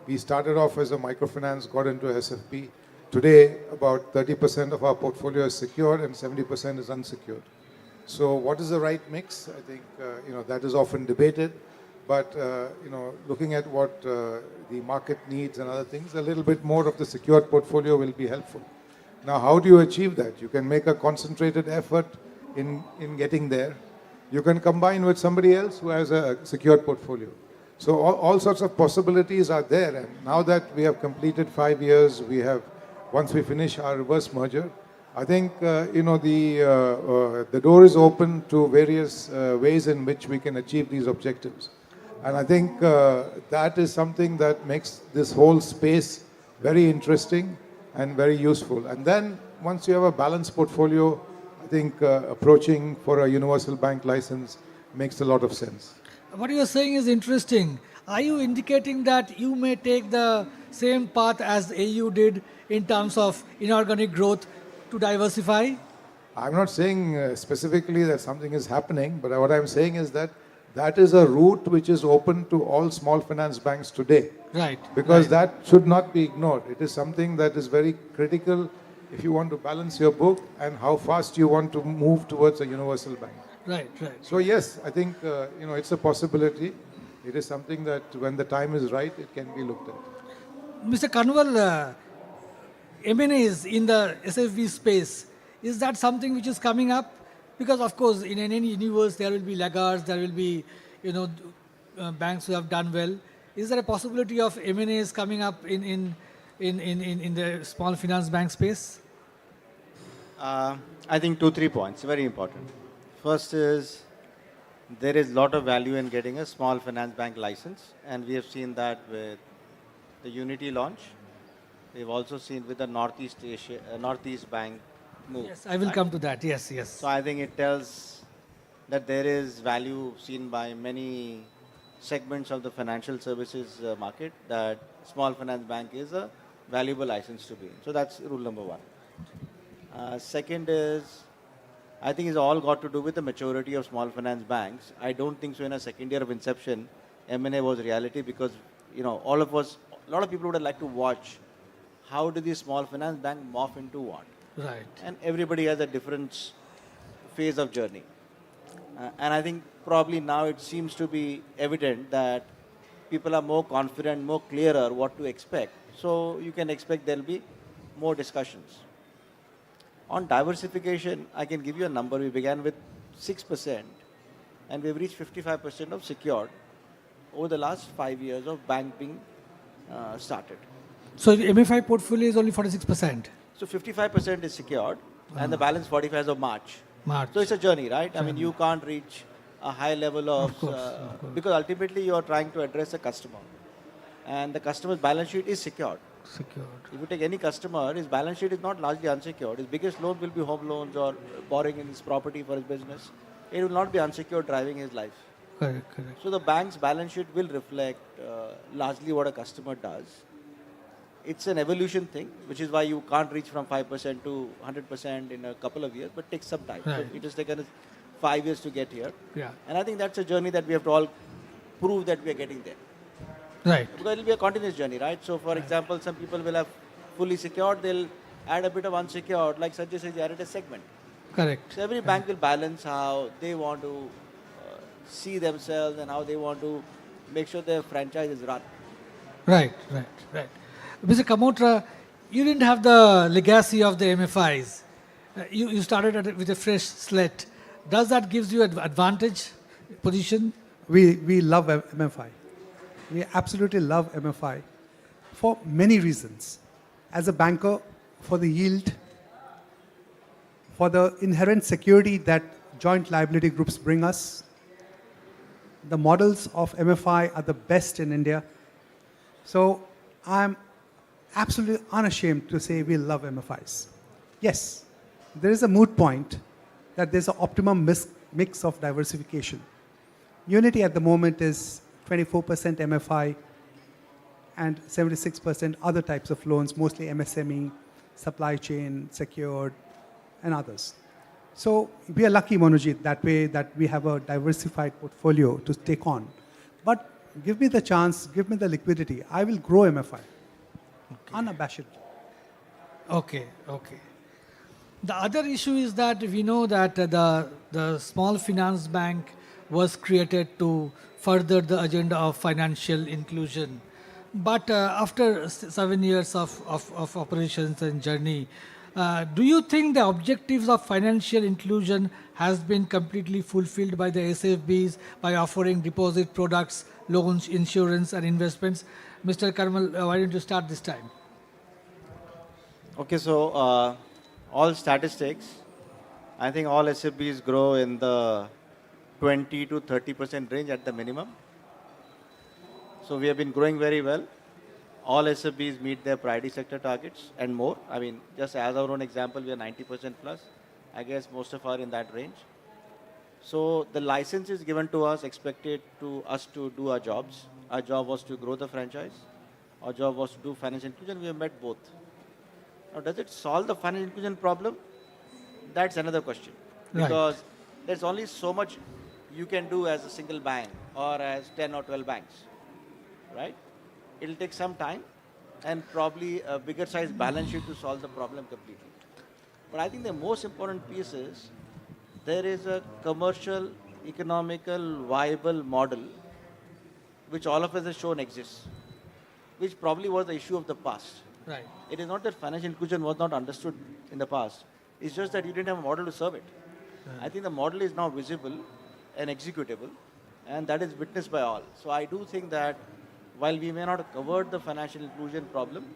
we started off as a microfinance, got into SFB. Today, about 30% of our portfolio is secured and 70% is unsecured. So, what is the right mix? I think that is often debated. But looking at what the market needs and other things, a little bit more of the secured portfolio will be helpful. Now, how do you achieve that? You can make a concentrated effort in getting there. You can combine with somebody else who has a secured portfolio. So all sorts of possibilities are there. And now that we have completed 5 years, once we finish our reverse merger, I think the door is open to various ways in which we can achieve these objectives. And I think that is something that makes this whole space very interesting and very useful. And then once you have a balanced portfolio, I think approaching for a universal bank license makes a lot of sense. What you are saying is interesting. Are you indicating that you may take the same path as AU did in terms of inorganic growth to diversify? I'm not saying specifically that something is happening, but what I'm saying is that is a route which is open to all small finance banks today. Right. Because that should not be ignored. It is something that is very critical if you want to balance your book and how fast you want to move towards a universal bank. Right. So yes, I think it's a possibility. It is something that when the time is right, it can be looked at. Mr. Kanwal, M&As in the SFB space, is that something which is coming up? Because of course, in any universe, there will be laggards, there will be, banks who have done well. Is there a possibility of M&As coming up in the small finance bank space? I think 2-3 points, very important. First is, there is a lot of value in getting a small finance bank license, and we have seen that with the Unity launch. We've also seen with the Northeast Bank move. Yes, I will come to that. Yes. So I think it tells that there is value seen by many segments of the financial services market, that small finance bank is a valuable license to be in. So that's rule number one. Second is, I think it's all got to do with the maturity of small finance banks. I don't think so in a second year of inception, M&A was reality, because a lot of people would have liked to watch how do these small finance bank morph into what. Right. And everybody has a different phase of journey. And I think probably now it seems to be evident that people are more confident, more clearer what to expect. So you can expect there'll be more discussions. On diversification, I can give you a number. We began with 6% and we've reached 55% of secured over the last 5 years of bank being started. So the MFI portfolio is only 46%. So 55% is secured and the balance 45 as of March. So it's a journey, right? I mean, you can't reach a high level of course. because ultimately you are trying to address a customer and the customer's balance sheet is secured. If you take any customer, his balance sheet is not largely unsecured. His biggest loan will be home loans or borrowing in his property for his business. It will not be unsecured driving his life. Correct. So the bank's balance sheet will reflect largely what a customer does. It's an evolution thing, which is why you can't reach from 5% to 100% in a couple of years, but it takes some time. Right. So it has taken us 5 years to get here. Yeah. And I think that's a journey that we have to all prove that we are getting there. Right. Because it will be a continuous journey, right? So for example, some people will have fully secured, they'll add a bit of unsecured, like Sanjay says, they added a segment. Correct. So every bank will balance how they want to see themselves and how they want to make sure their franchise is run. Right. Mr. Kamotra, you didn't have the legacy of the MFIs. You started with a fresh slate. Does that gives you an advantage position? We love MFI. We absolutely love MFI for many reasons. As a banker, for the yield, for the inherent security that joint liability groups bring us. The models of MFI are the best in India. So I'm absolutely unashamed to say we love MFIs. Yes, there is a moot point that there's an optimum mix of diversification. Unity at the moment is 24% MFI and 76% other types of loans, mostly MSME, supply chain, secured, and others. So we are lucky, Manojit, that way that we have a diversified portfolio to take on. But give me the chance, give me the liquidity. I will grow MFI. Unabashed. Okay, okay. The other issue is that we know that the small finance bank was created to further the agenda of financial inclusion. But after 7 years of operations and journey, do you think the objectives of financial inclusion has been completely fulfilled by the SFBs by offering deposit products, loans, insurance and investments? Mr. Karmal, why don't you start this time? Okay, so all statistics, I think all SFBs grow in the 20 to 30% range at the minimum. So we have been growing very well. All SFBs meet their priority sector targets and more. I mean, just as our own example, we are 90% plus. I guess most of us are in that range. So the license is given to us, expected to us to do our jobs. Our job was to grow the franchise. Our job was to do financial inclusion. We have met both. Now, does it solve the financial inclusion problem? That's another question. Because there's only so much you can do as a single bank or as 10 or 12 banks, right? It'll take some time and probably a bigger size balance sheet to solve the problem completely. But I think the most important piece is there is a commercial, economical, viable model which all of us have shown exists, which probably was the issue of the past. Right. It is not that financial inclusion was not understood in the past. It's just that you didn't have a model to serve it. I think the model is now visible and executable, and that is witnessed by all. So I do think that while we may not have covered the financial inclusion problem,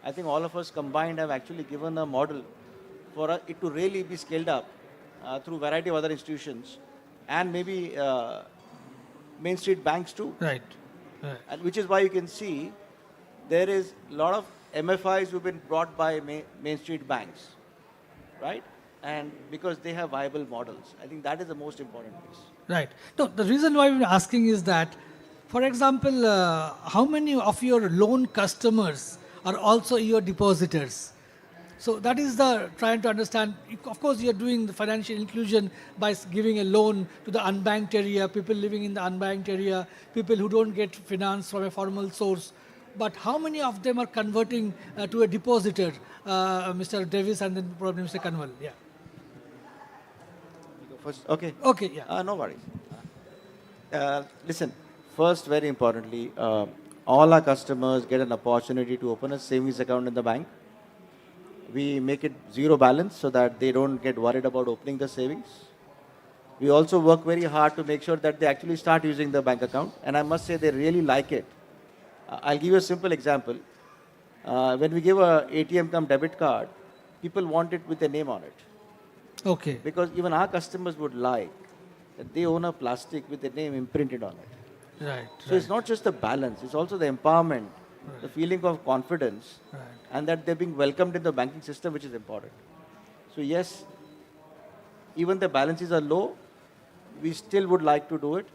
I think all of us combined have actually given a model for it to really be scaled up through a variety of other institutions and maybe Main Street banks too. Right. Right. And which is why you can see there is a lot of MFIs who've been brought by Main Street banks, right? And because they have viable models. I think that is the most important piece. Right. No, the reason why we're asking is that, for example, how many of your loan customers are also your depositors? So that is the trying to understand. Of course, you're doing the financial inclusion by giving a loan to the unbanked area, people living in the unbanked area, people who don't get finance from a formal source. But how many of them are converting to a depositor? Mr. Davis and then probably Mr. Kanwal. Yeah. First, okay. Okay, yeah. No worries. Listen, first, very importantly, all our customers get an opportunity to open a savings account in the bank. We make it zero balance so that they don't get worried about opening the savings. We also work very hard to make sure that they actually start using the bank account. And I must say they really like it. I'll give you a simple example. When we give a ATM cum debit card, people want it with a name on it. Okay. Because even our customers would like that they own a plastic with a name imprinted on it. Right. So it's not just the balance, it's also the empowerment, the feeling of confidence, and that they're being welcomed in the banking system, which is important. So yes, even the balances are low, we still would like to do it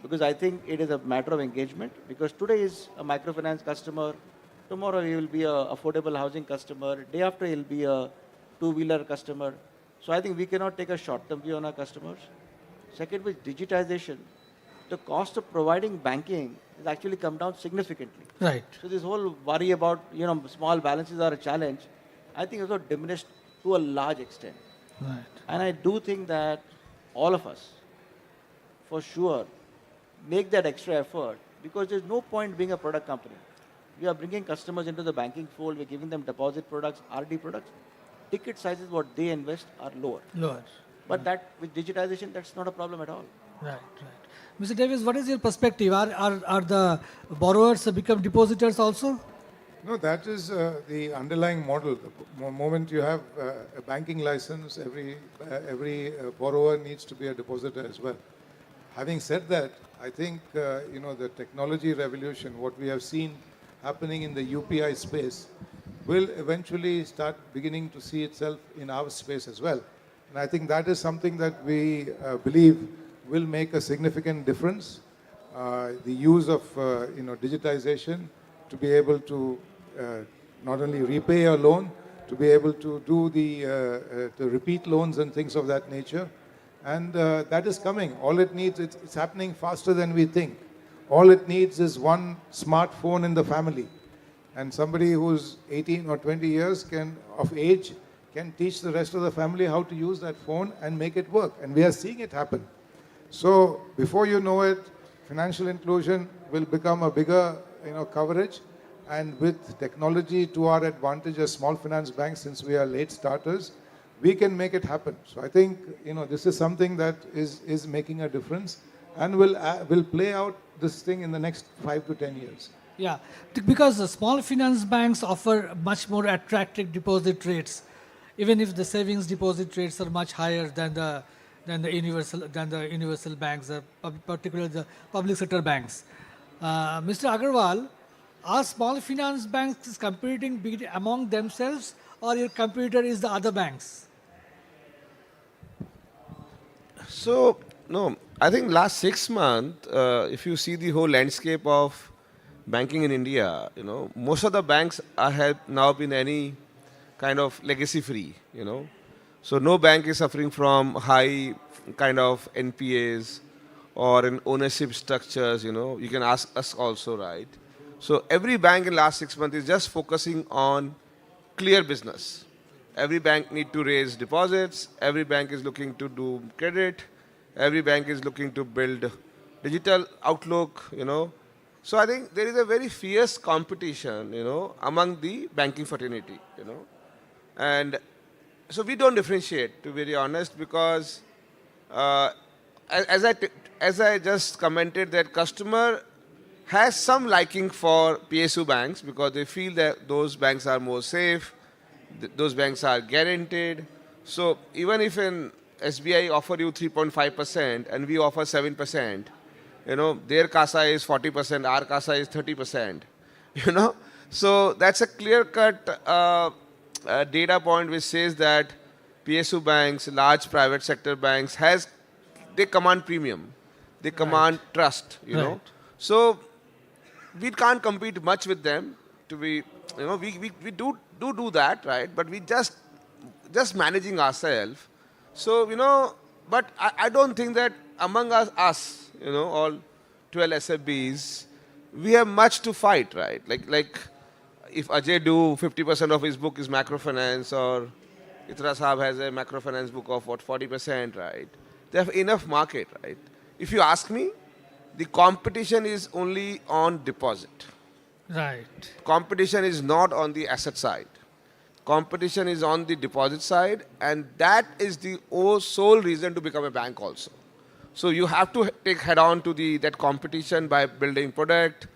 because I think it is a matter of engagement. Because today is a microfinance customer, tomorrow he will be a affordable housing customer, day after he'll be a two-wheeler customer. So I think we cannot take a short-term view on our customers. Second, with digitization, the cost of providing banking has actually come down significantly. Right. So this whole worry about small balances are a challenge, I think is also diminished to a large extent. Right. And I do think that all of us, for sure, make that extra effort because there's no point being a product company. We are bringing customers into the banking fold. We're giving them deposit products, RD products. Ticket sizes, what they invest, are lower. Lower. But that with digitization, that's not a problem at all. Right, right. Mr. Davis, what is your perspective? Are the borrowers become depositors also? No, that is the underlying model. The moment you have a banking license, every borrower needs to be a depositor as well. Having said that, I think the technology revolution, what we have seen happening in the UPI space, will eventually start beginning to see itself in our space as well. And I think that is something that we believe will make a significant difference. The use of digitization to be able to not only repay a loan, to be able to do the repeat loans and things of that nature. And that is coming. All it needs, it's happening faster than we think. All it needs is one smartphone in the family. And somebody who's 18 or 20 years of age can teach the rest of the family how to use that phone and make it work. And we are seeing it happen. So before you know it, financial inclusion will become a bigger coverage. And with technology to our advantage as small finance banks, since we are late starters, we can make it happen. So I think this is something that is making a difference and will play out this thing in the next 5 to 10 years. Yeah, because the small finance banks offer much more attractive deposit rates, even if the savings deposit rates are much higher than the universal banks, particularly the public sector banks. Mr. Agarwal, are small finance banks competing among themselves, or your competitor is the other banks? So, no, I think last 6 months, if you see the whole landscape of banking in India, most of the banks have now been any kind of legacy free, So no bank is suffering from high kind of NPAs or in ownership structures, You can ask us also, right? So every bank in last 6 months is just focusing on clear business. Every bank need to raise deposits. Every bank is looking to do credit. Every bank is looking to build digital outlook, So I think there is a very fierce competition, among the banking fraternity, And so we don't differentiate, to be very honest, because as I just commented, that customer has some liking for PSU banks because they feel that those banks are more safe, those banks are guaranteed. So even if an SBI offer you 3.5% and we offer 7%, their CASA is 40%, our CASA is 30%, So that's a clear-cut data point which says that PSU banks, large private sector banks, they command premium, they command trust, So we can't compete much with them. We do that, right? But we just managing ourselves. So but I don't think that among us, all 12 SFBs, we have much to fight, right? Like if Ajay do 50% of his book is macrofinance, or Itra Saab has a macrofinance book of 40%, right? They have enough market, right? If you ask me, the competition is only on deposit. Right. Competition is not on the asset side. Competition is on the deposit side, and that is the sole reason to become a bank also. So you have to take head on to that competition by building product,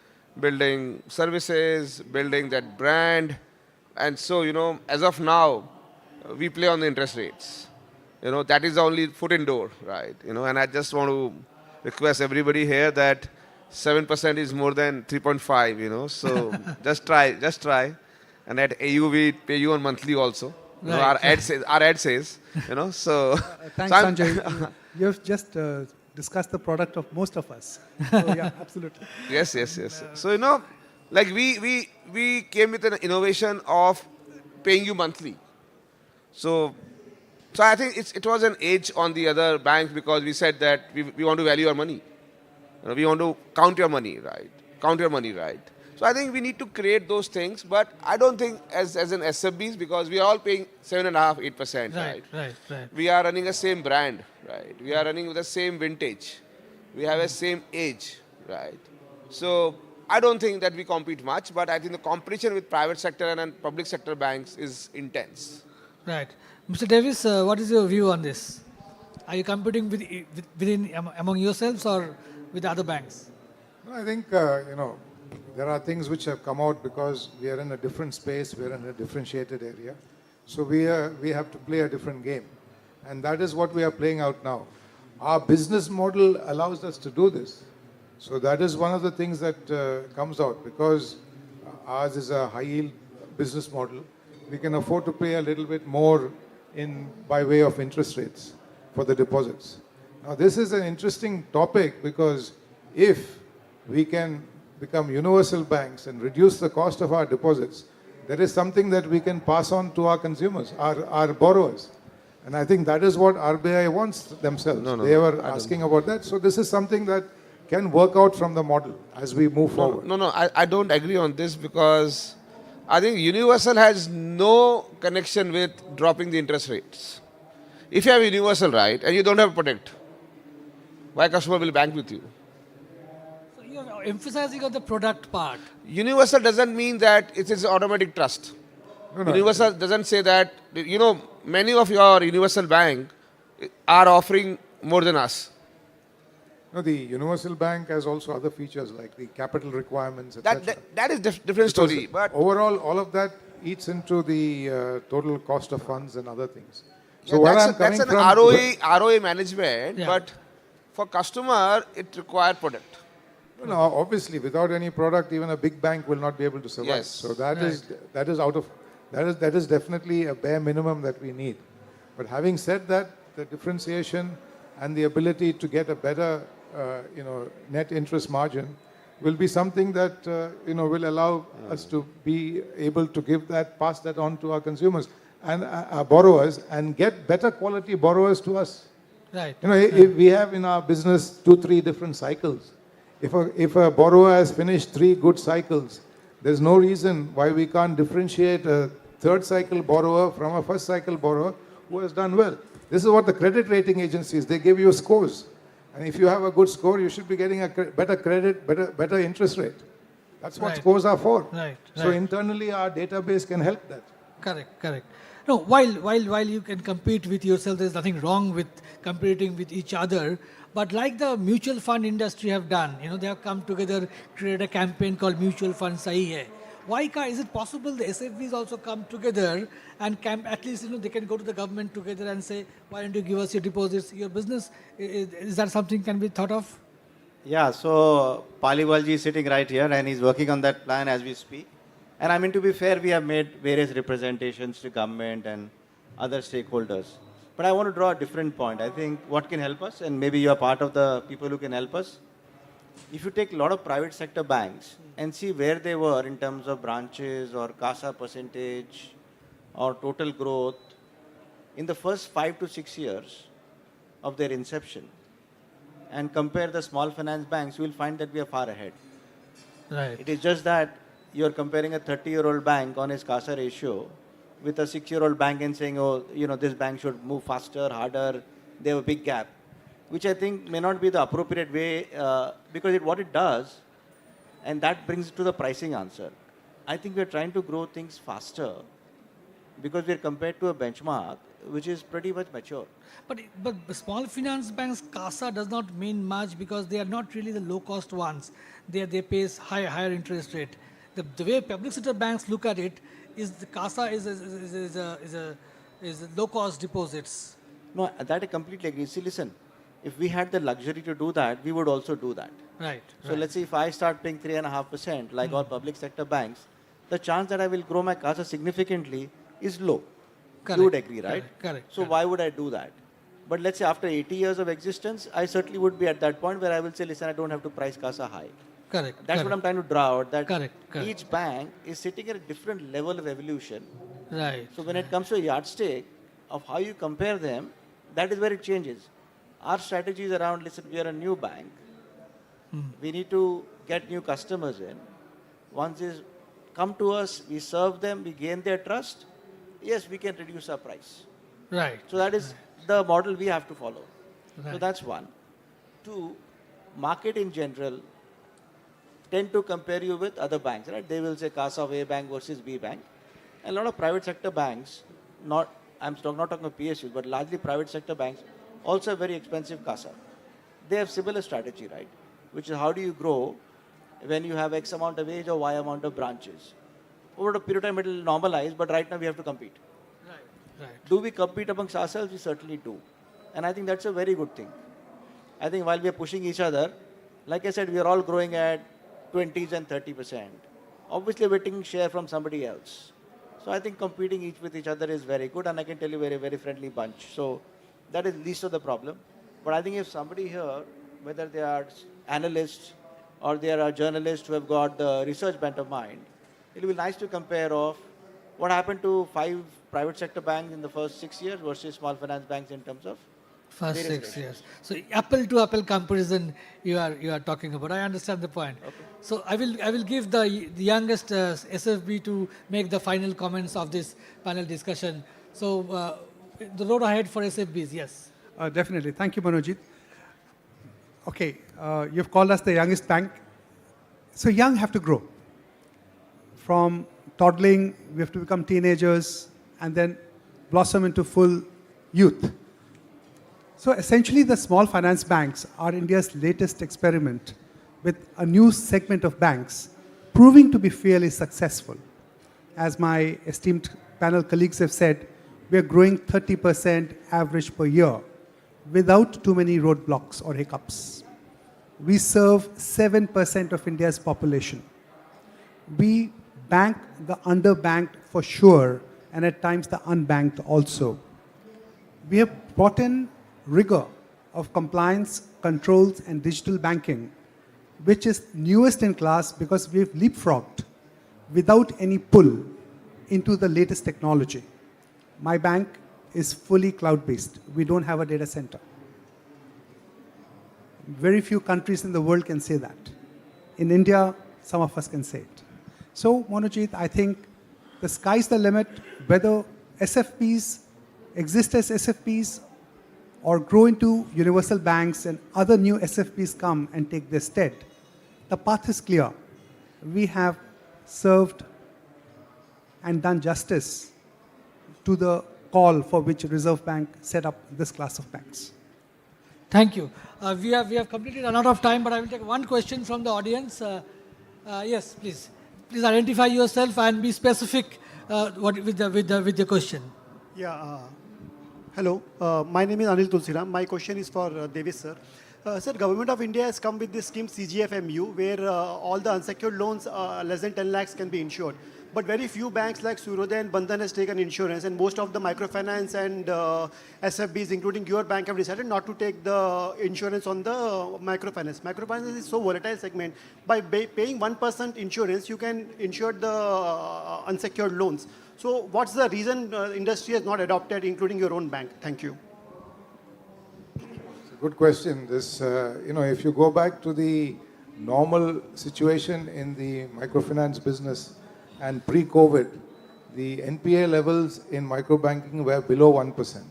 building services, building that brand. And so, as of now, we play on the interest rates. That is the only foot in door, right? And I just want to request everybody here that 7% is more than 3.5, So just try. And at AU, we pay you on monthly also. Right. Our ad says, so. Thanks, Sanjay. You have just discussed the product of most of us. So, yeah, absolutely. Yes. So, we came with an innovation of paying you monthly. So I think it was an edge on the other banks because we said that we want to value our money. We want to count your money, right? So I think we need to create those things, but I don't think as an SFBs, because we are all paying 7.5%, 8%, Right. We are running the same brand, right? We are running with the same vintage. We have the same age, right? So I don't think that we compete much, but I think the competition with private sector and public sector banks is intense. Right. Mr. Davis, what is your view on this? Are you competing among yourselves or with other banks? No, I think, there are things which have come out because we are in a different space, we are in a differentiated area. So we have to play a different game. And that is what we are playing out now. Our business model allows us to do this. So that is one of the things that comes out, because ours is a high yield business model. We can afford to pay a little bit more by way of interest rates for the deposits. Now this is an interesting topic, because if we can become universal banks and reduce the cost of our deposits, there is something that we can pass on to our consumers, our borrowers. And I think that is what RBI wants themselves. They were asking about that. So this is something that can work out from the model as we move forward. I don't agree on this because I think universal has no connection with dropping the interest rates. If you have universal, right, and you don't have product, why customer will bank with you? So you're emphasizing on the product part. Universal doesn't mean that it is automatic trust. Universal doesn't say that, many of your universal bank are offering more than us. No, the universal bank has also other features like the capital requirements, etc. That is different story. But overall, all of that eats into the total cost of funds and other things. So yeah, where that's, I'm coming that's an from, ROA management, but for customer, it requires product. No, obviously, without any product, even a big bank will not be able to survive. Yes. So that is definitely a bare minimum that we need. But having said that, the differentiation and the ability to get a better, net interest margin will be something that will allow us to be able to pass that on to our consumers and our borrowers, and get better quality borrowers to us. Right. If we have in our business 2-3 different cycles. If a borrower has finished 3 good cycles, there's no reason why we can't differentiate a third cycle borrower from a first cycle borrower who has done well. This is what the credit rating agencies, they give you scores. And if you have a good score, you should be getting a better credit, better interest rate. That's what scores are for. Right. So internally, our database can help that. Correct. No, while you can compete with yourself, there's nothing wrong with competing with each other. But like the mutual fund industry have done, they have come together, created a campaign called Mutual Fund Sahi Hai. Why is it possible the SFBs also come together and at least they can go to the government together and say, why don't you give us your deposits, your business? Is that something can be thought of? Yeah, so Paliwalji is sitting right here and he's working on that plan as we speak. And I mean, to be fair, we have made various representations to government and other stakeholders. But I want to draw a different point. I think what can help us, and maybe you are part of the people who can help us, if you take a lot of private sector banks and see where they were in terms of branches or CASA percentage or total growth in the first 5 to 6 years of their inception, and compare the small finance banks, you will find that we are far ahead. Right. It is just that you are comparing a 30-year-old bank on its CASA ratio with a 6-year-old bank and saying, this bank should move faster, harder, they have a big gap, which I think may not be the appropriate way because what it does, and that brings it to the pricing answer. I think we are trying to grow things faster because we are compared to a benchmark which is pretty much mature. But small finance banks, CASA does not mean much because they are not really the low-cost ones. They pay higher interest rate. The way public sector banks look at it is the CASA is low-cost deposits. No, that I completely agree. See, listen, if we had the luxury to do that, we would also do that. Right. So let's say if I start paying 3.5% like all public sector banks, the chance that I will grow my CASA significantly is low. Correct. You would agree, right? Correct. So why would I do that? But let's say after 80 years of existence, I certainly would be at that point where I will say, listen, I don't have to price CASA high. Correct. That's what I'm trying to draw out, that Correct. each bank is sitting at a different level of evolution. Right. So when it comes to a yardstick of how you compare them, that is where it changes. Our strategy is around, listen, we are a new bank. We need to get new customers in. Once they come to us, we serve them, we gain their trust. Yes, we can reduce our price. Right. So that is the model we have to follow. Right. So that's one. Two, market in general tend to compare you with other banks, right? They will say CASA of A bank versus B bank. And a lot of private sector banks, I'm not talking about PSUs, but largely private sector banks also have very expensive CASA. They have similar strategy, right? Which is how do you grow when you have X amount of age or Y amount of branches. Over a period of time it will normalize, but right now we have to compete. Right. Do we compete amongst ourselves? We certainly do. And I think that's a very good thing. I think while we are pushing each other, like I said, we are all growing at 20s and 30%. Obviously we're taking share from somebody else. So I think competing each with each other is very good, and I can tell you we're a very friendly bunch. So that is least of the problem. But I think if somebody here, whether they are analysts or they are journalists who have got the research bent of mind, it will be nice to compare of what happened to 5 private sector banks in the first 6 years versus small finance banks in terms of First various 6 ratios? years. So apple to apple comparison you are talking about. I understand the point. Okay. So I will give the youngest SFB to make the final comments of this panel discussion. So the road ahead for SFBs, yes. Definitely. Thank you, Manojit. Okay, you've called us the youngest bank. So young have to grow. From toddling, we have to become teenagers and then blossom into full youth. So essentially, the small finance banks are India's latest experiment with a new segment of banks proving to be fairly successful. As my esteemed panel colleagues have said, we are growing 30% average per year without too many roadblocks or hiccups. We serve 7% of India's population. We bank the underbanked for sure, and at times the unbanked also. We have brought in rigor of compliance, controls, and digital banking, which is newest in class because we've leapfrogged without any pull into the latest technology. My bank is fully cloud-based. We don't have a data center. Very few countries in the world can say that. In India, some of us can say it. So, Manojit, I think the sky's the limit. Whether SFPs exist as SFPs or grow into universal banks and other new SFPs come and take their stead, the path is clear. We have served and done justice to the call for which Reserve Bank set up this class of banks. Thank you. We have completely run out of time, but I will take one question from the audience. Yes, please. Please identify yourself and be specific with the question. Yeah. Hello. My name is Anil Tulsiram. My question is for Davis, sir. Sir, Government of India has come with this scheme CGFMU, where all the unsecured loans less than 10 lakhs can be insured. But very few banks like Surodaya and Bandhan has taken insurance, and most of the microfinance and SFBs, including your bank, have decided not to take the insurance on the microfinance. Microfinance is so volatile segment. By paying 1% insurance, you can insure the unsecured loans. So what's the reason industry has not adopted, including your own bank? Thank you. It's a good question. This, if you go back to the normal situation in the microfinance business, and pre-COVID, the NPA levels in microbanking were below 1%.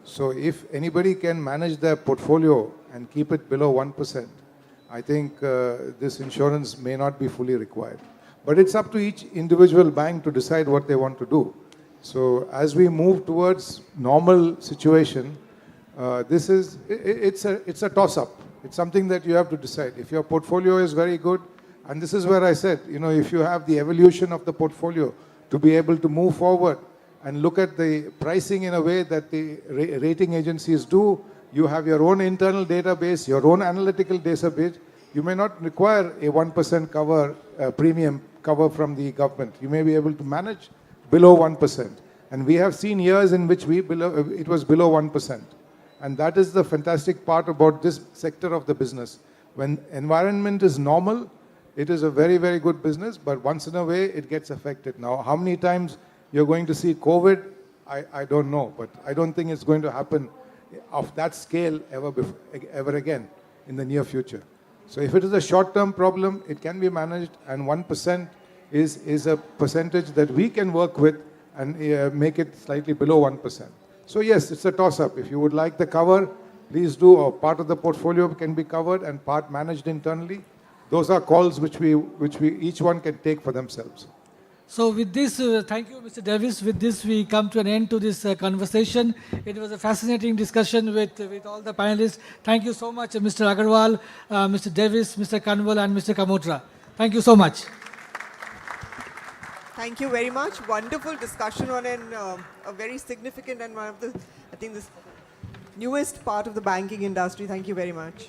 So if anybody can manage their portfolio and keep it below 1%, I think this insurance may not be fully required. But it's up to each individual bank to decide what they want to do. So as we move towards normal situation, it's a toss-up. It's something that you have to decide. If your portfolio is very good, and this is where I said, if you have the evolution of the portfolio to be able to move forward and look at the pricing in a way that the rating agencies do, you have your own internal database, your own analytical database, you may not require a 1% cover, premium cover from the government. You may be able to manage below 1%. And we have seen years in which it was below 1%. And that is the fantastic part about this sector of the business. When environment is normal, it is a very, very good business, but once in a way, it gets affected. Now, how many times you're going to see COVID, I don't know, but I don't think it's going to happen of that scale ever again in the near future. So if it is a short-term problem, it can be managed, and 1% is a percentage that we can work with and make it slightly below 1%. So yes, it's a toss-up. If you would like the cover, please do, or part of the portfolio can be covered and part managed internally. Those are calls which we each one can take for themselves. So with this, thank you, Mr. Davis. With this, we come to an end to this conversation. It was a fascinating discussion with all the panelists. Thank you so much, Mr. Agarwal, Mr. Davis, Mr. Kanwal, and Mr. Kamotra. Thank you so much. Thank you very much. Wonderful discussion on a very significant and one of the, I think, this newest part of the banking industry. Thank you very much.